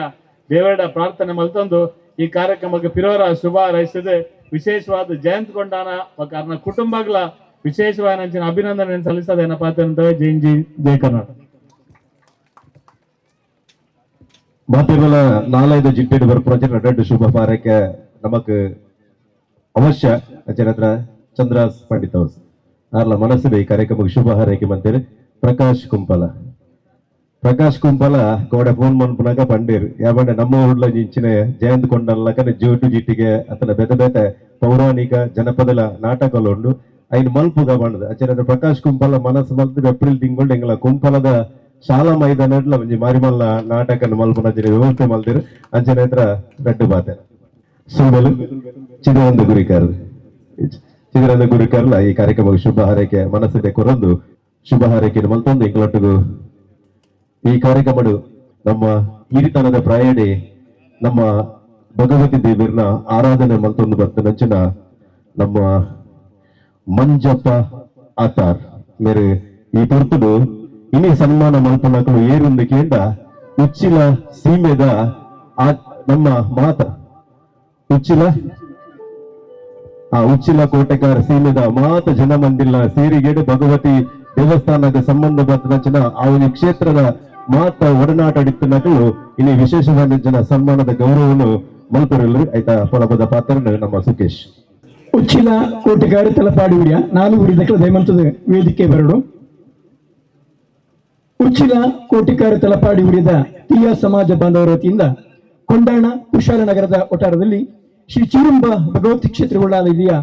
ದೇವರ ಪ್ರಾರ್ಥನೆ ಮಲ್ತಂದು ಈ ಕಾರ್ಯಕ್ರಮಕ್ಕೆ ಪಿರೋರ ಶುಭ ಹಾರೈಸಿದೆ ವಿಶೇಷವಾದ ಜಯಂತ್ ಕೊಂಡಾನ ಕಾರಣ ಕುಟುಂಬಗಳ ವಿಶೇಷವಾದ ಅಭಿನಂದನೆ ಸಲ್ಲಿಸೋದೇನಪ್ಪ ಅಂತ ಜೈ ಕರ್ನಾಟಕ. ಮಾತೆಗಳ 4-5 ಜಿಟ್ಟೆಡ್ ಬರ್ಪುರಂಚಿನ ரெண்டு ಶುಭ ಹಾರೈಕೆ ನಮಕ್ ಅವಶ್ಯ ಅಂಚಿನ ಹತ್ರ ಚಂದ್ರಾಸ್ ಪಂಡಿತ್ ಅವಸ್ ಆರ್ಲ ಮನಸ್ಸಿದೆ ಈ ಕಾರ್ಯಕ್ರಮಕ್ಕೆ ಶುಭ ಹಾರೈಕೆ ಮಂತೇಳಿ ಪ್ರಕಾಶ್ ಕುಂಪಲ ಗೋಡೆ ಫೋನ್ ಮನ್ಪುನಾಗ ಪಂಡೀರ್ ಯಾಬಂಡೆ ನಮ್ಮ ಊರ್ಲ ಇಂಚಿನ ಜಯಂತ್ ಕೊಂಡಲ್ಲಕನೆ ಜೋಟು ಜಿಟ್ಟಿಗೆ ಅತನ ಬೇತೆ ಬೇತೆ ಪೌರಾಣಿಕ ಜನಪದಲ ನಾಟಕಲು ಉಂಡು ಐನ್ ಮಲ್ಪುಗ ಬಂಡದ ಅಂಚಿನ ಪ್ರಕಾಶ್ ಕುಂಪಲ ಮನಸ್ಸು ಮಲ್ತು ಏಪ್ರಿಲ್ ತಿಂಗಳು ಎಂಗಳ ಕುಂಪಲದ ಶಾಲಾ ಮೈದಾನ ಒಂಜಿ ಮಾರಿಮಲ್ಲ ನಾಟಕ ಮಲ್ಪನ ವ್ಯವಸ್ಥೆ ಮಲ್ದಿರು ಅಂಚನೆ ಹತ್ರ ರೆಡ್ಡು ಬಾತೆ ಸುಂಬಲು ಚಿದಾನಂದ ಗುರಿಕಾರ್ಲ ಈ ಕಾರ್ಯಕ್ರಮಕ್ಕೆ ಶುಭ ಹಾರೈಕೆ ಮನಸ್ಸಿದೆ ಕೊರೊಂದು ಶುಭ ಹಾರೈಕೆ ಮಲ್ತೊಂದು ಇಂಗ್ಲೊಟ್ಟಿಗೂ ಈ ಕಾರ್ಯಕ್ರಮ ನಮ್ಮ ಹಿರಿತನದ ಪ್ರಾಯಣಿ ನಮ್ಮ ಭಗವತಿ ದೇವಿಯರ್ನ ಆರಾಧನೆ ಮಲ್ತೊಂದು ಬರ್ತ ನಂಚಿನ ನಮ್ಮ ಮಂಜಪ್ಪ ಆತಾರ್ ಮೇರೆ ಈ ತುರ್ತುಡು ಇನಿ ಸನ್ಮಾನ ಮಲ್ಪನಕಲು ಏರುಂದು ಕೇಂದ್ರ ಉಚ್ಚಿಲ ಸೀಮೆದ ನಮ್ಮ ಮಾತ ಉಚ್ಚಿಲ ಕೋಟೆಗಾರ ಸೀಮೆದ ಮಾತ ಜನ ಮಂದಿಲ್ಲ ಸೇರಿಗೇಡು ಭಗವತಿ ದೇವಸ್ಥಾನದ ಸಂಬಂಧ ಬರ್ತನಚನ ಆ ಒಂದು ಕ್ಷೇತ್ರದ ಮಾತ ಒಡನಾಟ ಅಡಿತನಕಲು ಇನಿ ವಿಶೇಷವಾದ ಜನ ಸನ್ಮಾನದ ಗೌರವವನ್ನು ಮಲ್ಪರಲ್ರಿ ಆಯ್ತಾ ಪೊಲಬದ ಪಾತ್ರ ನಮ್ಮ ಸುಕೇಶ್ ಉಚ್ಚಿಲ ಕೋಟೆಗಾರ ತಲಪಾಡಿ ಉಡಿಯ 4 ಉರಿದಕ್ಕಲ ದಯಮಂತದ ವೇದಿಕೆ ಬರಡು ಉಚ್ಚಿಲ ಕೋಟೆಗಾರ ತಲಪಾಡಿ ಉರಿದ ತೀಯ ಸಮಾಜ ಬಾಂಧವರ ವತಿಯಿಂದ ಕೊಂಡಾಣ ಕುಶಾಲನಗರದ ಒಟಾರದಲ್ಲಿ ಶ್ರೀ ಚಿರುಂಬ ಭಗವತಿ ಕ್ಷೇತ್ರಗೊಳ್ಳಾದ ಇದೆಯ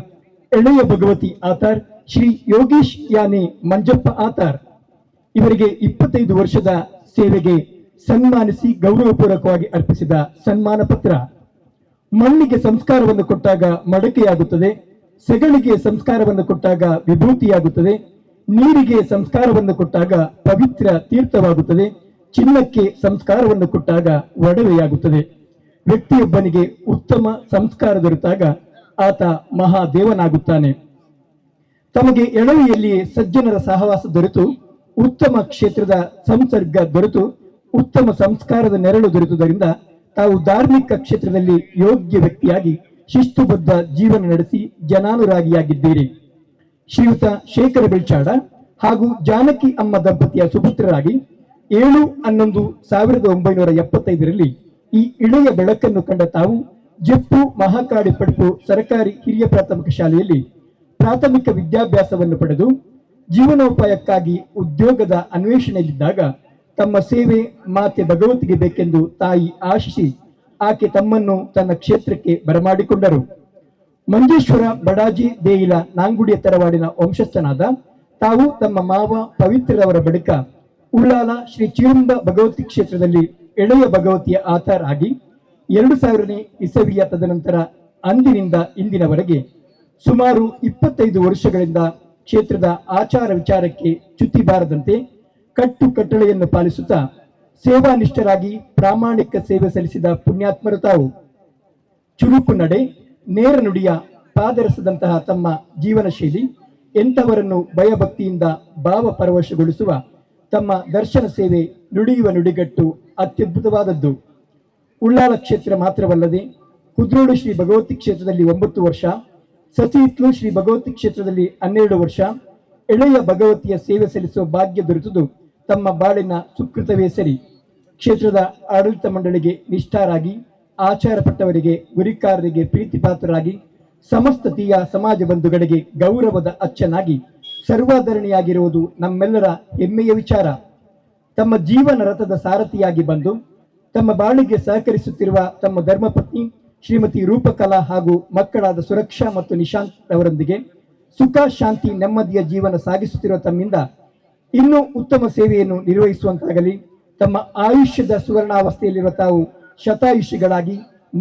ಎಳೆಯ ಭಗವತಿ ಆತಾರ್ ಶ್ರೀ ಯೋಗೇಶ್ ಯಾನೆ ಮಂಜಪ್ಪ ಆತಾರ್ ಇವರಿಗೆ 25 ವರ್ಷದ ಸೇವೆಗೆ ಸನ್ಮಾನಿಸಿ ಗೌರವಪೂರ್ವಕವಾಗಿ ಅರ್ಪಿಸಿದ ಸನ್ಮಾನ ಪತ್ರ. ಮಣ್ಣಿಗೆ ಸಂಸ್ಕಾರವನ್ನು ಕೊಟ್ಟಾಗ ಮಡಕೆಯಾಗುತ್ತದೆ, ಸೆಗಳಿಗೆ ಸಂಸ್ಕಾರವನ್ನು ಕೊಟ್ಟಾಗ ವಿಭೂತಿಯಾಗುತ್ತದೆ, ನೀರಿಗೆ ಸಂಸ್ಕಾರವನ್ನು ಕೊಟ್ಟಾಗ ಪವಿತ್ರ ತೀರ್ಥವಾಗುತ್ತದೆ, ಚಿನ್ನಕ್ಕೆ ಸಂಸ್ಕಾರವನ್ನು ಕೊಟ್ಟಾಗ ಒಡವೆಯಾಗುತ್ತದೆ. ವ್ಯಕ್ತಿಯೊಬ್ಬನಿಗೆ ಉತ್ತಮ ಸಂಸ್ಕಾರ ದೊರೆತಾಗ ಆತ ಮಹಾದೇವನಾಗುತ್ತಾನೆ. ತಮಗೆ ಎಳವೆಯಲ್ಲಿಯೇ ಸಜ್ಜನರ ಸಹವಾಸ ದೊರೆತು, ಉತ್ತಮ ಕ್ಷೇತ್ರದ ಸಂಸರ್ಗ ದೊರೆತು, ಉತ್ತಮ ಸಂಸ್ಕಾರದ ನೆರಳು ದೊರೆತುದರಿಂದ ತಾವು ಧಾರ್ಮಿಕ ಕ್ಷೇತ್ರದಲ್ಲಿ ಯೋಗ್ಯ ವ್ಯಕ್ತಿಯಾಗಿ ಶಿಸ್ತುಬದ್ಧ ಜೀವನ ನಡೆಸಿ ಜನಾನುರಾಗಿಯಾಗಿದ್ದೀರಿ. ಶ್ರೀಯುತ ಶೇಖರ ಬೆಳ್ಚಾಡ ಹಾಗೂ ಜಾನಕಿ ಅಮ್ಮ ದಂಪತಿಯ ಸುಪುತ್ರರಾಗಿ 7/11/1975 ಈ ಇಳೆಯ ಬೆಳಕನ್ನು ಕಂಡ ತಾವು ಜಪ್ಪು ಮಹಾಕಾಡಿ ಪಡ್ಪು ಸರ್ಕಾರಿ ಹಿರಿಯ ಪ್ರಾಥಮಿಕ ಶಾಲೆಯಲ್ಲಿ ಪ್ರಾಥಮಿಕ ವಿದ್ಯಾಭ್ಯಾಸವನ್ನು ಪಡೆದು ಜೀವನೋಪಾಯಕ್ಕಾಗಿ ಉದ್ಯೋಗದ ಅನ್ವೇಷಣೆಯಲ್ಲಿದ್ದಾಗ ತಮ್ಮ ಸೇವೆ ಮಾತೆ ಭಗವತಿಗೆ ಬೇಕೆಂದು ತಾಯಿ ಆಶಿಸಿ ಆಕೆ ತಮ್ಮನ್ನು ತನ್ನ ಕ್ಷೇತ್ರಕ್ಕೆ ಬರಮಾಡಿಕೊಂಡರು. ಮಂಜೇಶ್ವರ ಬಡಾಜಿ ದೇಯಿಲ ನಾಂಗುಡಿಯ ತರವಾಡಿನ ವಂಶಸ್ಥನಾದ ತಾವು ತಮ್ಮ ಮಾವ ಪವಿತ್ರರವರ ಬಳಿಕ ಉಳ್ಳಾಲ ಶ್ರೀ ಚಿರುಂಬ ಭಗವತಿ ಕ್ಷೇತ್ರದಲ್ಲಿ ಎಳೆಯ ಭಗವತಿಯ ಆತಾರ್ ಆಗಿ 2000ನೇ ಇಸವಿಯ ತದನಂತರ ಅಂದಿನಿಂದ ಇಂದಿನವರೆಗೆ ಸುಮಾರು 25 ವರ್ಷಗಳಿಂದ ಕ್ಷೇತ್ರದ ಆಚಾರ ವಿಚಾರಕ್ಕೆ ಚ್ಯುತಿ ಬಾರದಂತೆ ಕಟ್ಟು ಕಟ್ಟಳೆಯನ್ನು ಪಾಲಿಸುತ್ತಾ ಸೇವಾನಿಷ್ಠರಾಗಿ ಪ್ರಾಮಾಣಿಕ ಸೇವೆ ಸಲ್ಲಿಸಿದ ಪುಣ್ಯಾತ್ಮರು ತಾವು. ಚುರುಕು ನಡೆ, ನೇರ ನುಡಿಯ ಪಾದರಸದಂತಹ ತಮ್ಮ ಜೀವನ ಶೈಲಿ ಎಂಥವರನ್ನು ಭಯಭಕ್ತಿಯಿಂದ ಭಾವ ಪರವಶಗೊಳಿಸುವ ತಮ್ಮ ದರ್ಶನ ಸೇವೆ, ನುಡಿಯುವ ನುಡಿಗಟ್ಟು ಅತ್ಯದ್ಭುತವಾದದ್ದು. ಉಳ್ಳಾಲ ಕ್ಷೇತ್ರ ಮಾತ್ರವಲ್ಲದೆ ಕುದ್ರೋಡು ಶ್ರೀ ಭಗವತಿ ಕ್ಷೇತ್ರದಲ್ಲಿ 9 ವರ್ಷ, ಸಸಿಹಿತ್ಲು ಶ್ರೀ ಭಗವತಿ ಕ್ಷೇತ್ರದಲ್ಲಿ 12 ವರ್ಷ ಎಳೆಯ ಭಗವತಿಯ ಸೇವೆ ಸಲ್ಲಿಸುವ ಭಾಗ್ಯ ದೊರೆತುದು ತಮ್ಮ ಬಾಳಿನ ಸುಕೃತವೇ ಸರಿ. ಕ್ಷೇತ್ರದ ಆಡಳಿತ ಮಂಡಳಿಗೆ ನಿಷ್ಠಾರಾಗಿ, ಆಚಾರಪಟ್ಟವರಿಗೆ ಗುರಿಕಾರರಿಗೆ ಪ್ರೀತಿಪಾತ್ರರಾಗಿ, ಸಮಸ್ತತೀಯ ಸಮಾಜ ಬಂಧುಗಳಿಗೆ ಗೌರವದ ಅಚ್ಚನಾಗಿ ಸರ್ವಾಧರಣೆಯಾಗಿರುವುದು ನಮ್ಮೆಲ್ಲರ ಹೆಮ್ಮೆಯ ವಿಚಾರ. ತಮ್ಮ ಜೀವನ ರಥದ ಸಾರಥಿಯಾಗಿ ಬಂದು ತಮ್ಮ ಬಾಳಿಗೆ ಸಹಕರಿಸುತ್ತಿರುವ ತಮ್ಮ ಧರ್ಮಪತ್ನಿ ಶ್ರೀಮತಿ ರೂಪಕಲಾ ಹಾಗೂ ಮಕ್ಕಳಾದ ಸುರಕ್ಷಾ ಮತ್ತು ನಿಶಾಂತ್ ಅವರೊಂದಿಗೆ ಸುಖ, ಶಾಂತಿ, ನೆಮ್ಮದಿಯ ಜೀವನ ಸಾಗಿಸುತ್ತಿರುವ ತಮ್ಮಿಂದ ಇನ್ನೂ ಉತ್ತಮ ಸೇವೆಯನ್ನು ನಿರ್ವಹಿಸುವಂತಾಗಲಿ. ತಮ್ಮ ಆಯುಷ್ಯದ ಸುವರ್ಣಾವಸ್ಥೆಯಲ್ಲಿರುವ ತಾವು ಶತಾಯುಷಿಗಳಾಗಿ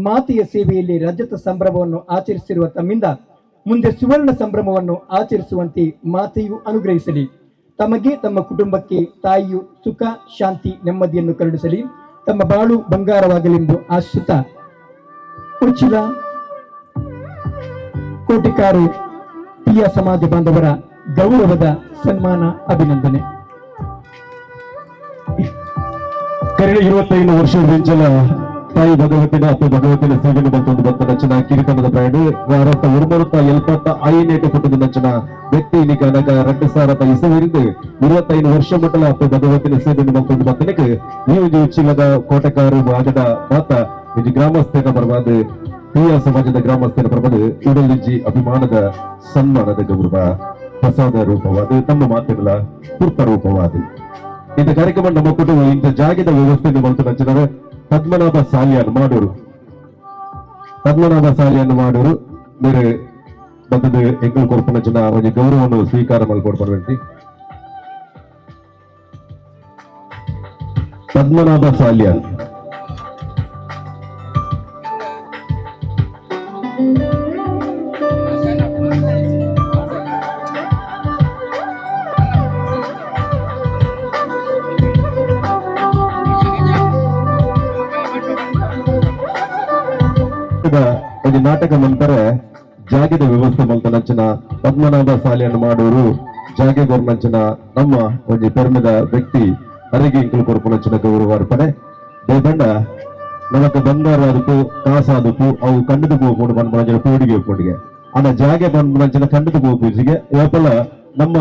ಮಾತೆಯ ಸೇವೆಯಲ್ಲಿ ರಜತ ಸಂಭ್ರಮವನ್ನು ಆಚರಿಸಿರುವ ತಮ್ಮಿಂದ ಮುಂದೆ ಸುವರ್ಣ ಸಂಭ್ರಮವನ್ನು ಆಚರಿಸುವಂತೆ ಮಾತೆಯು ಅನುಗ್ರಹಿಸಲಿ. ತಮಗೆ, ತಮ್ಮ ಕುಟುಂಬಕ್ಕೆ ತಾಯಿಯು ಸುಖ, ಶಾಂತಿ, ನೆಮ್ಮದಿಯನ್ನು ಕರುಣಿಸಲಿ. ತಮ್ಮ ಬಾಳು ಬಂಗಾರವಾಗಲೆಂದು ಆಶಿಸುತ್ತಾ ಉಚ್ಚಿಲ ಕೋಟೆಕಾರು ತೀಯ ಸಮಾಜ ಬಾಂಧವರ ಗೌರವದ ಸನ್ಮಾನ, ಅಭಿನಂದನೆ. ಕರೆಯ 25 ವರ್ಷ ಬೆಂಚಲ ತಾಯಿ ಭಗವತಿನ ಅಪ್ಪ ಭಗವತಿನ ಸೇವೆಗೆ ಮತ್ತೊಂದು ಭಕ್ತ ನಚ್ಚಿನ ಕಿರಿತನದ ಪ್ರಯಾಣ ವಾರತ್ತ ಉರುಮರುತ್ತ ಎಲ್ಪತ್ತ ಐನೇಟ ಕುಟುಂಬ ನಚ್ಚಿನ ವ್ಯಕ್ತಿ ಇನ್ನಿಗೆ ಅನಗ 2005 25 ವರ್ಷ ಮಟ್ಟಲ ಅಪ್ಪ ಭಗವತಿನ ಸೇವೆಗೆ ಮತ್ತೊಂದು ಭಕ್ತನಿಗೆ ನೀವು ಉಚ್ಚಿಲದ ಕೋಟೆಕಾರು ಭಾಗದ ಮಾತ ಇದು ಗ್ರಾಮಸ್ಥನ ಬರವಾದ ಹಿರಿಯ ಸಮಾಜದ ಗ್ರಾಮಸ್ಥನ ಬರವಾದ ಉಡಲಿಜ್ಜಿ ಅಭಿಮಾನದ ಸನ್ಮಾನದ ಗೌರವ ಪ್ರಸಾದ ರೂಪವಾದ ತಮ್ಮ ಮಾತುಗಳ ಪೂರ್ತ ರೂಪವಾದ ಇಂಥ ಕಾರ್ಯಕ್ರಮ ನಮ್ಮ ಕುಟುಂಬ ಇಂಥ ಜಾಗದ ವ್ಯವಸ್ಥೆಯನ್ನು ಬಂತು ನಚ್ಚಿದರೆ ಪದ್ಮನಾಭ ಸಾಲಿಯನ್ನು ಮಾಡೋರು ಬೇರೆ ಬಂದದ್ದು ಎಂಕಲ್ ಕೊರ್ಪನ ಜನ ಒಂದು ಗೌರವವನ್ನು ಸ್ವೀಕಾರ ಮಾಡಿಕೊಡ್ಬಾರ್ದು ಪದ್ಮನಾಭ ಸಾಲಿಯನ್ ಒಂದು ನಾಟಕ ನಂತರ ಜಾಗದ ವ್ಯವಸ್ಥೆ ಮಲ್ತನಂಚಿನ ಪದ್ಮನಾಭ ಸಾಲಿಯನ್ನು ಮಾಡೋರು ಜಾಗೆ ಗೋರ್ನಂಚಿನ ನಮ್ಮ ಒಂದು ಪೆರ್ಮದ ವ್ಯಕ್ತಿ ಅರಿಗೆ ಇಂಕಲು ಕೊರಪನಂಚಿನ ಗೌರವ ಅರ್ಪಣೆ ಬೇಬಂಡ ನಮಕ್ ಬಂಗಾರ ಅದಕ್ಕೂ ಕಾಸಾದಕ್ಕೂ ಅವು ಕಂಡದ ಹೋಗ್ಕೊಂಡು ಬಂದ ಪೋಡಿಗೆ ಹೋಗ್ಕೊಂಡಿಗೆ ಅನ್ನ ಜಾಗೆ ಬಂದಂಚಿನ ಕಂಡದ ಹೋಗೋ ಪೂಜೆಗೆ ಯಾಪಲ ನಮ್ಮ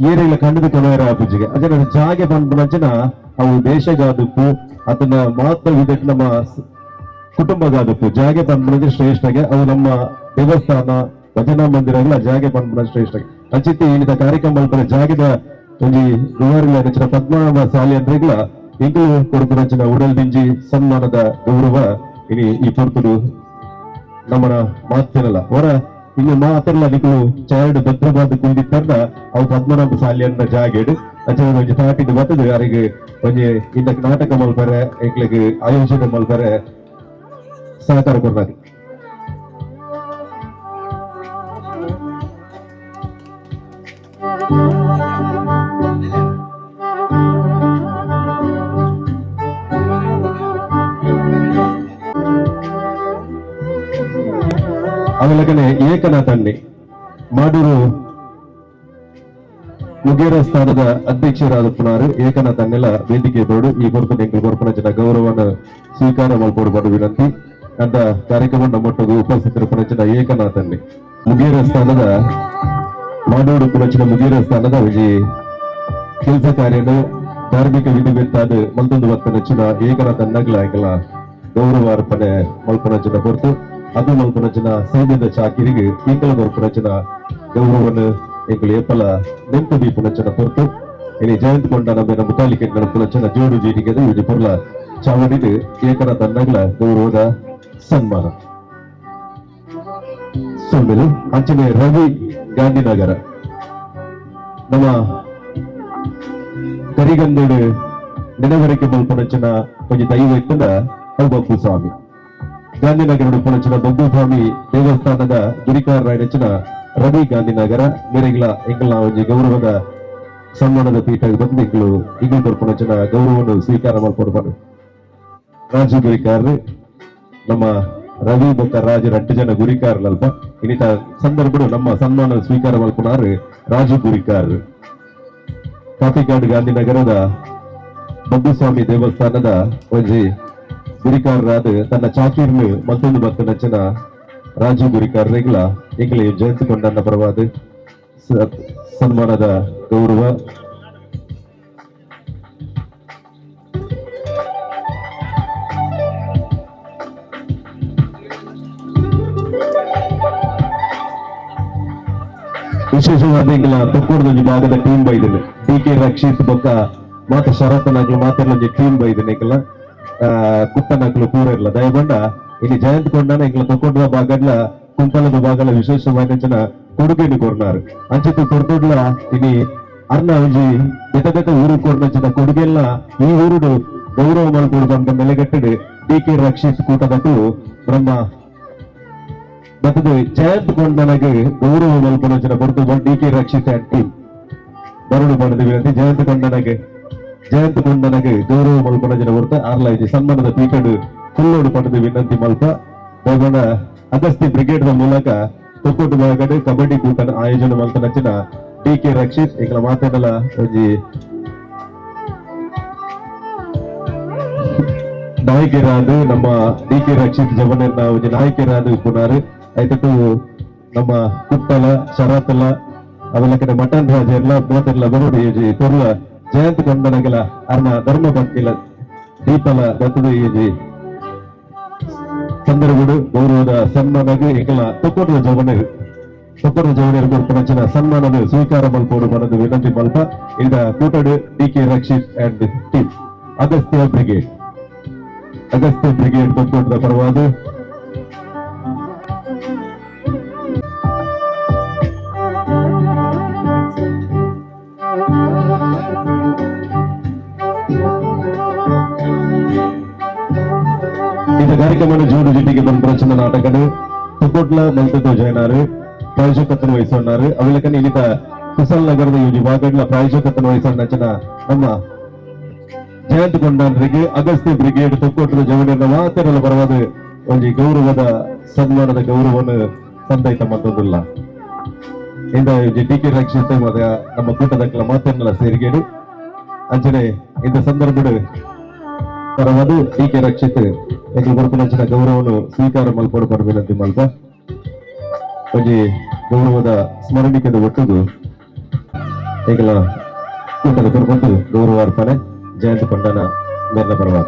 ಏರಿಯಲ ಕಂಡದ ಕೊನೆಯರ ಪೂಜೆಗೆ ಅದನ್ನ ಜಾಗೆ ಬಂದಂಚಿನ ಅವು ದೇಶಗಾದಕ್ಕೂ ಅದನ್ನ ಮಾತ್ರ ವಿಧಕ್ಕೆ ನಮ್ಮ ಕುಟುಂಬಗಾದಕ್ಕೂ ಜಾಗೆ ಪಂಪನದ ಶ್ರೇಷ್ಠಗೆ ಅವು ನಮ್ಮ ದೇವಸ್ಥಾನ ಭಜನಾ ಮಂದಿರಗಳ ಜಾಗೆ ಪಂಪನ ಶ್ರೇಷ್ಠಗೆ ಅಂಚಿತಿ ಇಲ್ಲಿದ ಕಾರ್ಯಕ್ರಮ ಮಲ್ಪನ ಜಾಗದ ಒಂದು ವಿವರಿಲ ನಚ್ಚಿನ ಪದ್ಮನಾಭ ಸಾಲಿ ಅಂದ್ರಿಗ್ಲ ಇಂಕಲು ಕೊಡುಕು ನಚ್ಚಿನ ಉಡಲ್ ದಿಂಜಿ ಸನ್ಮಾನದ ಗೌರವ ಇನಿ ಈ ಪೊರ್ತುಡು ನಮ್ಮನ ಮಾತಿರಲ್ಲ ಹೊರ ಇನ್ನು ಮಾತಿರಲ್ಲ ನಿಕಲು ಚೈಲ್ಡ್ ಭದ್ರವಾದ ಕುಂದಿತ್ತಂದ ಅವು ಪದ್ಮನಾಭ ಸಾಲಿಯನ್ನ ಜಾಗೇಡು ಅಚ್ಚ ಒಂಜಿ ತಾಟಿದ ಬತ್ತದು ಯಾರಿಗೆ ಒಂಜಿ ಇಂದಕ್ಕೆ ನಾಟಕ ಮಲ್ಪರೆ ಎಂಕ್ಲಿಗೆ ಆಯೋಜನೆ ಮಲ್ಪರೆ ಸಹಕಾರ ಕೊಡ್ತಾರೆ ಅವಲಗನೆ ಏಕನಾಥಣ್ಣಿ ಮಾಡೂರು ಮುಗೇರ ಸ್ಥಾನದ ಅಧ್ಯಕ್ಷರಾದ ಪುನಾರು ಏಕನಾಥಣ್ಣೆಲ್ಲ ವೇದಿಕೆ ಬೋರ್ಡು ಈ ಕೊರತು ಎಂಕಲ್ ಕೊರಪನ ಜನ ಗೌರವವನ್ನು ಸ್ವೀಕಾರ ಮಾಡಿಕೊಡ್ಬಾರ್ದು ವಿನಂತಿ ಅಂತ ಕಾರ್ಯಕ್ರಮ ನಮ್ಮೊಟ್ಟಿಗೆ ಉಪಸ್ಥಿತರ ಪುನಚಿನ ಏಕನಾಥನ್ನಿ ಮುಗೇರ ಸ್ಥಾನದ ಮಾಡೂರು ಪುನಚಿನ ಮುಗೇರ ಸ್ಥಾನದ ವಿಜಿ ಕೆಲಸ ಕಾರ್ಯನು ಧಾರ್ಮಿಕ ವಿಧಿವೆತ್ತಾದ ಮತ್ತೊಂದು ವತ್ತ ನಚ್ಚಿನ ಏಕನಾಥನ್ನಗ್ಲ ಎಂಕಲ ಗೌರವ ಅರ್ಪಣೆ ಮಲ್ಪನಚಿನ ಹೊರತು ಅದು ಮಲ್ಪನಚಿನ ಸೈನ್ಯದ ಚಾಕಿರಿಗೆ ಈಕಲ ಮಲ್ಪನಚಿನ ಗೌರವವನ್ನು ಎಂಕಲು ಏಪಲ ನೆಂಪು ದೀಪನಚಿನ ಹೊರತು ಇನಿ ಜಯಂತ್ ಕೊಂಡ ನಮ್ಮ ಮುತಾಲಿಕೆ ಪುನಚಿನ ಜೋಡು ಜೀಟಿಗೆ ವಿಜಯ ಪುರ್ಲ ಚಾವಡಿದು ಏಕನಾಥನ್ನಗ್ಲ ಗೌರವದ ಸನ್ಮಾನ ಸೊಂಬಲು ಅಂಚನೆ ರವಿ ಗಾಂಧಿನಗರ ನಮ್ಮ ಕರಿಗಂದೋಡು ನೆನವರಿಕೆ ಮಲ್ಪನಚಿನ ಒಂದು ದೈವ ಇತ್ತಂದ ಅವು ಬಬ್ಬು ಸ್ವಾಮಿ ಗಾಂಧಿನಗರ ಪುನಚಿನ ಬಬ್ಬು ಸ್ವಾಮಿ ದೇವಸ್ಥಾನದ ಗುರಿಕಾರರಾಯನಚಿನ ರವಿ ಗಾಂಧಿನಗರ ಮೇರೆಗ್ಲ ಎಂಕಲ್ನ ಒಂದು ಗೌರವದ ಸನ್ಮಾನದ ಪೀಠ ಬಂದು ಇಂಗ್ಲು ಪುನಚಿನ ಗೌರವವನ್ನು ಸ್ವೀಕಾರ ಮಾಡ್ಕೊಡ್ಬಾರ್ದು ರಾಜು ಗುರಿಕಾರರು ನಮ್ಮ ರವಿ ಬೊಕ್ಕ ರಾಜರ 8 ಜನ ಗುರಿಕಾರರಲ್ಪ ಇನ್ನಿತ ಸಂದರ್ಭಗಳು ನಮ್ಮ ಸನ್ಮಾನ ಸ್ವೀಕಾರ ಮಲ್ಪನಾರು ರಾಜು ಗುರಿಕಾರರು ಕಾಪಿಕಾಡು ಗಾಂಧಿನಗರದ ಬಬ್ಬುಸ್ವಾಮಿ ದೇವಸ್ಥಾನದ ಒಂಜಿ ಗುರಿಕಾರರಾದ ತನ್ನ ಚಾಕೀರ್ನು ಮತ್ತೊಂದು ಭಕ್ತ ನಚ್ಚನ ರಾಜು ಗುರಿಕಾರರಿಗಳ ಈಗಲೇ ಜಯಂತಿ ಕೊಂಡನ್ನ ಪರವಾದ ಸನ್ಮಾನದ ಗೌರವ ವಿಶೇಷವಾದ ಇಂಗ್ಲ ತೊಕ್ಕೋಡ್ದ ಭಾಗದ ಟೀಮ್ ಬೈದಿದೆ ಡಿ.ಕೆ. ರಕ್ಷಿತ್ ಬೊಕ್ಕ ಮಾತ ಶರತ್ನಾಗ್ಲು ಮಾತಾಡ್ಲೊಂಜಿ ಟೀಮ್ ಬೈದಿನ ಇಂಕಲ ಕುಟ್ಟನಾಗ್ಲು ಪೂರ ಇರ್ಲ ದಯಬಂಡ ಇಲ್ಲಿ ಜಯಂತ್ ಕೊಂಡನ ಇಂಗ್ಲ ತೊಕ್ಕೋಡ್ದ ಭಾಗಡ್ಲ ಕುಂಪಲದ ಭಾಗಲ ವಿಶೇಷವಾದ ಕೊಡುಗೆನು ಕೊರ್ನಾರು ಅಂಚಿತ್ತು ತೊಡ್ದೊಡ್ಲ ಇನಿ ಅರ್ನ ಒಂಜಿ ಬೆತ ಊರು ಕೊರ್ನಂಚಿನ ಕೊಡುಗೆಲ್ಲ ಈ ಊರುಡು ಗೌರವ ಮಲ್ಕೊಡು ಬಂದ ನೆಲೆಗಟ್ಟಡು ಡಿ.ಕೆ. ರಕ್ಷಿತ್ ಕೂಟದಕ್ಕೂ ಬ್ರಹ್ಮ ಮತ್ತದು ಜಯಂತ್ ಕೊಂಡನಗೆ ಗೌರವ ಮಲ್ಪನಂಚಿನ ಕೊಡ್ತು ಡಿ.ಕೆ. ರಕ್ಷಿತ್ ಅಂಡ್ ಟೀಮ್ ಬರಡು ಮಾಡಿದ್ವಿ ಅಂತ ಜಯಂತ್ ಕೊಂಡನಗೆ ಗೌರವ ಮಲ್ಪನಂಚಿನ ಹೊರತು ಆರ್ಲ ಇದೆ ಸನ್ಮಾನದ ಪೀಠಡು ಫುಲ್ಲೋಡು ಪಡೆದು ವಿನಂತಿ ಮಲ್ಪ ಬಗಣ ಅಗಸ್ತಿ ಬ್ರಿಗೇಡ್ ಮೂಲಕ ತೊಕ್ಕೊಟ್ಟು ಭಾಗಡು ಕಬಡ್ಡಿ ಕೂಟನ ಆಯೋಜನೆ ಮಲ್ಪನಂಚಿನ ಡಿ.ಕೆ. ರಕ್ಷಿತ್ ಈಗ ಮಾತಾಡಲ್ಲ ಒಂಜಿ ನಾಯಕರಾದ ನಮ್ಮ ಡಿ ಕೆ ರಕ್ಷಿತ್ ಜವನನ್ನ ಒಂದು ನಾಯಕರಾದ ಪುನಾರು ಆಯ್ತು ನಮ್ಮ ಕುಪ್ಪಲ ಶರತ್ತಲ ಅವೆಲ್ಲ ಕಡೆ ಮಟನ್ ರಾಜ ಎಲ್ಲ ಮೂವತ್ತೆಲ್ಲ ಬರೋದು ಏಜಿ ಕೊರುವ ಜಯಂತ ಕೊಂಡನಗೆಲ್ಲ ಅರ್ನ ಧರ್ಮ ಪಂಕಿಲ ದೀಪಲ ಬರ್ತದೆ ಏಜಿ ಸಂದರ್ಭಗಳು ಗೌರವದ ಸನ್ಮಾನಗೆ ಈಗಲ ತೊಕ್ಕೊಡುವ ಜವನರು ಕೊಡ್ಪನಚಿನ ಸನ್ಮಾನದ ಸ್ವೀಕಾರ ಮಲ್ಪೋಡು ಬರೋದು ವಿನಂತಿ ಮಲ್ಪ ಈಗ ಕೂಟಡು D K Rakshith and team Agastya brigade ಕೊಟ್ಟ ಪರವಾದ இந்த ಕಾರ್ಯಕ್ರಮದ ಜೋಡು ಜಿಟಿಗೆ ಬಂದ ನಾಟಕಗಳು ತುಕೋಟ್ಲ ಮಲ್ತతో ಜಾಯ್ನಾರು ಪ್ರಾಯೋಜಕತ್ವನ ವಹಿಸೋಣಾರು ಅವೆಲ್ಲಕನ್ನ ಇಲ್ಲಿದ ಕುಸಲ್ ನಗರದ ಈ ವಿಭಾಗಗಳ ಪ್ರಾಯೋಜಕತ್ವನ ವಹಿಸೋಣ ನಮ್ಮ ಜಯಂತ್ ಕೊಂಡಾನರಿಗೆ ಅಗಸ್ತ್ಯ ಬ್ರಿಗೇಡ್ ತೊಕ್ಕೊಟ್ಟದ ಜವನನ್ನ ಮಾತೆರಲು ಬರವಾದ ಒಂದು ಗೌರವದ ಸನ್ಮಾನದ ಗೌರವವನ್ನು ಸಂದೈತ ಮತ್ತೊಂದಿಲ್ಲ ಇಂದ ಡಿ ಕೆ ರಕ್ಷಿತ ನಮ್ಮ ಕೂಟದ ಮಾತೆರಲ ಸೇರಿಗೇಡು ಅಂಚನೆ ಇಂದ ಸಂದರ್ಭದ ಪರವಾದ ಡಿ ಕೆ ರಕ್ಷಿತ್ ಎಂದು ಬರ್ಪನಂಚಿನ ಗೌರವವನ್ನು ಸ್ವೀಕಾರ ಮಲ್ಪಡು ವಿನಂತಿ ಮಲ್ಪ ಒಂದು ಗೌರವದ ಸ್ಮರಣಿಕದ ಒಟ್ಟುದು ಈಗಲ ಕೂಟದ ಕೊಡ್ಕೊಂಡು ಗೌರವಾರ್ಪಣೆ ಜಯಂತ ಕೊಂಡನ ಮೇಲಿನ ಪರವಾದ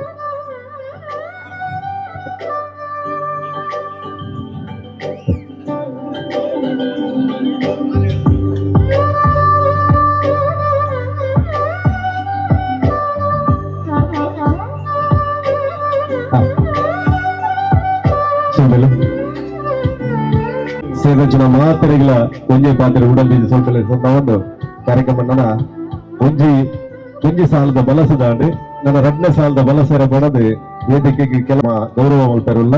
ಸೇವಂಚಿನ ಮಾತರೆಗಳ ಒಂಜೆ ಪಾತ್ರೆ ಉಡಲ್ ಸ್ವಲ್ಪ ಒಂದು ಕಾರ್ಯಕ್ರಮ ಒಂಜಿ ಸಾಲದ ಬಲಸದಾಂಡು ನನ್ನ 2ನೇ ಸಾಲದ ಬಲಸರ ಬಡದು ವೇದಿಕೆಗೆ ಕೆಲ ಗೌರವ ಮಲ್ಪರುಲ್ಲ